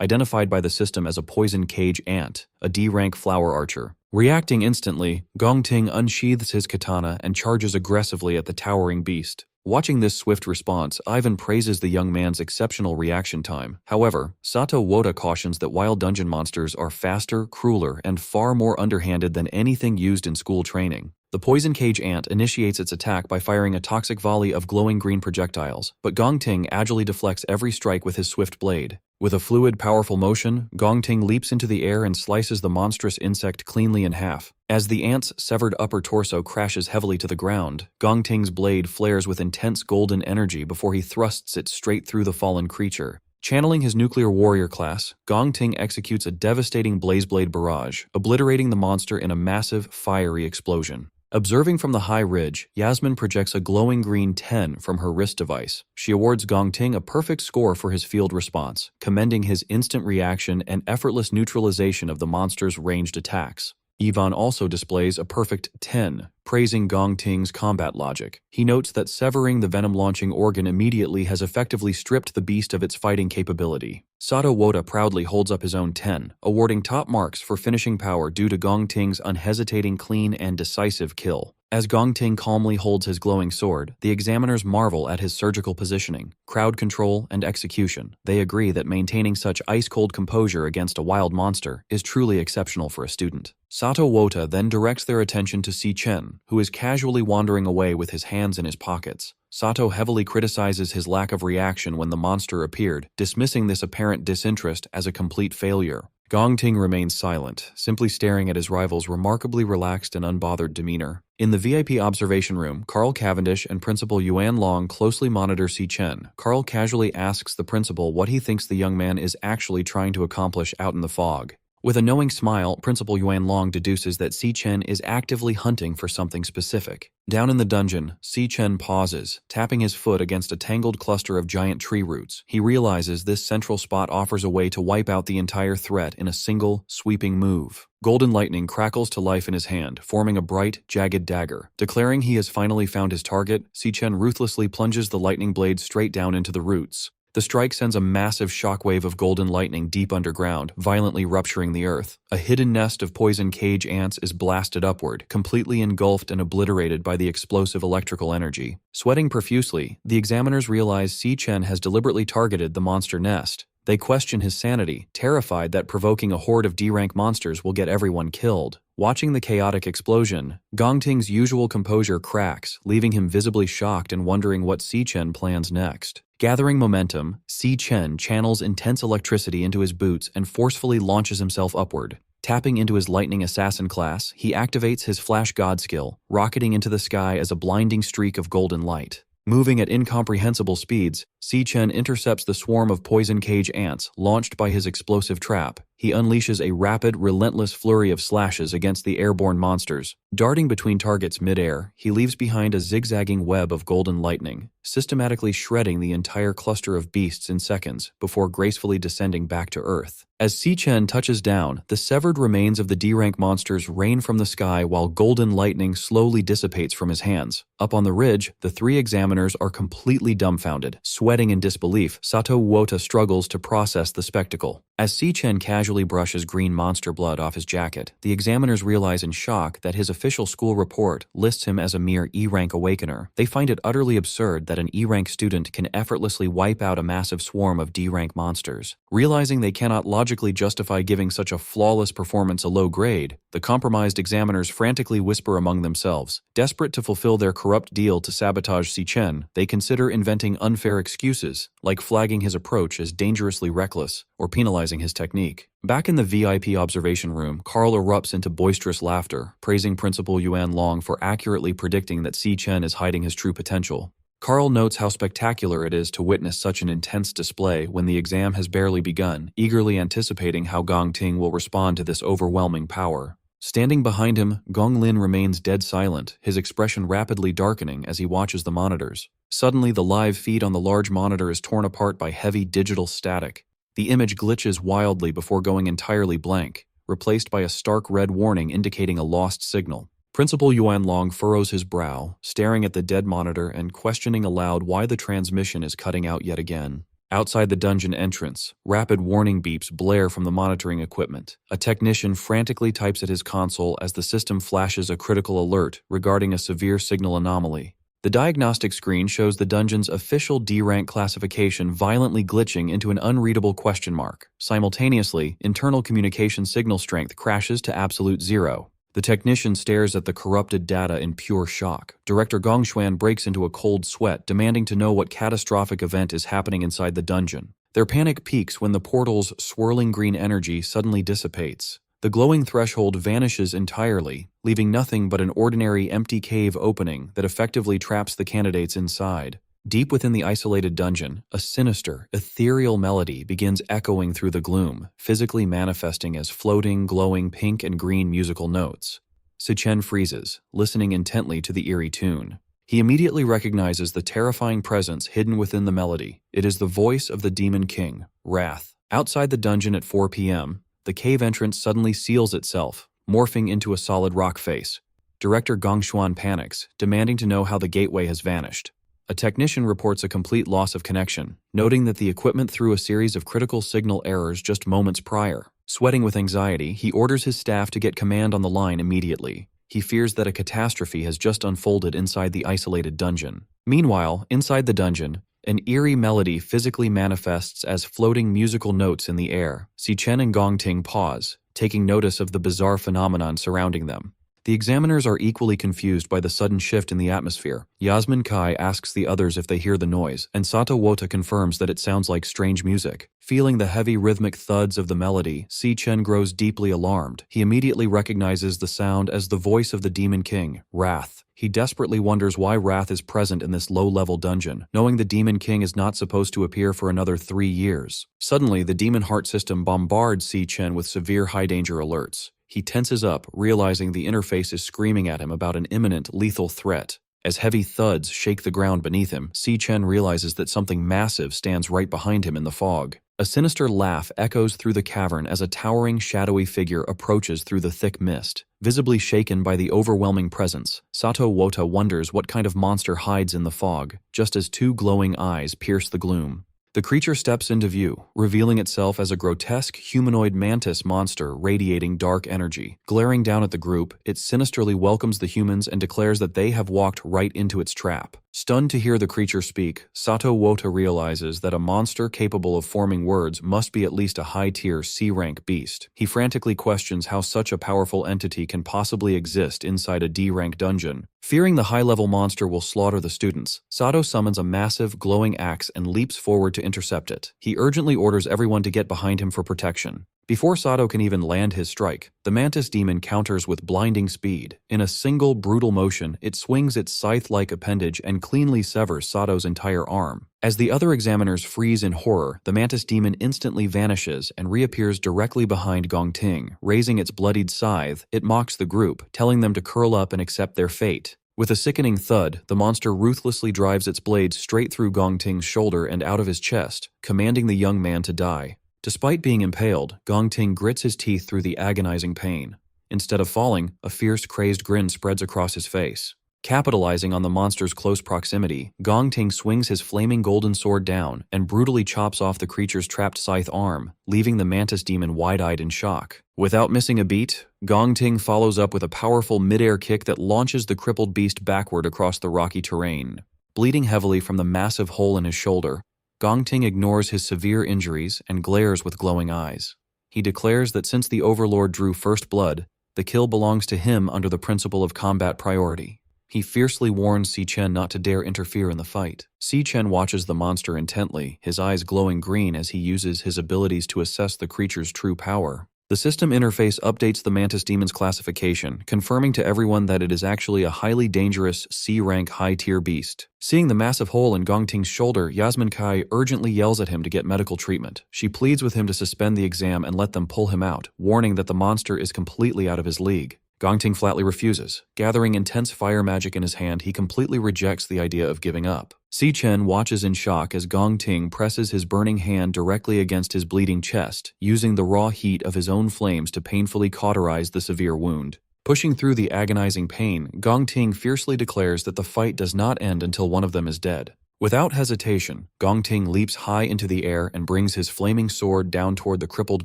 A: identified by the system as a poison cage ant, a D-rank flower archer. Reacting instantly, Gong Ting unsheathes his katana and charges aggressively at the towering beast. Watching this swift response, Ivan praises the young man's exceptional reaction time. However, Sato Woda cautions that wild dungeon monsters are faster, crueler, and far more underhanded than anything used in school training. The poison cage ant initiates its attack by firing a toxic volley of glowing green projectiles, but Gong Ting agilely deflects every strike with his swift blade. With a fluid, powerful motion, Gong Ting leaps into the air and slices the monstrous insect cleanly in half. As the ant's severed upper torso crashes heavily to the ground, Gong Ting's blade flares with intense golden energy before he thrusts it straight through the fallen creature. Channeling his nuclear warrior class, Gong Ting executes a devastating blazeblade barrage, obliterating the monster in a massive, fiery explosion. Observing from the high ridge, Yasmin projects a glowing green 10 from her wrist device. She awards Gong Ting a perfect score for his field response, commending his instant reaction and effortless neutralization of the monster's ranged attacks. Yvonne also displays a perfect 10, praising Gong Ting's combat logic. He notes that severing the venom-launching organ immediately has effectively stripped the beast of its fighting capability. Sato Woda proudly holds up his own 10, awarding top marks for finishing power due to Gong Ting's unhesitating, clean, and decisive kill. As Gong Ting calmly holds his glowing sword, the examiners marvel at his surgical positioning, crowd control, and execution. They agree that maintaining such ice-cold composure against a wild monster is truly exceptional for a student. Sato Woda then directs their attention to Si Chen, who is casually wandering away with his hands in his pockets. Sato heavily criticizes his lack of reaction when the monster appeared, dismissing this apparent disinterest as a complete failure. Gong Ting remains silent, simply staring at his rival's remarkably relaxed and unbothered demeanor. In the VIP observation room, Carl Cavendish and Principal Yuan Long closely monitor Si Chen. Carl casually asks the principal what he thinks the young man is actually trying to accomplish out in the fog. With a knowing smile, Principal Yuan Long deduces that Si Chen is actively hunting for something specific. Down in the dungeon, Si Chen pauses, tapping his foot against a tangled cluster of giant tree roots. He realizes this central spot offers a way to wipe out the entire threat in a single, sweeping move. Golden lightning crackles to life in his hand, forming a bright, jagged dagger. Declaring he has finally found his target, Si Chen ruthlessly plunges the lightning blade straight down into the roots. The strike sends a massive shockwave of golden lightning deep underground, violently rupturing the earth. A hidden nest of poison cage ants is blasted upward, completely engulfed and obliterated by the explosive electrical energy. Sweating profusely, the examiners realize Si Chen has deliberately targeted the monster nest. They question his sanity, terrified that provoking a horde of D-rank monsters will get everyone killed. Watching the chaotic explosion, Gong Ting's usual composure cracks, leaving him visibly shocked and wondering what Si Chen plans next. Gathering momentum, Si Chen channels intense electricity into his boots and forcefully launches himself upward. Tapping into his lightning assassin class, he activates his flash god skill, rocketing into the sky as a blinding streak of golden light. Moving at incomprehensible speeds, Si Chen intercepts the swarm of poison cage ants launched by his explosive trap. He unleashes a rapid, relentless flurry of slashes against the airborne monsters. Darting between targets mid-air, he leaves behind a zigzagging web of golden lightning, systematically shredding the entire cluster of beasts in seconds before gracefully descending back to Earth. As Si Chen touches down, the severed remains of the D-rank monsters rain from the sky while golden lightning slowly dissipates from his hands. Up on the ridge, the three examiners are completely dumbfounded. Sweating in disbelief, Sato Woda struggles to process the spectacle. As Si Chen casually casually brushes green monster blood off his jacket. The examiners realize in shock that his official school report lists him as a mere E-rank awakener. They find it utterly absurd that an E-rank student can effortlessly wipe out a massive swarm of D-rank monsters. Realizing they cannot logically justify giving such a flawless performance a low grade, the compromised examiners frantically whisper among themselves. Desperate to fulfill their corrupt deal to sabotage Si Chen, they consider inventing unfair excuses, like flagging his approach as dangerously reckless or penalizing his technique. Back in the VIP observation room, Carl erupts into boisterous laughter, praising Principal Yuan Long for accurately predicting that Si Chen is hiding his true potential. Carl notes how spectacular it is to witness such an intense display when the exam has barely begun, eagerly anticipating how Gong Ting will respond to this overwhelming power. Standing behind him, Gong Lin remains dead silent, his expression rapidly darkening as he watches the monitors. Suddenly, the live feed on the large monitor is torn apart by heavy digital static. The image glitches wildly before going entirely blank, replaced by a stark red warning indicating a lost signal. Principal Yuan Long furrows his brow, staring at the dead monitor and questioning aloud why the transmission is cutting out yet again. Outside the dungeon entrance, rapid warning beeps blare from the monitoring equipment. A technician frantically types at his console as the system flashes a critical alert regarding a severe signal anomaly. The diagnostic screen shows the dungeon's official D-rank classification violently glitching into an unreadable question mark. Simultaneously, internal communication signal strength crashes to absolute zero. The technician stares at the corrupted data in pure shock. Director Gongshuan breaks into a cold sweat, demanding to know what catastrophic event is happening inside the dungeon. Their panic peaks when the portal's swirling green energy suddenly dissipates. The glowing threshold vanishes entirely, leaving nothing but an ordinary empty cave opening that effectively traps the candidates inside. Deep within the isolated dungeon, a sinister, ethereal melody begins echoing through the gloom, physically manifesting as floating, glowing pink and green musical notes. Si Chen freezes, listening intently to the eerie tune. He immediately recognizes the terrifying presence hidden within the melody. It is the voice of the Demon King, Wrath. Outside the dungeon at 4 p.m., the cave entrance suddenly seals itself, morphing into a solid rock face. Director Gongshuan panics, demanding to know how the gateway has vanished. A technician reports a complete loss of connection, noting that the equipment threw a series of critical signal errors just moments prior. Sweating with anxiety, he orders his staff to get command on the line immediately. He fears that a catastrophe has just unfolded inside the isolated dungeon. Meanwhile, inside the dungeon, an eerie melody physically manifests as floating musical notes in the air. Si Chen and Gong Ting pause, taking notice of the bizarre phenomenon surrounding them. The examiners are equally confused by the sudden shift in the atmosphere. Yasmin Kai asks the others if they hear the noise, and Sato Wota confirms that it sounds like strange music. Feeling the heavy rhythmic thuds of the melody, Si Chen grows deeply alarmed. He immediately recognizes the sound as the voice of the Demon King, Wrath. He desperately wonders why Wrath is present in this low-level dungeon, knowing the Demon King is not supposed to appear for another 3 years. Suddenly, the Demon Heart system bombards Si Chen with severe high-danger alerts. He tenses up, realizing the interface is screaming at him about an imminent, lethal threat. As heavy thuds shake the ground beneath him, Si Chen realizes that something massive stands right behind him in the fog. A sinister laugh echoes through the cavern as a towering, shadowy figure approaches through the thick mist. Visibly shaken by the overwhelming presence, Sato Wota wonders what kind of monster hides in the fog, just as 2 glowing eyes pierce the gloom. The creature steps into view, revealing itself as a grotesque humanoid mantis monster radiating dark energy. Glaring down at the group, it sinisterly welcomes the humans and declares that they have walked right into its trap. Stunned to hear the creature speak, Sato Wota realizes that a monster capable of forming words must be at least a high-tier C-rank beast. He frantically questions how such a powerful entity can possibly exist inside a D-rank dungeon. Fearing the high-level monster will slaughter the students, Sato summons a massive, glowing axe and leaps forward to intercept it. He urgently orders everyone to get behind him for protection. Before Sato can even land his strike, the mantis demon counters with blinding speed. In a single brutal motion, it swings its scythe-like appendage and cleanly severs Sato's entire arm. As the other examiners freeze in horror, the mantis demon instantly vanishes and reappears directly behind Gong Ting. Raising its bloodied scythe, it mocks the group, telling them to curl up and accept their fate. With a sickening thud, the monster ruthlessly drives its blade straight through Gong Ting's shoulder and out of his chest, commanding the young man to die. Despite being impaled, Gong Ting grits his teeth through the agonizing pain. Instead of falling, a fierce, crazed grin spreads across his face. Capitalizing on the monster's close proximity, Gong Ting swings his flaming golden sword down and brutally chops off the creature's trapped scythe arm, leaving the mantis demon wide-eyed in shock. Without missing a beat, Gong Ting follows up with a powerful mid-air kick that launches the crippled beast backward across the rocky terrain. Bleeding heavily from the massive hole in his shoulder, Gong Ting ignores his severe injuries and glares with glowing eyes. He declares that since the Overlord drew first blood, the kill belongs to him under the principle of combat priority. He fiercely warns Si Chen not to dare interfere in the fight. Si Chen watches the monster intently, his eyes glowing green as he uses his abilities to assess the creature's true power. The system interface updates the mantis demon's classification, confirming to everyone that it is actually a highly dangerous C-rank high-tier beast. Seeing the massive hole in Gong Ting's shoulder, Yasmin Kai urgently yells at him to get medical treatment. She pleads with him to suspend the exam and let them pull him out, warning that the monster is completely out of his league. Gong Ting flatly refuses. Gathering intense fire magic in his hand, he completely rejects the idea of giving up. Si Chen watches in shock as Gong Ting presses his burning hand directly against his bleeding chest, using the raw heat of his own flames to painfully cauterize the severe wound. Pushing through the agonizing pain, Gong Ting fiercely declares that the fight does not end until one of them is dead. Without hesitation, Gong Ting leaps high into the air and brings his flaming sword down toward the crippled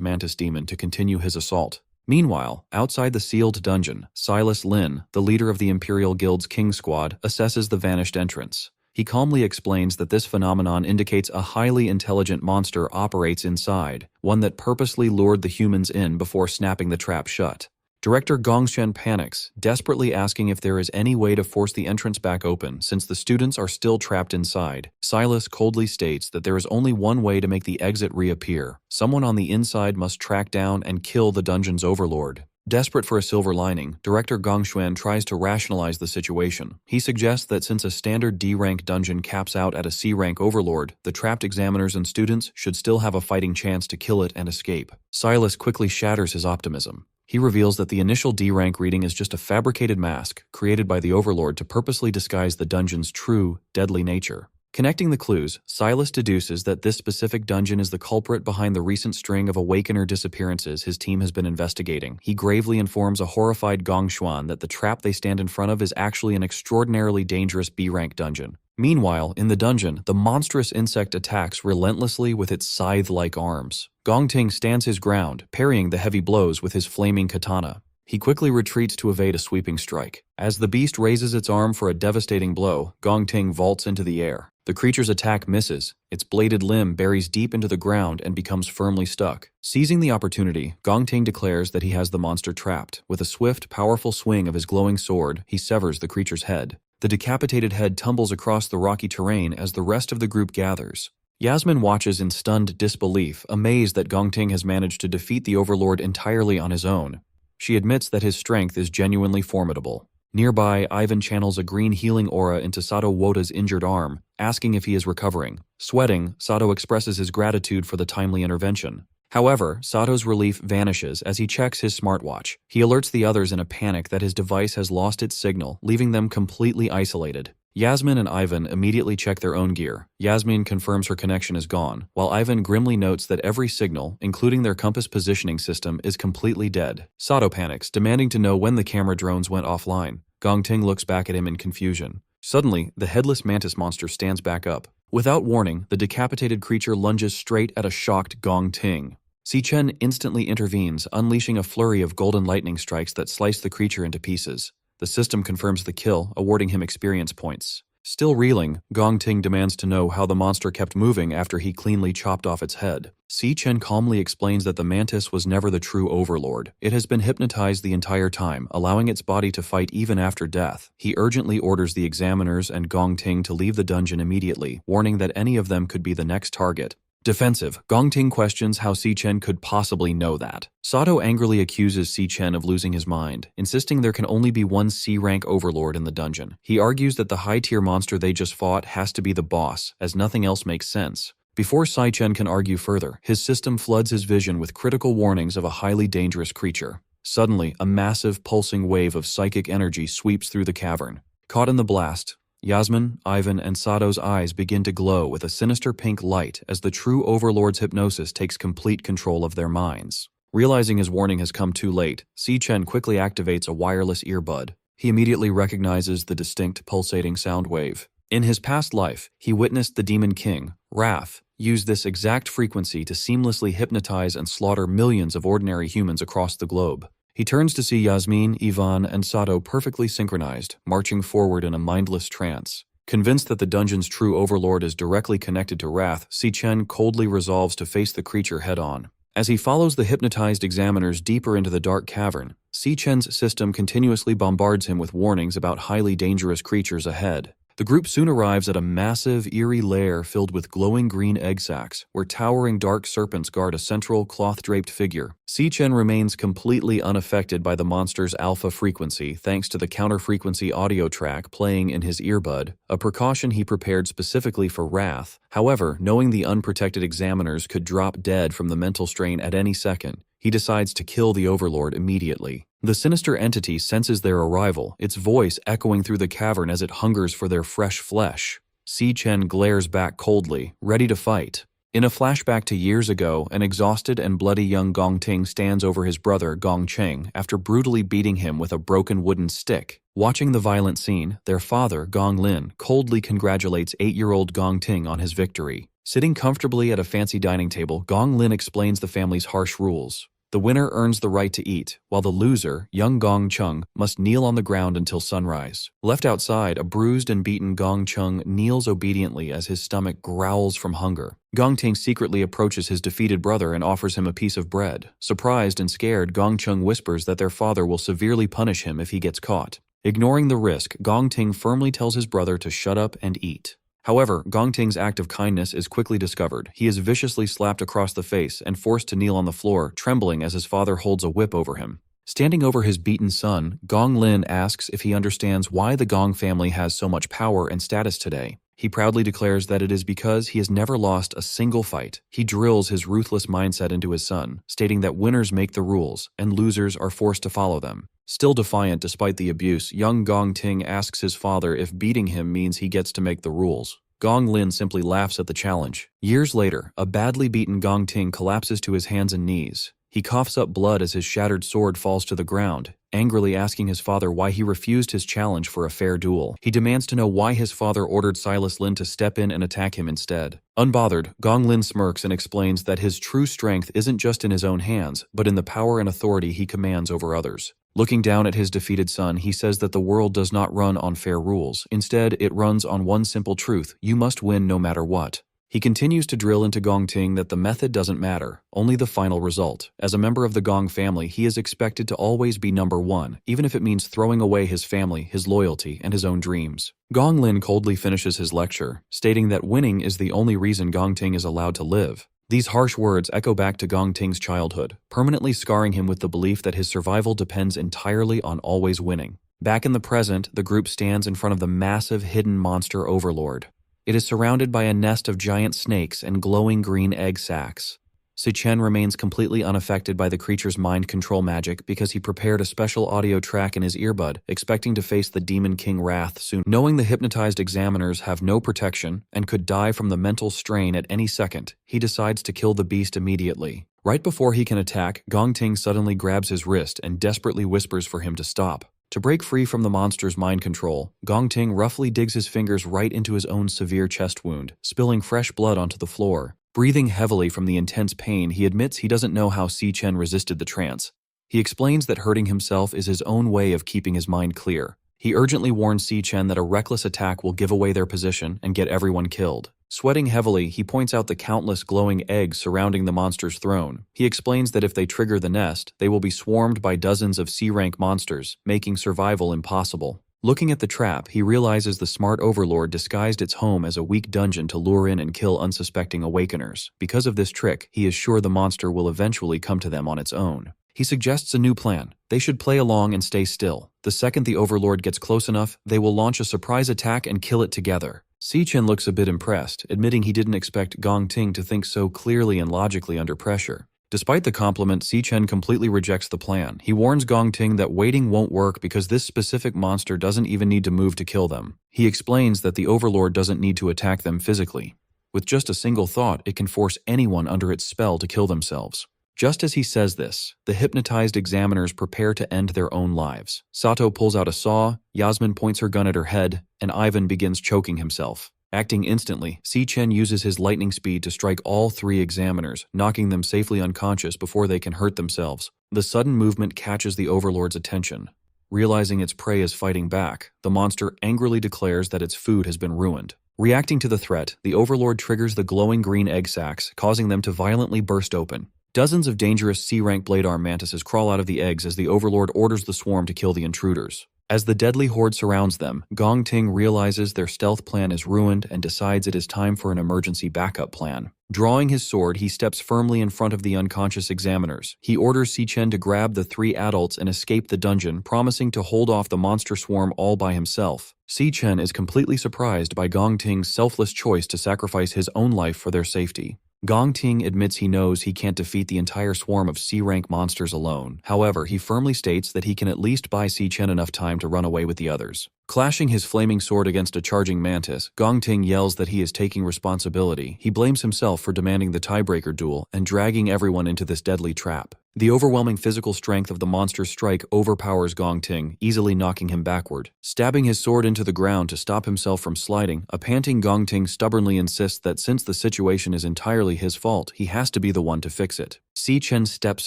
A: mantis demon to continue his assault. Meanwhile, outside the sealed dungeon, Silas Lin, the leader of the Imperial Guild's King Squad, assesses the vanished entrance. He calmly explains that this phenomenon indicates a highly intelligent monster operates inside, one that purposely lured the humans in before snapping the trap shut. Director Gongshen panics, desperately asking if there is any way to force the entrance back open since the students are still trapped inside. Silas coldly states that there is only one way to make the exit reappear. Someone on the inside must track down and kill the dungeon's overlord. Desperate for a silver lining, Director Gongshuan tries to rationalize the situation. He suggests that since a standard D-rank dungeon caps out at a C-rank overlord, the trapped examiners and students should still have a fighting chance to kill it and escape. Silas quickly shatters his optimism. He reveals that the initial D-rank reading is just a fabricated mask created by the Overlord to purposely disguise the dungeon's true, deadly nature. Connecting the clues, Silas deduces that this specific dungeon is the culprit behind the recent string of Awakener disappearances his team has been investigating. He gravely informs a horrified Gongshuan that the trap they stand in front of is actually an extraordinarily dangerous B-rank dungeon. Meanwhile, in the dungeon, the monstrous insect attacks relentlessly with its scythe-like arms. Gong Ting stands his ground, parrying the heavy blows with his flaming katana. He quickly retreats to evade a sweeping strike. As the beast raises its arm for a devastating blow, Gong Ting vaults into the air. The creature's attack misses. Its bladed limb buries deep into the ground and becomes firmly stuck. Seizing the opportunity, Gong Ting declares that he has the monster trapped. With a swift, powerful swing of his glowing sword, he severs the creature's head. The decapitated head tumbles across the rocky terrain as the rest of the group gathers. Yasmin watches in stunned disbelief, amazed that Gong Ting has managed to defeat the Overlord entirely on his own. She admits that his strength is genuinely formidable. Nearby, Ivan channels a green healing aura into Sato Wota's injured arm, asking if he is recovering. Sweating, Sato expresses his gratitude for the timely intervention. However, Sato's relief vanishes as he checks his smartwatch. He alerts the others in a panic that his device has lost its signal, leaving them completely isolated. Yasmin and Ivan immediately check their own gear. Yasmin confirms her connection is gone, while Ivan grimly notes that every signal, including their compass positioning system, is completely dead. Sato panics, demanding to know when the camera drones went offline. Gong Ting looks back at him in confusion. Suddenly, the headless mantis monster stands back up. Without warning, the decapitated creature lunges straight at a shocked Gong Ting. Si Chen instantly intervenes, unleashing a flurry of golden lightning strikes that slice the creature into pieces. The system confirms the kill, awarding him experience points. Still reeling, Gong Ting demands to know how the monster kept moving after he cleanly chopped off its head. Si Chen calmly explains that the mantis was never the true overlord. It has been hypnotized the entire time, allowing its body to fight even after death. He urgently orders the examiners and Gong Ting to leave the dungeon immediately, warning that any of them could be the next target. Defensive, Gong Ting questions how Si Chen could possibly know that. Sato angrily accuses Si Chen of losing his mind, insisting there can only be one C-rank overlord in the dungeon. He argues that the high-tier monster they just fought has to be the boss, as nothing else makes sense. Before Si Chen can argue further, his system floods his vision with critical warnings of a highly dangerous creature. Suddenly, a massive, pulsing wave of psychic energy sweeps through the cavern. Caught in the blast, Yasmin, Ivan, and Sato's eyes begin to glow with a sinister pink light as the true Overlord's hypnosis takes complete control of their minds. Realizing his warning has come too late, Si Chen quickly activates a wireless earbud. He immediately recognizes the distinct pulsating sound wave. In his past life, he witnessed the Demon King, Wrath, use this exact frequency to seamlessly hypnotize and slaughter millions of ordinary humans across the globe. He turns to see Yasmin, Ivan, and Sato perfectly synchronized, marching forward in a mindless trance. Convinced that the dungeon's true overlord is directly connected to Wrath, Si-Chen coldly resolves to face the creature head-on. As he follows the hypnotized examiners deeper into the dark cavern, Si-Chen's system continuously bombards him with warnings about highly dangerous creatures ahead. The group soon arrives at a massive, eerie lair filled with glowing green egg sacs, where towering dark serpents guard a central, cloth-draped figure. Si-Chen remains completely unaffected by the monster's alpha frequency thanks to the counter-frequency audio track playing in his earbud, a precaution he prepared specifically for Wrath. However, knowing the unprotected examiners could drop dead from the mental strain at any second, he decides to kill the overlord immediately. The sinister entity senses their arrival, its voice echoing through the cavern as it hungers for their fresh flesh. Si-Chen glares back coldly, ready to fight. In a flashback to years ago, an exhausted and bloody young Gong Ting stands over his brother Gong Cheng after brutally beating him with a broken wooden stick. Watching the violent scene, their father, Gong Lin, coldly congratulates 8-year-old Gong Ting on his victory. Sitting comfortably at a fancy dining table, Gong Lin explains the family's harsh rules. The winner earns the right to eat, while the loser, young Gong Chung, must kneel on the ground until sunrise. Left outside, a bruised and beaten Gong Chung kneels obediently as his stomach growls from hunger. Gong Ting secretly approaches his defeated brother and offers him a piece of bread. Surprised and scared, Gong Chung whispers that their father will severely punish him if he gets caught. Ignoring the risk, Gong Ting firmly tells his brother to shut up and eat. However, Gong Ting's act of kindness is quickly discovered. He is viciously slapped across the face and forced to kneel on the floor, trembling as his father holds a whip over him. Standing over his beaten son, Gong Lin asks if he understands why the Gong family has so much power and status today. He proudly declares that it is because he has never lost a single fight. He drills his ruthless mindset into his son, stating that winners make the rules and losers are forced to follow them. Still defiant despite the abuse, young Gong Ting asks his father if beating him means he gets to make the rules. Gong Lin simply laughs at the challenge. Years later, a badly beaten Gong Ting collapses to his hands and knees. He coughs up blood as his shattered sword falls to the ground, angrily asking his father why he refused his challenge for a fair duel. He demands to know why his father ordered Silas Lin to step in and attack him instead. Unbothered, Gong Lin smirks and explains that his true strength isn't just in his own hands, but in the power and authority he commands over others. Looking down at his defeated son, he says that the world does not run on fair rules. Instead, it runs on one simple truth: you must win no matter what. He continues to drill into Gong Ting that the method doesn't matter, only the final result. As a member of the Gong family, he is expected to always be number one, even if it means throwing away his family, his loyalty, and his own dreams. Gong Lin coldly finishes his lecture, stating that winning is the only reason Gong Ting is allowed to live. These harsh words echo back to Gong Ting's childhood, permanently scarring him with the belief that his survival depends entirely on always winning. Back in the present, the group stands in front of the massive hidden monster overlord. It is surrounded by a nest of giant snakes and glowing green egg sacs. Si-Chen remains completely unaffected by the creature's mind control magic because he prepared a special audio track in his earbud, expecting to face the Demon King Wrath soon. Knowing the hypnotized examiners have no protection and could die from the mental strain at any second, he decides to kill the beast immediately. Right before he can attack, Gong Ting suddenly grabs his wrist and desperately whispers for him to stop. To break free from the monster's mind control, Gong Ting roughly digs his fingers right into his own severe chest wound, spilling fresh blood onto the floor. Breathing heavily from the intense pain, he admits he doesn't know how Si-Chen resisted the trance. He explains that hurting himself is his own way of keeping his mind clear. He urgently warns Si-Chen that a reckless attack will give away their position and get everyone killed. Sweating heavily, he points out the countless glowing eggs surrounding the monster's throne. He explains that if they trigger the nest, they will be swarmed by dozens of C-rank monsters, making survival impossible. Looking at the trap, he realizes the smart overlord disguised its home as a weak dungeon to lure in and kill unsuspecting awakeners. Because of this trick, he is sure the monster will eventually come to them on its own. He suggests a new plan. They should play along and stay still. The second the overlord gets close enough, they will launch a surprise attack and kill it together. Si-Chen looks a bit impressed, admitting he didn't expect Gong Ting to think so clearly and logically under pressure. Despite the compliment, Si-Chen completely rejects the plan. He warns Gong Ting that waiting won't work because this specific monster doesn't even need to move to kill them. He explains that the overlord doesn't need to attack them physically. With just a single thought, it can force anyone under its spell to kill themselves. Just as he says this, the hypnotized examiners prepare to end their own lives. Sato pulls out a saw, Yasmin points her gun at her head, and Ivan begins choking himself. Acting instantly, Si-Chen uses his lightning speed to strike all 3 examiners, knocking them safely unconscious before they can hurt themselves. The sudden movement catches the Overlord's attention. Realizing its prey is fighting back, the monster angrily declares that its food has been ruined. Reacting to the threat, the Overlord triggers the glowing green egg sacs, causing them to violently burst open. Dozens of dangerous C-rank blade arm mantises crawl out of the eggs as the Overlord orders the swarm to kill the intruders. As the deadly horde surrounds them, Gong Ting realizes their stealth plan is ruined and decides it is time for an emergency backup plan. Drawing his sword, he steps firmly in front of the unconscious examiners. He orders Si-Chen to grab the 3 adults and escape the dungeon, promising to hold off the monster swarm all by himself. Si-Chen is completely surprised by Gong Ting's selfless choice to sacrifice his own life for their safety. Gong Ting admits he knows he can't defeat the entire swarm of C-rank monsters alone. However, he firmly states that he can at least buy Si-Chen enough time to run away with the others. Clashing his flaming sword against a charging mantis, Gong Ting yells that he is taking responsibility. He blames himself for demanding the tiebreaker duel and dragging everyone into this deadly trap. The overwhelming physical strength of the monster's strike overpowers Gong Ting, easily knocking him backward. Stabbing his sword into the ground to stop himself from sliding, a panting Gong Ting stubbornly insists that since the situation is entirely his fault, he has to be the one to fix it. Si-Chen steps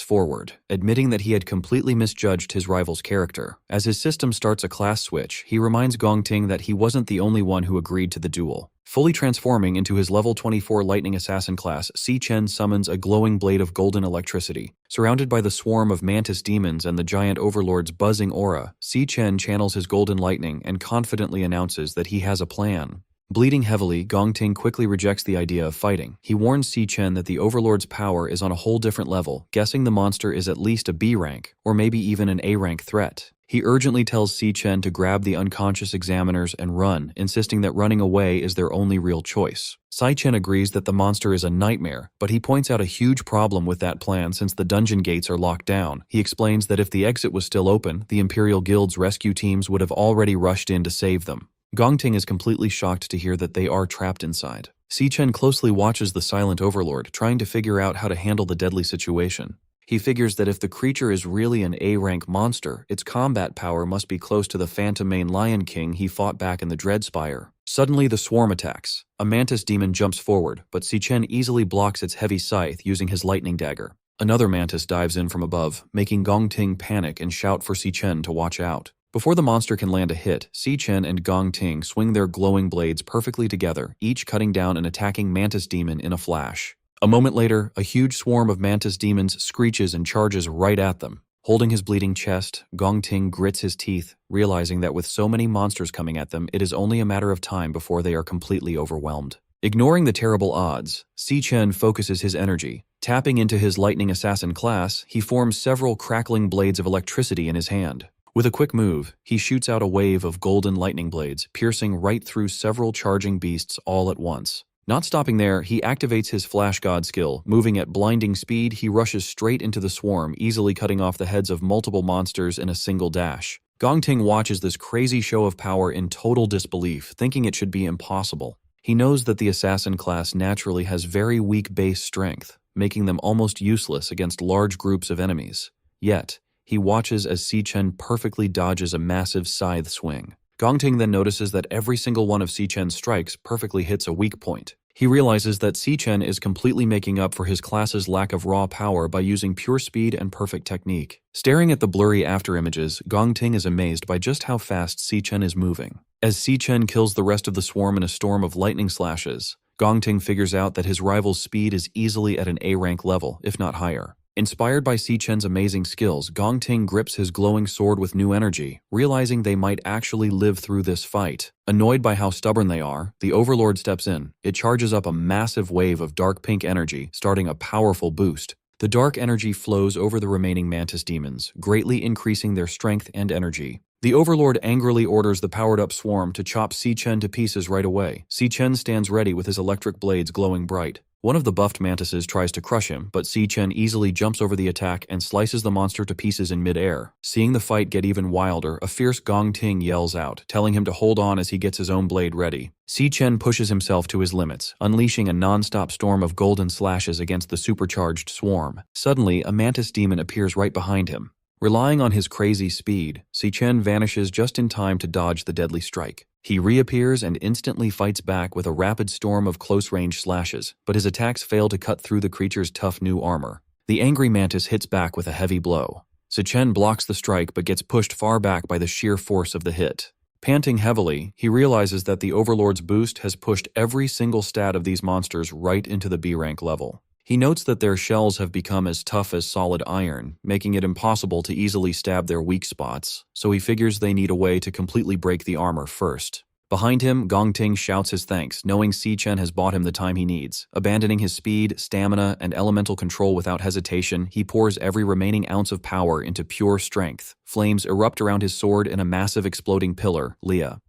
A: forward, admitting that he had completely misjudged his rival's character. As his system starts a class switch, he reminds Gong Ting that he wasn't the only one who agreed to the duel. Fully transforming into his level 24 Lightning Assassin class, Si-Chen summons a glowing blade of golden electricity. Surrounded by the swarm of mantis demons and the giant overlord's buzzing aura, Si-Chen channels his golden lightning and confidently announces that he has a plan. Bleeding heavily, Gong Ting quickly rejects the idea of fighting. He warns Si-Chen that the Overlord's power is on a whole different level, guessing the monster is at least a B rank, or maybe even an A rank threat. He urgently tells Si-Chen to grab the unconscious examiners and run, insisting that running away is their only real choice. Si-Chen agrees that the monster is a nightmare, but he points out a huge problem with that plan since the dungeon gates are locked down. He explains that if the exit was still open, the Imperial Guild's rescue teams would have already rushed in to save them. Gong Ting is completely shocked to hear that they are trapped inside. Si-Chen closely watches the silent overlord, trying to figure out how to handle the deadly situation. He figures that if the creature is really an A-rank monster, its combat power must be close to the Phantom Mane Lion King he fought back in the Dreadspire. Suddenly, the swarm attacks. A mantis demon jumps forward, but Si-Chen easily blocks its heavy scythe using his lightning dagger. Another mantis dives in from above, making Gong Ting panic and shout for Si-Chen to watch out. Before the monster can land a hit, Si-Chen and Gong Ting swing their glowing blades perfectly together, each cutting down an attacking mantis demon in a flash. A moment later, a huge swarm of mantis demons screeches and charges right at them. Holding his bleeding chest, Gong Ting grits his teeth, realizing that with so many monsters coming at them, it is only a matter of time before they are completely overwhelmed. Ignoring the terrible odds, Si-Chen focuses his energy. Tapping into his Lightning Assassin class, he forms several crackling blades of electricity in his hand. With a quick move, he shoots out a wave of golden lightning blades, piercing right through several charging beasts all at once. Not stopping there, he activates his Flash God skill. Moving at blinding speed, he rushes straight into the swarm, easily cutting off the heads of multiple monsters in a single dash. Gong Ting watches this crazy show of power in total disbelief, thinking it should be impossible. He knows that the assassin class naturally has very weak base strength, making them almost useless against large groups of enemies. Yet, he watches as Si-Chen perfectly dodges a massive scythe swing. Gong Ting then notices that every single one of Si-Chen's strikes perfectly hits a weak point. He realizes that Si-Chen is completely making up for his class's lack of raw power by using pure speed and perfect technique. Staring at the blurry afterimages, Gong Ting is amazed by just how fast Si-Chen is moving. As Si-Chen kills the rest of the swarm in a storm of lightning slashes, Gong Ting figures out that his rival's speed is easily at an A-rank level, if not higher. Inspired by Si-Chen's amazing skills, Gong Ting grips his glowing sword with new energy, realizing they might actually live through this fight. Annoyed by how stubborn they are, the Overlord steps in. It charges up a massive wave of dark pink energy, starting a powerful boost. The dark energy flows over the remaining mantis demons, greatly increasing their strength and energy. The Overlord angrily orders the powered-up swarm to chop Si-Chen to pieces right away. Si-Chen stands ready with his electric blades glowing bright. One of the buffed mantises tries to crush him, but Si Chen easily jumps over the attack and slices the monster to pieces in midair. Seeing the fight get even wilder, a fierce Gong Ting yells out, telling him to hold on as he gets his own blade ready. Si Chen pushes himself to his limits, unleashing a non-stop storm of golden slashes against the supercharged swarm. Suddenly, a mantis demon appears right behind him. Relying on his crazy speed, Si Chen vanishes just in time to dodge the deadly strike. He reappears and instantly fights back with a rapid storm of close-range slashes, but his attacks fail to cut through the creature's tough new armor. The angry mantis hits back with a heavy blow. Si Chen blocks the strike but gets pushed far back by the sheer force of the hit. Panting heavily, he realizes that the Overlord's boost has pushed every single stat of these monsters right into the B-rank level. He notes that their shells have become as tough as solid iron, making it impossible to easily stab their weak spots, so he figures they need a way to completely break the armor first. Behind him, Gong Ting shouts his thanks, knowing Si Chen has bought him the time he needs. Abandoning his speed, stamina, and elemental control without hesitation, he pours every remaining ounce of power into pure strength. Flames erupt around his sword in a massive exploding pillar, Leah.